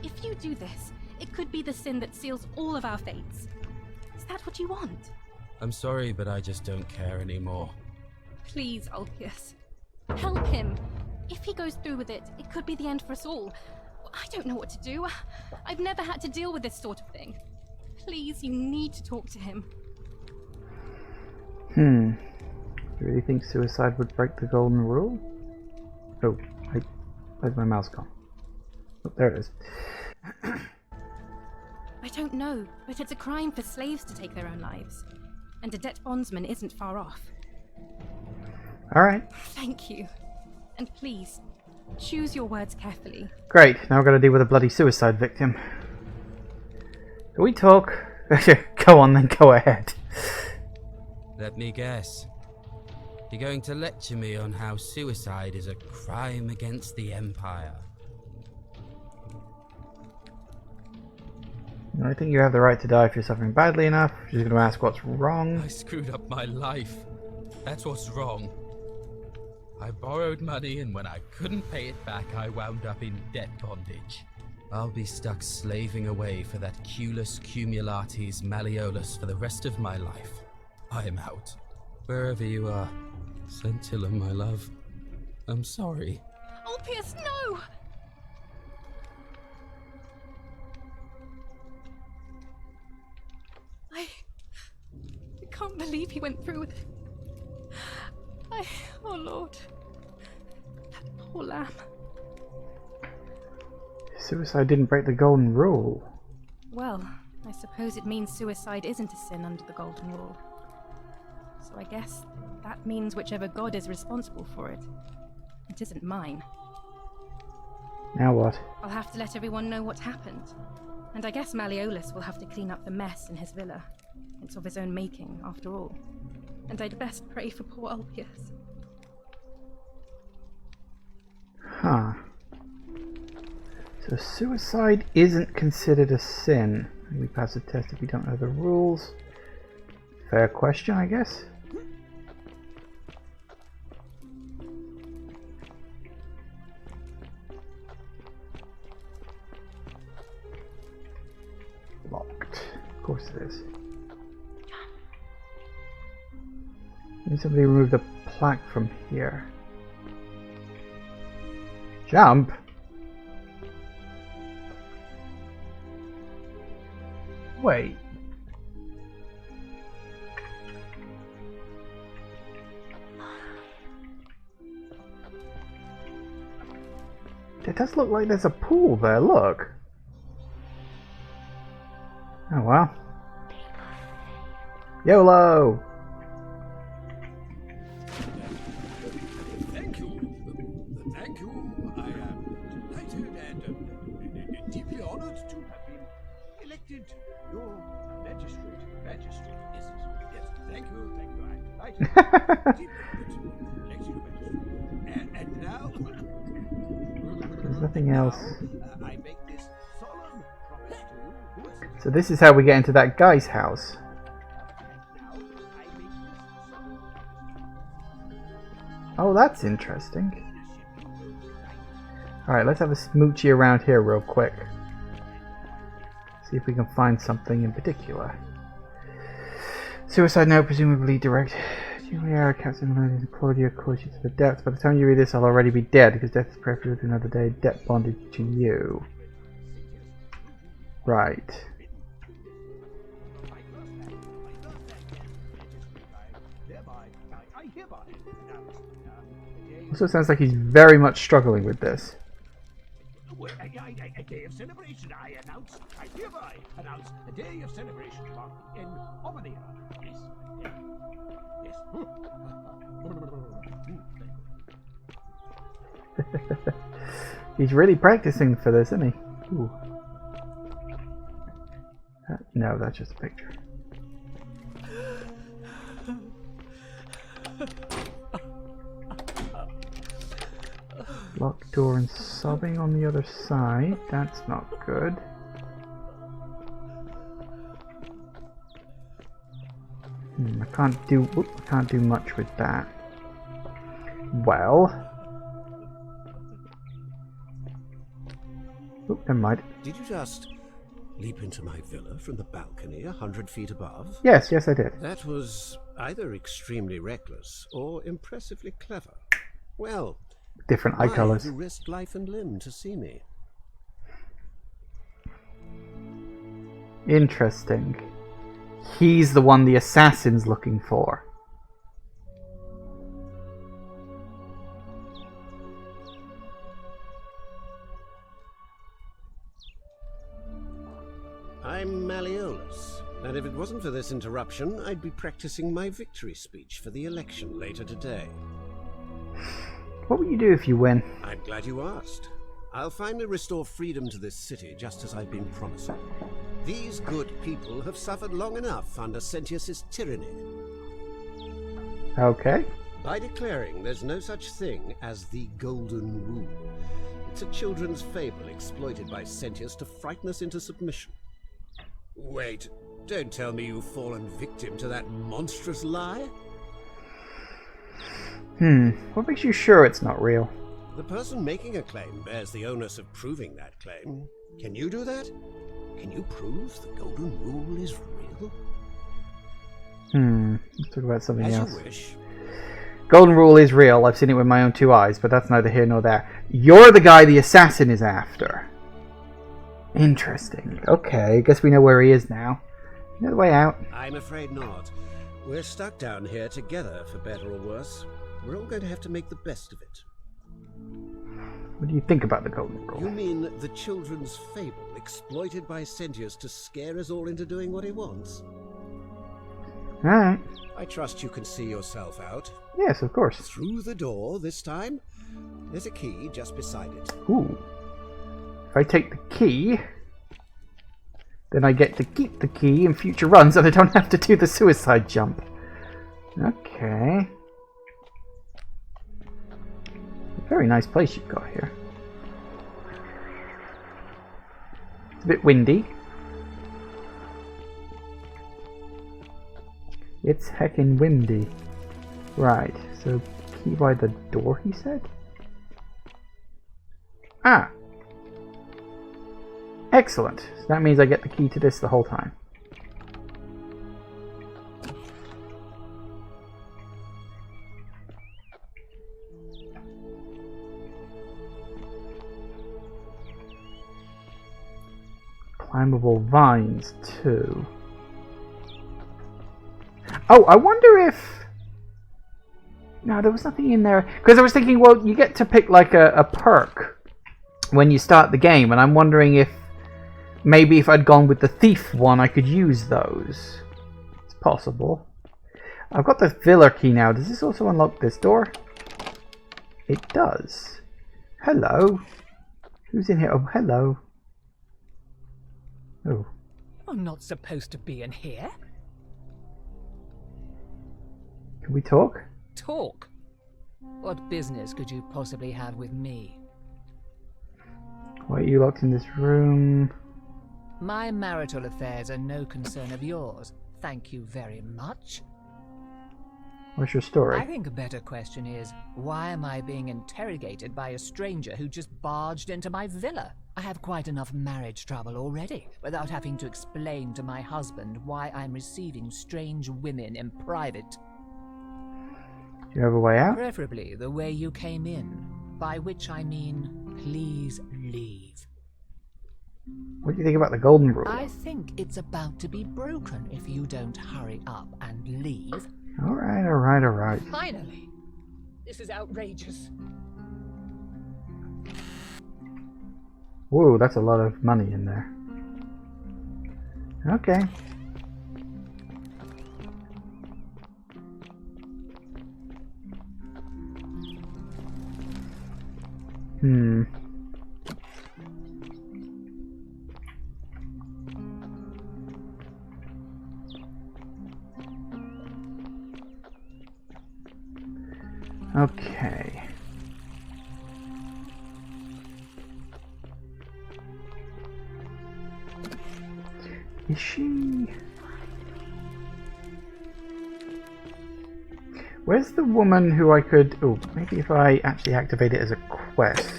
If you do this, it could be the sin that seals all of our fates. Is that what you want? I'm sorry, but I just don't care anymore. Please, Ulpius. Help him. If he goes through with it, it could be the end for us all. I don't know what to do. I've never had to deal with this sort of thing. Please, you need to talk to him. Do you really think suicide would break the golden rule? Oh, where's my mouse gone? Oh, there it is. I don't know, but it's a crime for slaves to take their own lives. And a debt bondsman isn't far off. Alright. Thank you. And please, choose your words carefully. Great, now we've got to deal with a bloody suicide victim. Can we talk? Go on then, go ahead. Let me guess. You're going to lecture me on how suicide is a crime against the Empire. I think you have the right to die if you're suffering badly enough. She's going to ask what's wrong. I screwed up my life. That's what's wrong. I borrowed money, and when I couldn't pay it back, I wound up in debt bondage. I'll be stuck slaving away for that Culus Cumulatis Malleolus for the rest of my life. I'm out. Wherever you are, Scintilla, my love, I'm sorry. Ulpius, no! can't believe he went through with it. Oh Lord. That poor lamb. Suicide didn't break the golden rule. Well, I suppose it means suicide isn't a sin under the golden rule. So I guess that means whichever god is responsible for it. It isn't mine. Now what? I'll have to let everyone know what happened. And I guess Malleolus will have to clean up the mess in his villa. It's of his own making, after all. And I'd best pray for poor Ulpius. Huh. So suicide isn't considered a sin. We pass a test if we don't know the rules. Fair question, I guess. Locked. Of course it is. Maybe somebody remove the plaque from here. Jump? Wait. It does look like there's a pool there, look. Oh well. YOLO! Thank you. Thank you. I am delighted and deeply honored to have been elected your magistrate. Magistrate, yes. Yes. Thank you. Thank you. I'm delighted. Deeply honored. Elected magistrate. And now... There's nothing else. I make this solemn promise to you. So this is how we get into that guy's house. Oh, that's interesting. Alright, let's have a smoochie around here real quick. See if we can find something in particular. Suicide now presumably direct. Julia, Captain Claudia calls you to the depths. By the time you read this, I'll already be dead because death is preferable to another day. Debt bonded to you. Right. Also sounds like he's very much struggling with this. A day of celebration, I hereby announce a day of celebration in Omnia. Yes. Yes. He's really practicing for this, isn't he? Ooh. No, that's just a picture. Locked door and sobbing on the other side. That's not good. I can't do much with that. Well. Oh, never mind. Did you just leap into my villa from the balcony 100 feet above? Yes, I did. That was either extremely reckless or impressively clever. Well, different eye colors. You risked life and limb to see me. Interesting. He's the one the assassin's looking for. I'm Malleolus, and if it wasn't for this interruption, I'd be practicing my victory speech for the election later today. What will you do if you win? I'm glad you asked. I'll finally restore freedom to this city, just as I've been promising. These good people have suffered long enough under Sentius's tyranny. Okay. By declaring there's no such thing as the Golden Rule. It's a children's fable exploited by Sentius to frighten us into submission. Wait, don't tell me you've fallen victim to that monstrous lie? What makes you sure it's not real? The person making a claim bears the onus of proving that claim. Can you do that? Can you prove the Golden Rule is real? Let's talk about something As else. you wish. Golden Rule is real. I've seen it with my own two eyes, but that's neither here nor there. You're the guy the assassin is after. Interesting. Okay, I guess we know where he is now. You know the way out? I'm afraid not. We're stuck down here together, for better or worse. We're all going to have to make the best of it. What do you think about the Golden Rule? You mean the children's fable exploited by Sentius to scare us all into doing what he wants? Alright. I trust you can see yourself out. Yes, of course. Through the door this time. There's a key just beside it. Ooh. If I take the key, then I get to keep the key in future runs and I don't have to do the suicide jump. Okay. Very nice place you've got here. It's a bit windy. It's heckin' windy. Right, so key by the door, he said? Ah! Excellent. So that means I get the key to this the whole time. Climbable vines, too. Oh, I wonder if... No, there was nothing in there. Because I was thinking, well, you get to pick like a perk when you start the game. And I'm wondering if maybe if I'd gone with the thief one, I could use those. It's possible. I've got the villa key now. Does this also unlock this door? It does. Hello. Who's in here? Oh, hello. Oh. I'm not supposed to be in here. Can we talk? Talk? What business could you possibly have with me? Why are you locked in this room? My marital affairs are no concern of yours. Thank you very much. What's your story? I think a better question is, why am I being interrogated by a stranger who just barged into my villa? I have quite enough marriage trouble already, without having to explain to my husband why I'm receiving strange women in private. Do you have a way out? Preferably the way you came in, by which I mean, please leave. What do you think about the Golden Rule? I think it's about to be broken if you don't hurry up and leave. Alright, alright, alright. Finally! This is outrageous. Whoa, that's a lot of money in there. Okay. Okay. Is she... Where's the woman who I could... Oh, maybe if I actually activate it as a quest.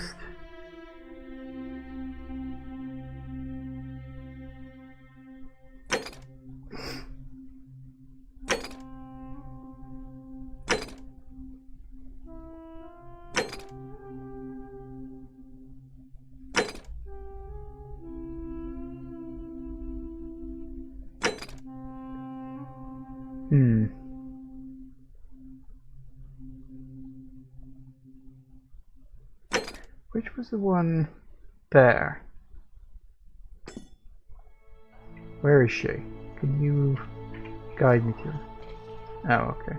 Which was the one there? Where is she? Can you guide me to her? Oh, okay.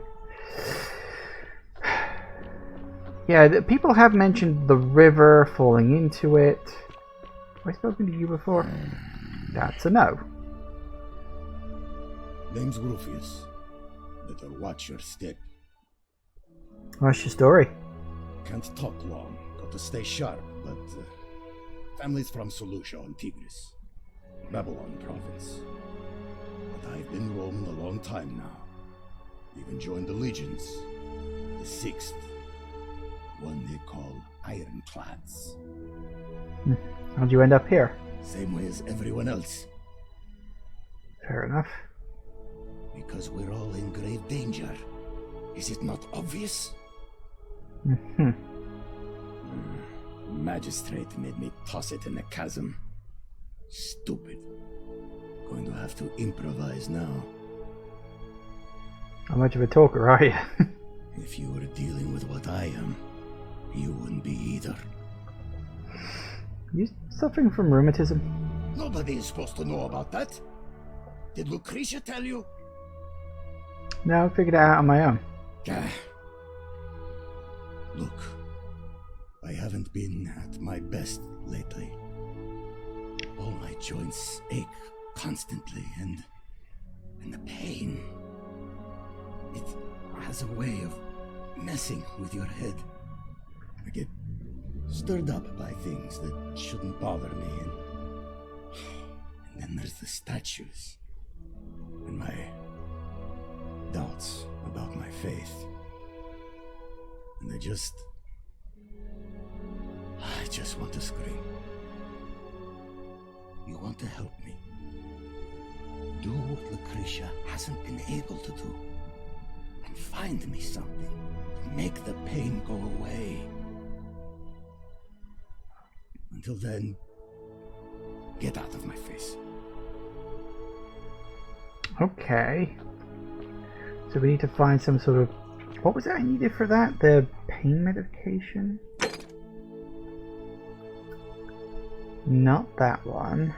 Yeah, people have mentioned the river falling into it. Have I spoken to you before? That's a no. Name's Rufius. Better watch your step. What's your story? Can't talk long. Got to stay sharp, but family's from Seleucia on Tigris, Babylon province. But I've been roaming a long time now. Even joined the legions. The 6th. One they call Ironclads. How'd you end up here? Same way as everyone else. Fair enough. Because we're all in grave danger. Is it not obvious? Magistrate made me toss it in the chasm. Stupid. Going to have to improvise now. How much of a talker are you? If you were dealing with what I am, you wouldn't be either. You suffering from rheumatism? Nobody is supposed to know about that. Did Lucretia tell you? No, I figured it out on my own. Look, I haven't been at my best lately. All my joints ache constantly, and the pain. It has a way of messing with your head. I get stirred up by things that shouldn't bother me, and then there's the statues and my doubts about my faith. And I just want to scream. You want to help me? Do what Lucretia hasn't been able to do, and find me something to make the pain go away. Until then, get out of my face. Okay. So we need to find some sort of... What was that I needed for that? The pain medication? Not that one.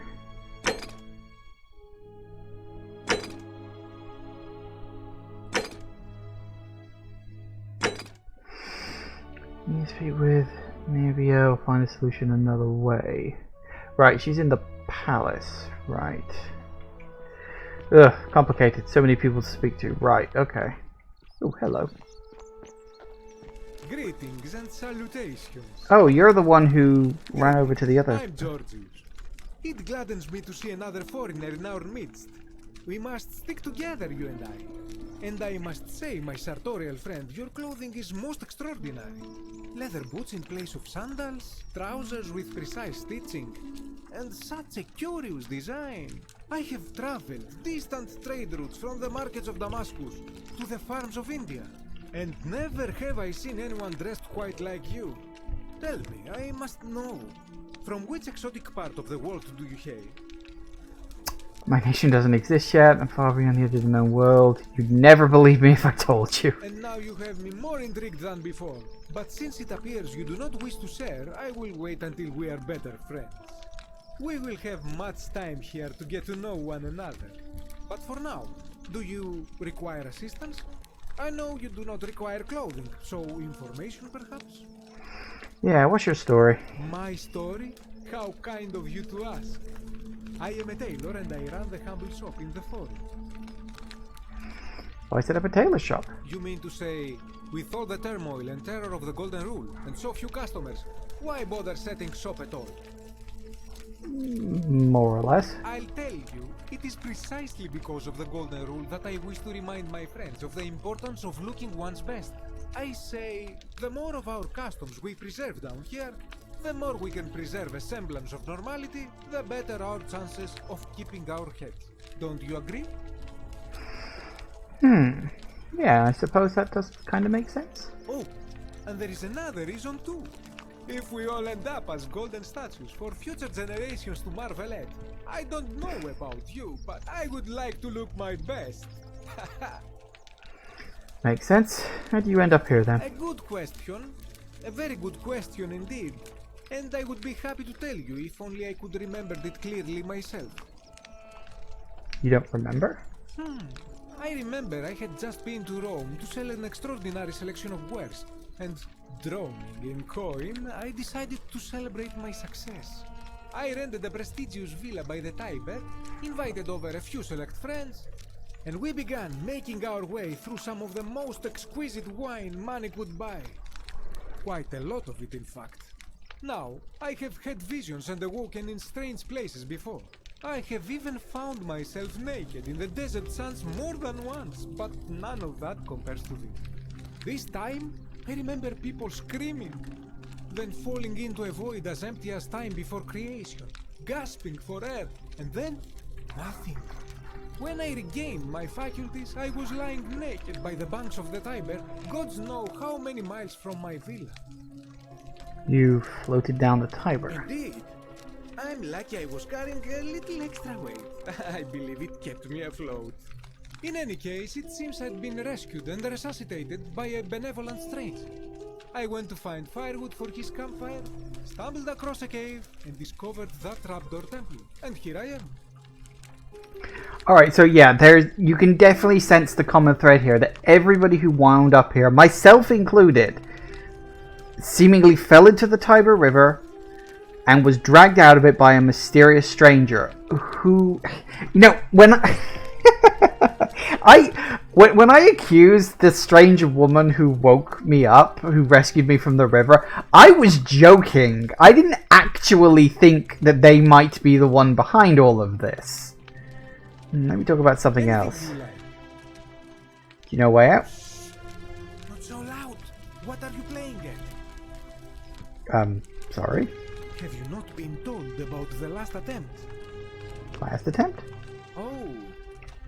Needs to be with... Maybe I'll find a solution another way. Right, she's in the palace. Right. Ugh, complicated. So many people to speak to. Right, okay. Oh, hello. Greetings and salutations. Oh, you're the one who ran over to the other. I'm Georgius. It gladdens me to see another foreigner in our midst. We must stick together, you and I. And I must say, my sartorial friend, your clothing is most extraordinary. Leather boots in place of sandals, trousers with precise stitching, and such a curious design. I have traveled distant trade routes from the markets of Damascus to the farms of India, and never have I seen anyone dressed quite like you. Tell me, I must know, from which exotic part of the world do you hail? My nation doesn't exist yet. I'm far beyond the edge of the known world. You'd never believe me if I told you. And now you have me more intrigued than before. But since it appears you do not wish to share, I will wait until we are better friends. We will have much time here to get to know one another. But for now, do you require assistance? I know you do not require clothing, so information perhaps? Yeah, what's your story? My story? How kind of you to ask. I am a tailor and I run the humble shop in the forest. Why set up a tailor shop? You mean to say, with all the turmoil and terror of the Golden Rule, and so few customers, why bother setting shop at all? More or less. I'll tell you, it is precisely because of the Golden Rule that I wish to remind my friends of the importance of looking one's best. I say, the more of our customs we preserve down here, the more we can preserve a semblance of normality, the better our chances of keeping our heads. Don't you agree? Yeah, I suppose that does kind of make sense. Oh, and there is another reason too. If we all end up as golden statues for future generations to marvel at, I don't know about you, but I would like to look my best. Makes sense. How do you end up here then? A good question. A very good question indeed. And I would be happy to tell you if only I could remember it clearly myself. You don't remember? I remember I had just been to Rome to sell an extraordinary selection of wares, and drowning in coin, I decided to celebrate my success. I rented a prestigious villa by the Tiber, invited over a few select friends, and we began making our way through some of the most exquisite wine money could buy. Quite a lot of it, in fact. Now, I have had visions and awoken in strange places before. I have even found myself naked in the desert sands more than once, but none of that compares to this. This time, I remember people screaming, then falling into a void as empty as time before creation, gasping for air, and then nothing. When I regained my faculties, I was lying naked by the banks of the Tiber, gods know how many miles from my villa. You floated down the Tiber. Indeed. I'm lucky I was carrying a little extra weight. I believe it kept me afloat. In any case, it seems I'd been rescued and resuscitated by a benevolent stranger. I went to find firewood for his campfire, stumbled across a cave, and discovered that trapdoor temple. And here I am. Alright, so yeah, you can definitely sense the common thread here, that everybody who wound up here, myself included, seemingly fell into the Tiber River and was dragged out of it by a mysterious stranger who, you know, when I accused the strange woman who woke me up, who rescued me from the river, I was joking. I didn't actually think that they might be the one behind all of this. Let me talk about something else. Do you know way out? Not so loud. What are you playing at? Sorry? Have you not been told about the last attempt? Last attempt? Oh,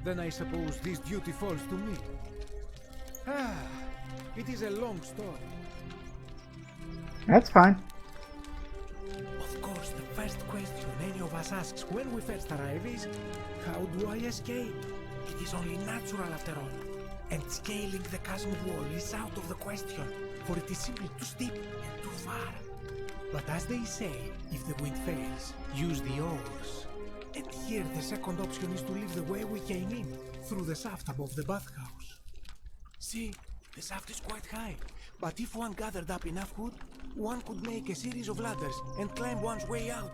then I suppose this duty falls to me. Ah, it is a long story. That's fine. Of course, the first question any of us asks when we first arrive is, how do I escape? It is only natural after all. And scaling the chasm wall is out of the question, for it is simply too steep and too far. But as they say, if the wind fails, use the oars. And here the second option is to leave the way we came in, through the shaft above the bathhouse. See, the shaft is quite high, but if one gathered up enough wood, one could make a series of ladders and climb one's way out.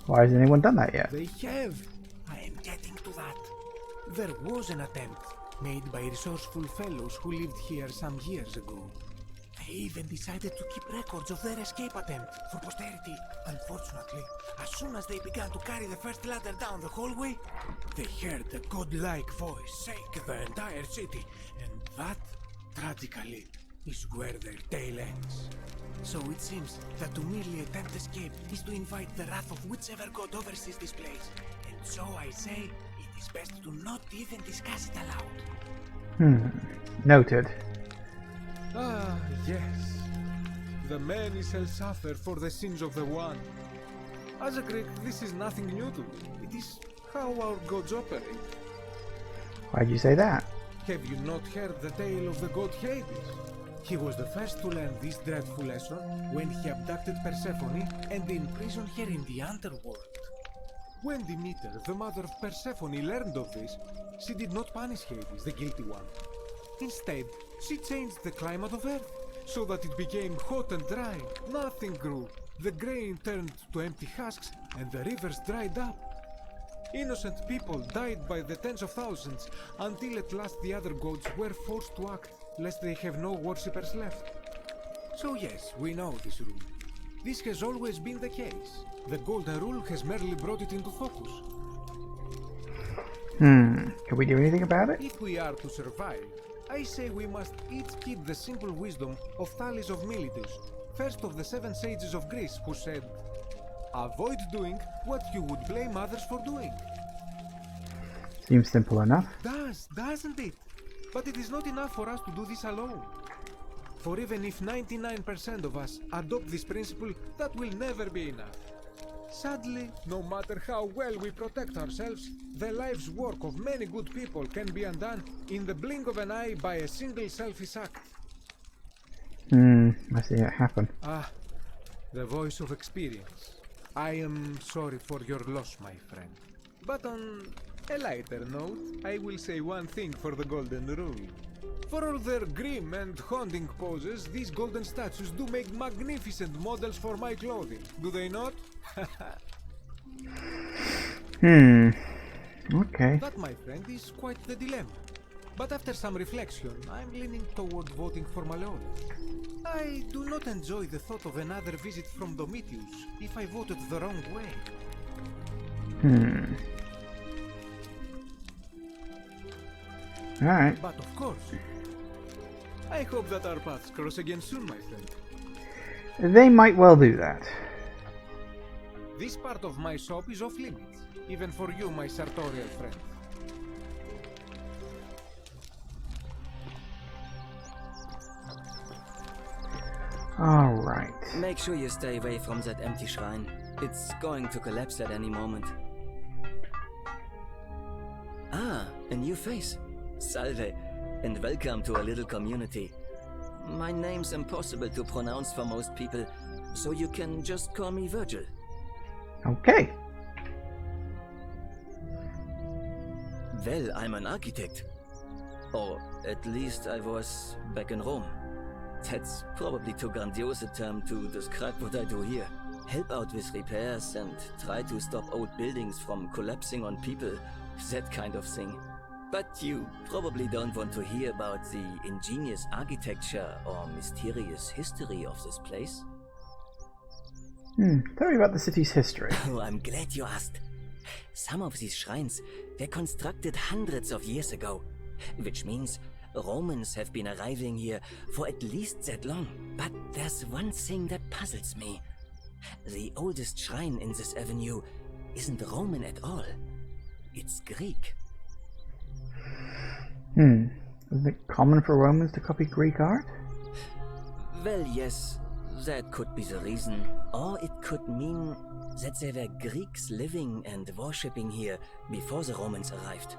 Why hasn't anyone done that yet? They have. I am getting to that. There was an attempt made by resourceful fellows who lived here some years ago. They even decided to keep records of their escape attempt for posterity. Unfortunately, as soon as they began to carry the first ladder down the hallway, they heard a godlike voice shake the entire city, and that, tragically, is where their tale ends. So it seems that to merely attempt escape is to invite the wrath of whichever god oversees this place. And so I say, it is best to not even discuss it aloud. Noted. Ah, yes. The many shall suffer for the sins of the one. As a Greek, this is nothing new to me. It is how our gods operate. Why'd you say that? Have you not heard the tale of the god Hades? He was the first to learn this dreadful lesson when he abducted Persephone and imprisoned her in the underworld. When Demeter, the mother of Persephone, learned of this, she did not punish Hades, the guilty one. Instead, she changed the climate of Earth so that it became hot and dry. Nothing grew. The grain turned to empty husks and the rivers dried up. Innocent people died by the tens of thousands until at last the other gods were forced to act, lest they have no worshippers left. So yes, we know this rule. This has always been the case. The Golden Rule has merely brought it into focus. Can we do anything about it? If we are to survive, I say we must each keep the simple wisdom of Thales of Miletus, first of the 7 sages of Greece, who said, avoid doing what you would blame others for doing. Seems simple enough. Doesn't it? But it is not enough for us to do this alone. For even if 99% of us adopt this principle, that will never be enough. Sadly, no matter how well we protect ourselves, the life's work of many good people can be undone in the blink of an eye by a single selfish act. I see it happen. Ah, the voice of experience. I am sorry for your loss, my friend. But on a lighter note, I will say one thing for the Golden Rule. For all their grim and haunting poses, these golden statues do make magnificent models for my clothing, do they not? Okay. That, my friend, is quite the dilemma. But after some reflection, I'm leaning toward voting for Malleolus. I do not enjoy the thought of another visit from Domitius if I voted the wrong way. Alright. But of course, I hope that our paths cross again soon, my friend. They might well do that. This part of my shop is off limits, even for you, my sartorial friend. Alright. Make sure you stay away from that empty shrine. It's going to collapse at any moment. a new face. Salve, and welcome to our little community. My name's impossible to pronounce for most people, so you can just call me Virgil. Okay. Well, I'm an architect. Or at least I was back in Rome. That's probably too grandiose a term to describe what I do here. Help out with repairs and try to stop old buildings from collapsing on people, that kind of thing. But you probably don't want to hear about the ingenious architecture or mysterious history of this place. Tell me about the city's history. Oh, I'm glad you asked. Some of these shrines were constructed hundreds of years ago, which means Romans have been arriving here for at least that long. But there's one thing that puzzles me. The oldest shrine in this avenue isn't Roman at all. It's Greek. Isn't it common for Romans to copy Greek art? Well, yes, that could be the reason. Or it could mean that there were Greeks living and worshipping here before the Romans arrived.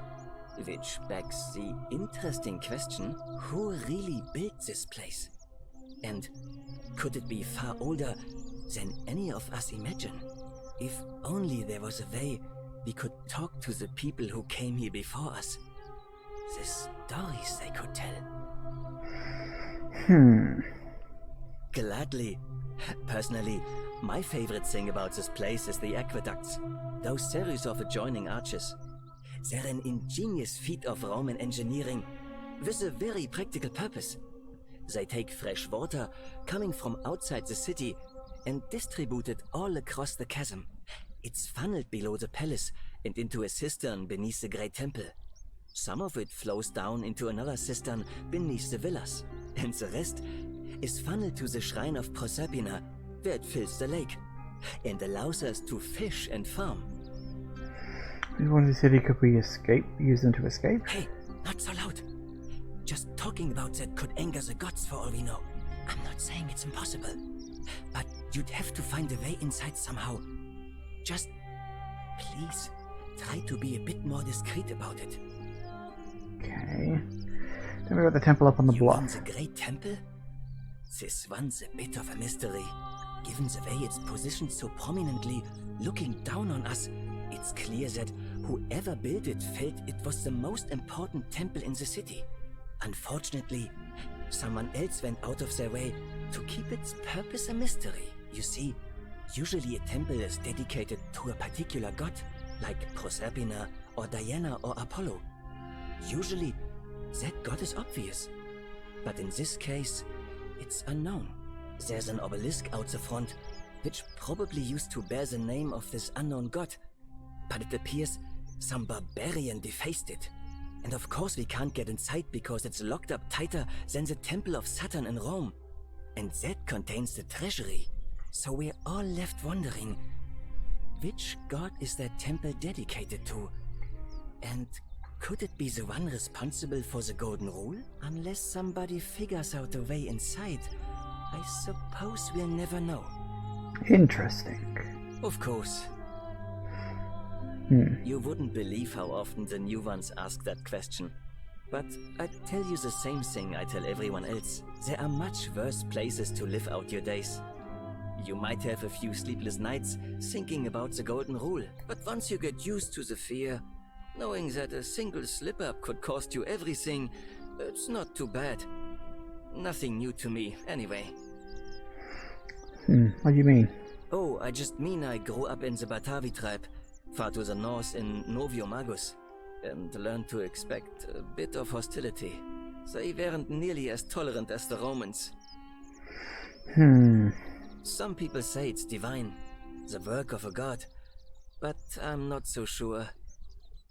Which begs the interesting question, who really built this place? And could it be far older than any of us imagine? If only there was a way we could talk to the people who came here before us. The stories they could tell. Gladly. Personally, my favorite thing about this place is the aqueducts. Those series of adjoining arches. They're an ingenious feat of Roman engineering with a very practical purpose. They take fresh water coming from outside the city and distribute it all across the chasm. It's funneled below the palace and into a cistern beneath the great temple. Some of it flows down into another cistern beneath the villas, and the rest is funneled to the shrine of Proserpina, where it fills the lake, and allows us to fish and farm. What the city could we use them to escape? Hey, not so loud. Just talking about that could anger the gods for all we know. I'm not saying it's impossible, but you'd have to find a way inside somehow. Just, please, try to be a bit more discreet about it. Okay. Tell me about the temple up on the bluff. The great temple? This one's a bit of a mystery. Given the way it's positioned so prominently, looking down on us, it's clear that whoever built it felt it was the most important temple in the city. Unfortunately, someone else went out of their way to keep its purpose a mystery. You see, usually a temple is dedicated to a particular god, like Proserpina or Diana or Apollo. Usually, that god is obvious. But in this case, it's unknown. There's an obelisk out the front, which probably used to bear the name of this unknown god. But it appears some barbarian defaced it. And of course we can't get inside because it's locked up tighter than the Temple of Saturn in Rome. And that contains the treasury. So we're all left wondering, which god is that temple dedicated to? And could it be the one responsible for the Golden Rule? Unless somebody figures out a way inside, I suppose we'll never know. Interesting. Of course. You wouldn't believe how often the new ones ask that question. But I'd tell you the same thing I tell everyone else. There are much worse places to live out your days. You might have a few sleepless nights thinking about the Golden Rule, but once you get used to the fear, knowing that a single slip-up could cost you everything, it's not too bad. Nothing new to me, anyway. What do you mean? Oh, I just mean I grew up in the Batavi tribe, far to the north in Noviomagus, and learned to expect a bit of hostility. They weren't nearly as tolerant as the Romans. Some people say it's divine, the work of a god, but I'm not so sure.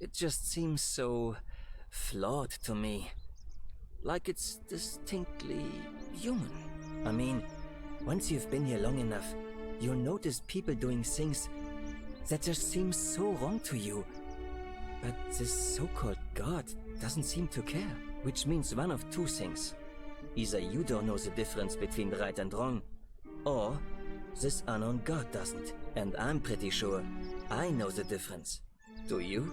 It just seems so flawed to me. Like it's distinctly human. I mean, once you've been here long enough, you'll notice people doing things that just seem so wrong to you. But this so-called god doesn't seem to care, which means one of two things. Either you don't know the difference between right and wrong, or this unknown god doesn't. And I'm pretty sure I know the difference. Do you?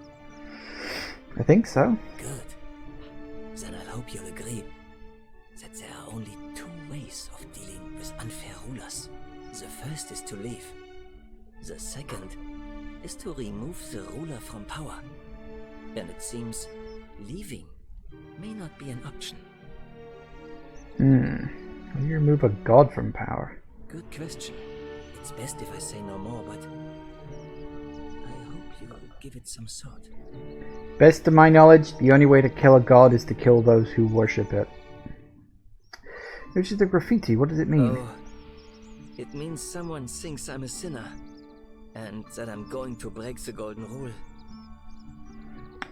I think so. Good. Then I hope you'll agree that there are only two ways of dealing with unfair rulers. The first is to leave. The second is to remove the ruler from power. And it seems leaving may not be an option. How do you remove a god from power? Good question. It's best if I say no more, but I hope you will give it some thought. Best to my knowledge, the only way to kill a god is to kill those who worship it. Which is the graffiti, what does it mean? Oh, it means someone thinks I'm a sinner, and that I'm going to break the golden rule.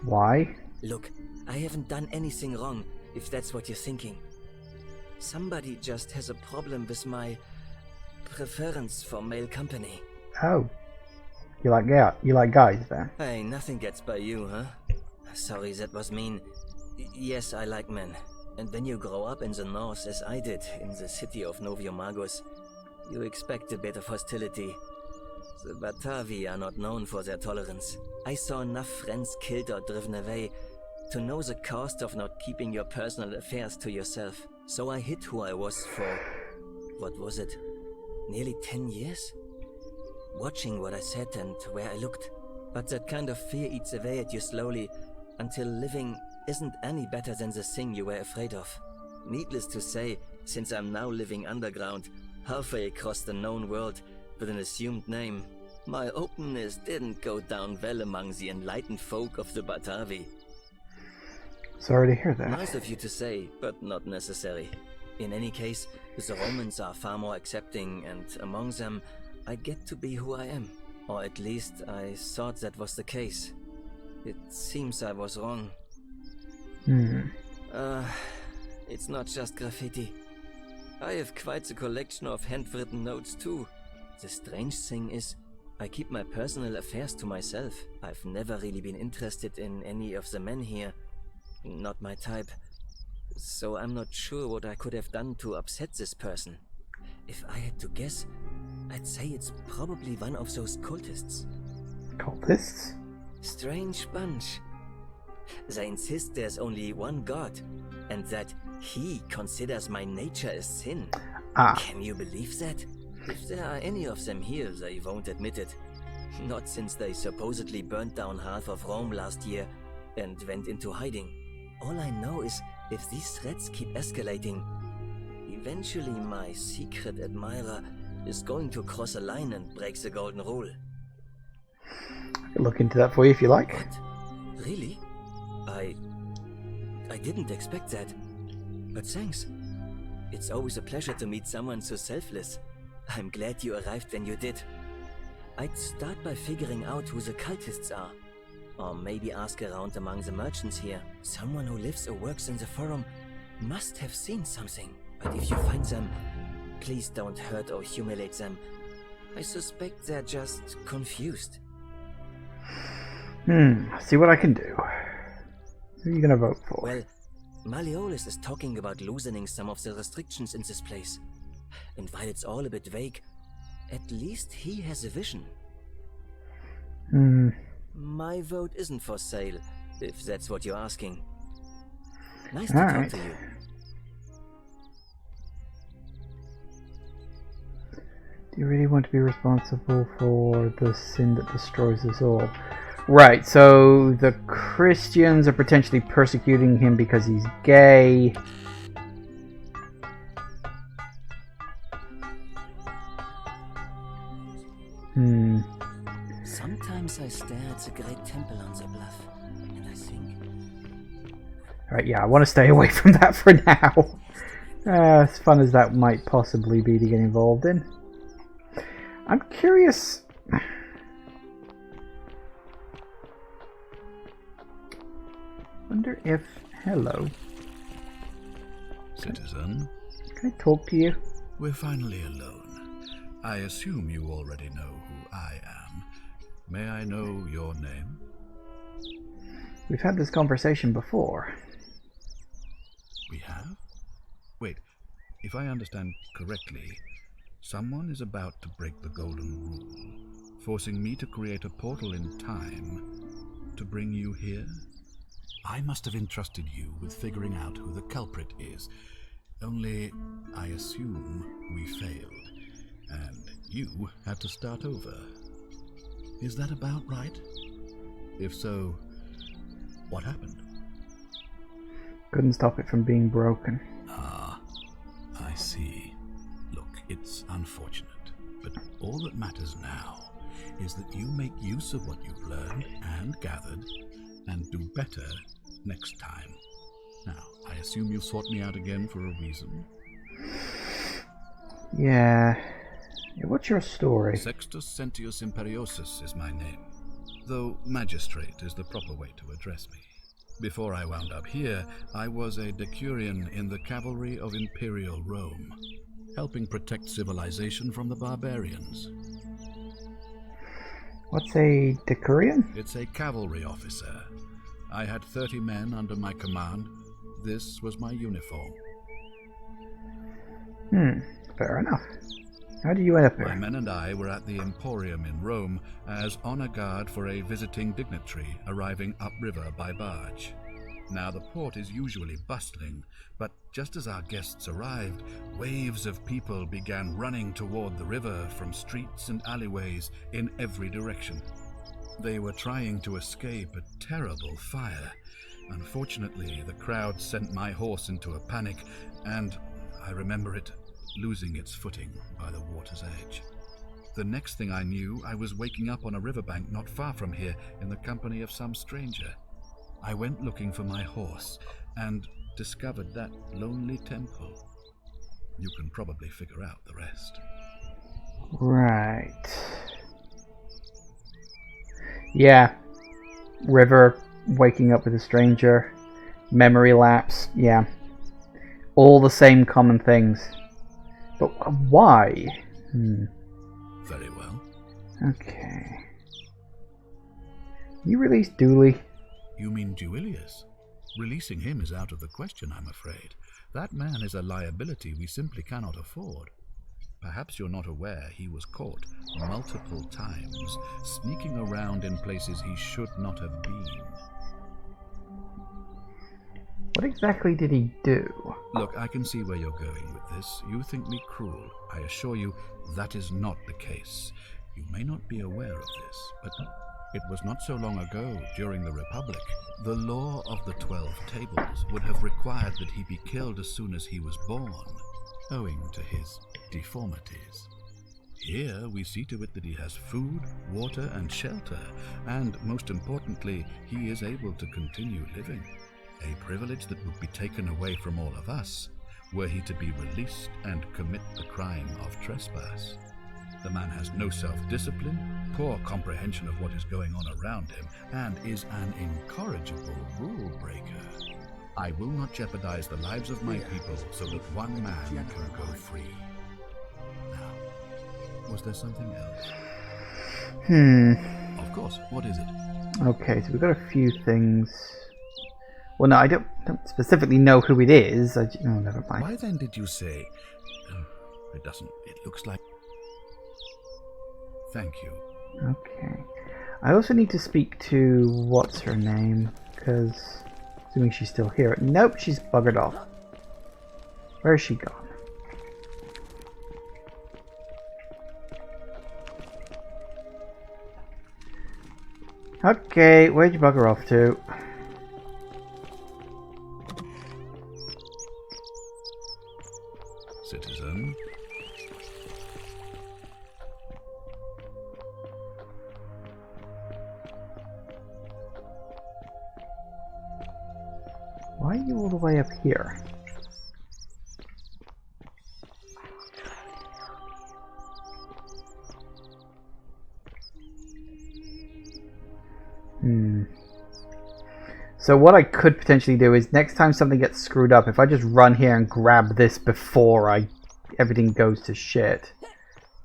Why? Look, I haven't done anything wrong, if that's what you're thinking. Somebody just has a problem with my preference for male company. Oh. You like guys then? Hey, nothing gets by you, huh? Sorry, that was mean. Yes, I like men. And when you grow up in the north, as I did, in the city of Noviomagus, you expect a bit of hostility. The Batavi are not known for their tolerance. I saw enough friends killed or driven away to know the cost of not keeping your personal affairs to yourself. So I hid who I was for, what was it, nearly 10 years? Watching what I said and where I looked. But that kind of fear eats away at you slowly, until living isn't any better than the thing you were afraid of. Needless to say, since I'm now living underground, halfway across the known world, with an assumed name, my openness didn't go down well among the enlightened folk of the Batavi. Sorry to hear that. Nice of you to say, but not necessary. In any case, the Romans are far more accepting, and among them, I get to be who I am. Or at least I thought that was the case. It seems I was wrong. It's not just graffiti. I have quite a collection of handwritten notes too. The strange thing is, I keep my personal affairs to myself. I've never really been interested in any of the men here. Not my type. So I'm not sure what I could have done to upset this person. If I had to guess, I'd say it's probably one of those cultists. Cultists? Strange bunch. They insist there's only one god, and that he considers my nature a sin. Can you believe that? If there are any of them here, they won't admit it. Not since they supposedly burnt down half of Rome last year and went into hiding. All I know is, if these threats keep escalating, eventually my secret admirer is going to cross a line and break the golden rule. I can look into that for you if you like. What? Really? I didn't expect that. But thanks. It's always a pleasure to meet someone so selfless. I'm glad you arrived when you did. I'd start by figuring out who the cultists are. Or maybe ask around among the merchants here. Someone who lives or works in the forum must have seen something. But if you find them, please don't hurt or humiliate them. I suspect they're just confused. See what I can do. Who are you gonna vote for? Well, Malleolus is talking about loosening some of the restrictions in this place. And while it's all a bit vague, at least he has a vision. My vote isn't for sale, if that's what you're asking. Nice to talk to you. Do you really want to be responsible for the sin that destroys us all? Right, so the Christians are potentially persecuting him because he's gay. Sometimes I stare at the great temple on the bluff, and I think... Alright, yeah, I want to stay away from that for now. As fun as that might possibly be to get involved in. I'm curious... wonder if... Hello. Citizen? Can I talk to you? We're finally alone. I assume you already know who I am. May I know your name? We've had this conversation before. We have? Wait, if I understand correctly, someone is about to break the golden rule, forcing me to create a portal in time to bring you here? I must have entrusted you with figuring out who the culprit is. Only, I assume we failed, and you had to start over. Is that about right? If so, what happened? Couldn't stop it from being broken. Ah, I see. Look, it's unfortunate, but all that matters now is that you make use of what you've learned and gathered, and do better next time. Now, I assume you sought me out again for a reason? Yeah. What's your story? Sextus Sentius Imperiosus is my name, though magistrate is the proper way to address me. Before I wound up here, I was a decurion in the cavalry of Imperial Rome, helping protect civilization from the barbarians. What's a decurion? It's a cavalry officer. I had 30 men under my command. This was my uniform. Fair enough. How did you end up here? My men and I were at the Emporium in Rome as honor guard for a visiting dignitary arriving upriver by barge. Now, the port is usually bustling, but just as our guests arrived, waves of people began running toward the river from streets and alleyways in every direction. They were trying to escape a terrible fire. Unfortunately, the crowd sent my horse into a panic, and I remember it losing its footing by the water's edge. The next thing I knew, I was waking up on a riverbank not far from here in the company of some stranger. I went looking for my horse and discovered that lonely temple. You can probably figure out the rest. Right. Yeah. River, waking up with a stranger, memory lapse, yeah. All the same common things. But why? Very well. Okay. You released Dooley? You mean Duilius? Releasing him is out of the question, I'm afraid. That man is a liability we simply cannot afford. Perhaps you're not aware he was caught multiple times, sneaking around in places he should not have been. What exactly did he do? Look, I can see where you're going with this. You think me cruel. I assure you that is not the case. You may not be aware of this, but it was not so long ago, during the Republic, the law of the 12 Tables would have required that he be killed as soon as he was born, owing to his deformities. Here we see to it that he has food, water, and shelter, and most importantly, he is able to continue living. A privilege that would be taken away from all of us were he to be released and commit the crime of trespass. The man has no self-discipline, poor comprehension of what is going on around him, and is an incorrigible rule breaker. I will not jeopardize the lives of my people so that one man can go free. Now, was there something else? Of course, what is it? Okay, so we've got a few things. Well, no, I don't specifically know who it is. Oh, never mind. Why then did you say... it doesn't... It looks like... Thank you. Okay. I also need to speak to... What's her name? Because... Assuming she's still here. Nope, she's buggered off. Where is she gone? Okay, where'd you bugger off to? Citizen. Why are you all the way up here? So what I could potentially do is next time something gets screwed up, if I just run here and grab this before everything goes to shit,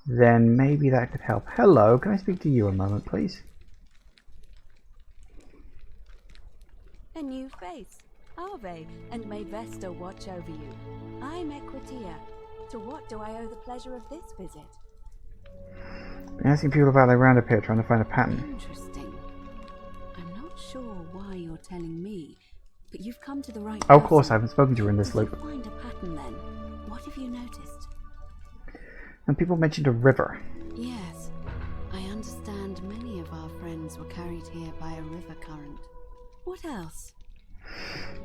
then maybe that could help. Hello, can I speak to you a moment, please? A new face. Ave, and may Vesta watch over you. I'm Equitia. To what do I owe the pleasure of this visit? Been asking people about their roundup here, trying to find a pattern. Interesting. I'm not sure why you're telling me, But you've come to the right Oh, of course, I person. haven't spoken to her in this loop. Find a pattern then. What have you noticed? And people mentioned a river. Yes. I understand many of our friends were carried here by a river current. What else?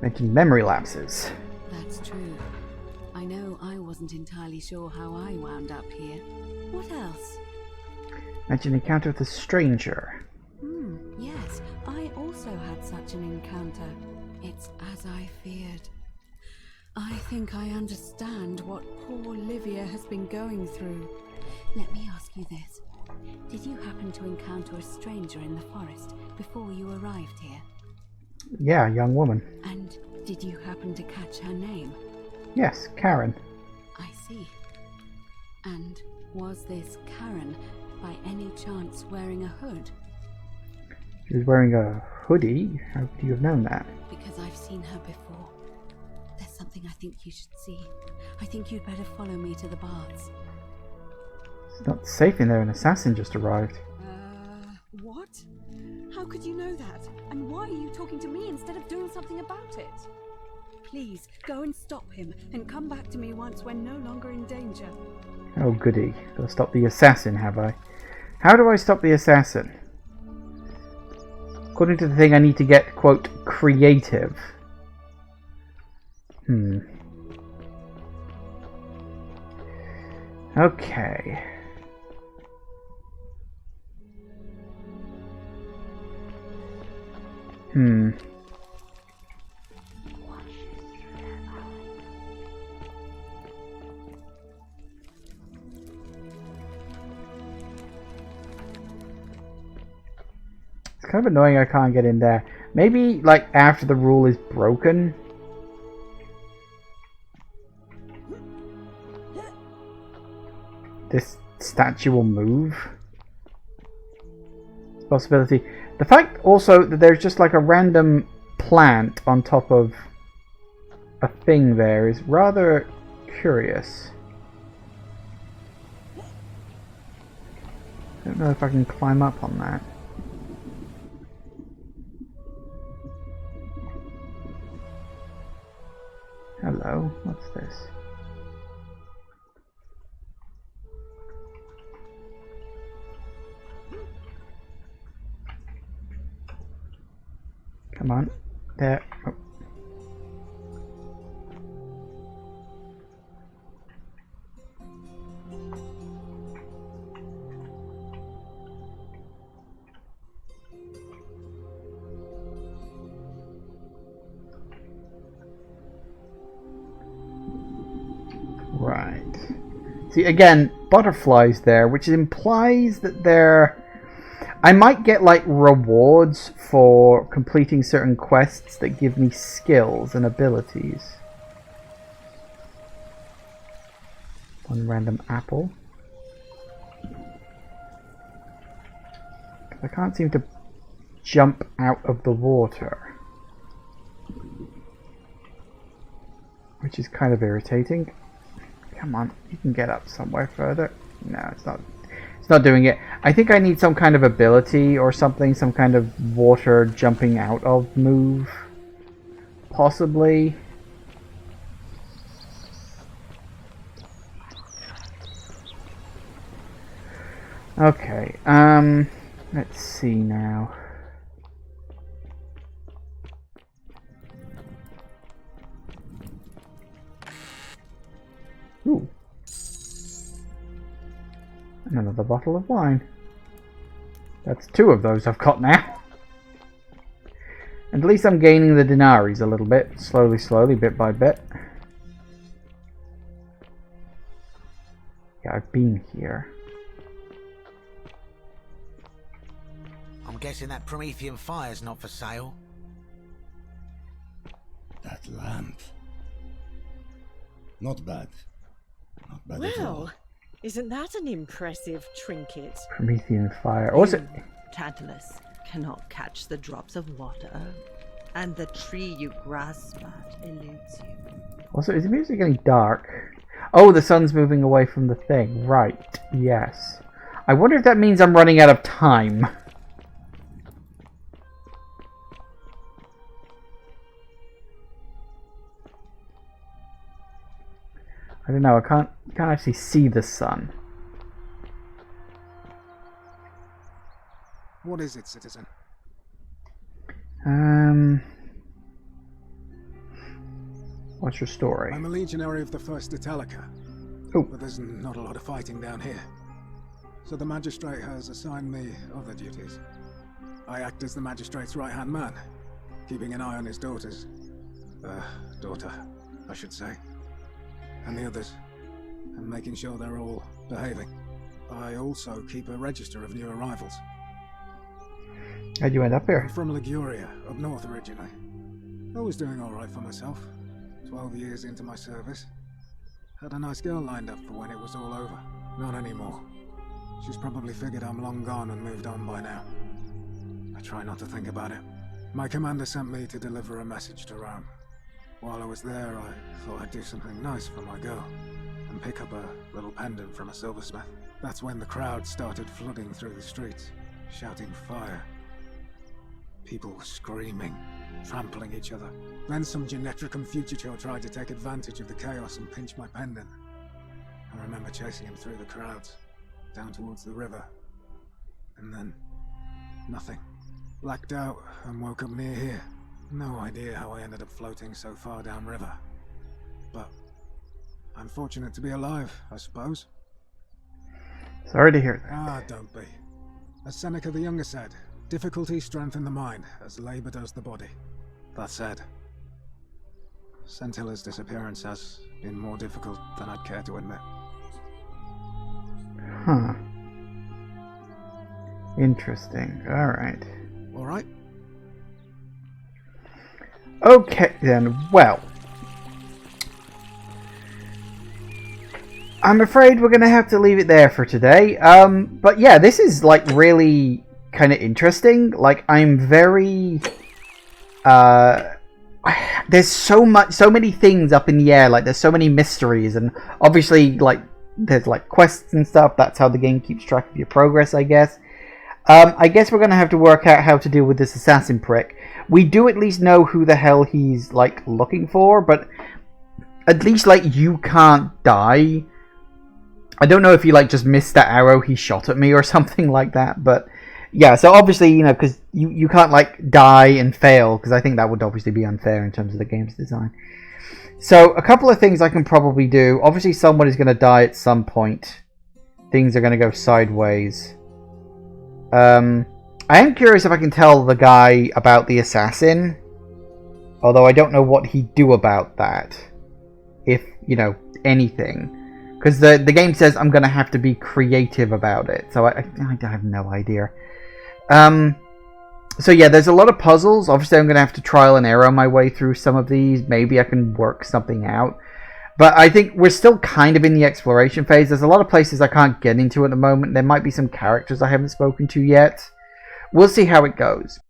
Mentioned memory lapses. That's true. I know I wasn't entirely sure how I wound up here. What else? Mentioned encounter with a stranger. Yes, I also had such an encounter. It's as I feared. I think I understand what poor Livia has been going through. Let me ask you this. Did you happen to encounter a stranger in the forest before you arrived here? Yeah, a young woman. And did you happen to catch her name? Yes, Karen. I see. And was this Karen by any chance wearing a hood? She was wearing a hoodie. How could you have known that? Because I've seen her before. There's something I think you should see. I think you'd better follow me to the baths. It's not safe in there. An assassin just arrived. What? How could you know that? And why are you talking to me instead of doing something about it? Please, go and stop him, and come back to me once we're no longer in danger. Oh, goody. Gotta stop the assassin, have I? How do I stop the assassin? According to the thing, I need to get, quote, creative. Okay. It's kind of annoying I can't get in there. Maybe, like, after the rule is broken? This statue will move? It's a possibility. The fact also that there's just like a random plant on top of a thing there is rather curious. I don't know if I can climb up on that. Hello, what's this? Come on, there. Oh. Right. See, again, butterflies there, which implies that they're... I might get, like, rewards for completing certain quests that give me skills and abilities. One random apple. I can't seem to jump out of the water, which is kind of irritating. Come on, you can get up somewhere further. No, it's not. It's not doing it. I think I need some kind of ability or something, some kind of water jumping out of move. Possibly. Okay, let's see now. Ooh. And another bottle of wine. That's 2 of those I've got now. And at least I'm gaining the denaries a little bit. Slowly, bit by bit. Yeah, I've been here. I'm guessing that Promethean fire's not for sale. That lamp. Not bad. Not bad at all. Well, isn't that an impressive trinket? Promethean fire. Or was it? Tantalus cannot catch the drops of water, and the tree you grasp at eludes you. Also, is the music getting dark? Oh, the sun's moving away from the thing. Right. Yes. I wonder if that means I'm running out of time. I don't know, I can't actually see the sun. What is it, citizen? What's your story? I'm a legionary of the 1st Italica. Oh. But there's not a lot of fighting down here. So the magistrate has assigned me other duties. I act as the magistrate's right-hand man, keeping an eye on his daughters. Daughter, I should say. And the others. And making sure they're all behaving. I also keep a register of new arrivals. How'd you end up here? I'm from Liguria, up north originally. I was doing alright for myself. 12 years into my service. Had a nice girl lined up for when it was all over. Not anymore. She's probably figured I'm long gone and moved on by now. I try not to think about it. My commander sent me to deliver a message to Rome. While I was there, I thought I'd do something nice for my girl and pick up a little pendant from a silversmith. That's when the crowd started flooding through the streets, shouting fire. People screaming, trampling each other. Then some Genetricum Fugitor tried to take advantage of the chaos and pinch my pendant. I remember chasing him through the crowds, down towards the river. And then, nothing. Blacked out and woke up near here. No idea how I ended up floating so far downriver. But I'm fortunate to be alive, I suppose. Sorry to hear that. Ah, don't be. As Seneca the Younger said, difficulty strengthens the mind, as labor does the body. That said, Scintilla's disappearance has been more difficult than I'd care to admit. Huh. Interesting. Alright. Alright. Okay then, well. I'm afraid we're gonna have to leave it there for today. But yeah, this is like really kind of interesting. Like, I'm very there's so many things up in the air. Like, there's so many mysteries, and obviously like there's like quests and stuff. That's how the game keeps track of your progress, I guess. I guess we're gonna have to work out how to deal with this assassin prick. We do at least know who the hell he's like looking for, but at least like you can't die. I don't know if you like just missed that arrow he shot at me or something like that, but yeah, so obviously, you know, because you can't like die and fail, because I think that would obviously be unfair in terms of the game's design. So a couple of things I can probably do. Obviously somebody's going to die at some point. Things are going to go sideways. I am curious if I can tell the guy about the assassin, although I don't know what he'd do about that, if, you know, anything. Because the game says I'm going to have to be creative about it, so I have no idea. So yeah, there's a lot of puzzles. Obviously I'm going to have to trial and error my way through some of these. Maybe I can work something out. But I think we're still kind of in the exploration phase. There's a lot of places I can't get into at the moment. There might be some characters I haven't spoken to yet. We'll see how it goes.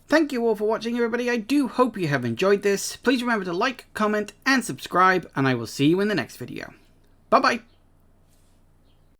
Thank you all for watching, everybody. I do hope you have enjoyed this. Please remember to like, comment, and subscribe, and I will see you in the next video. Bye-bye.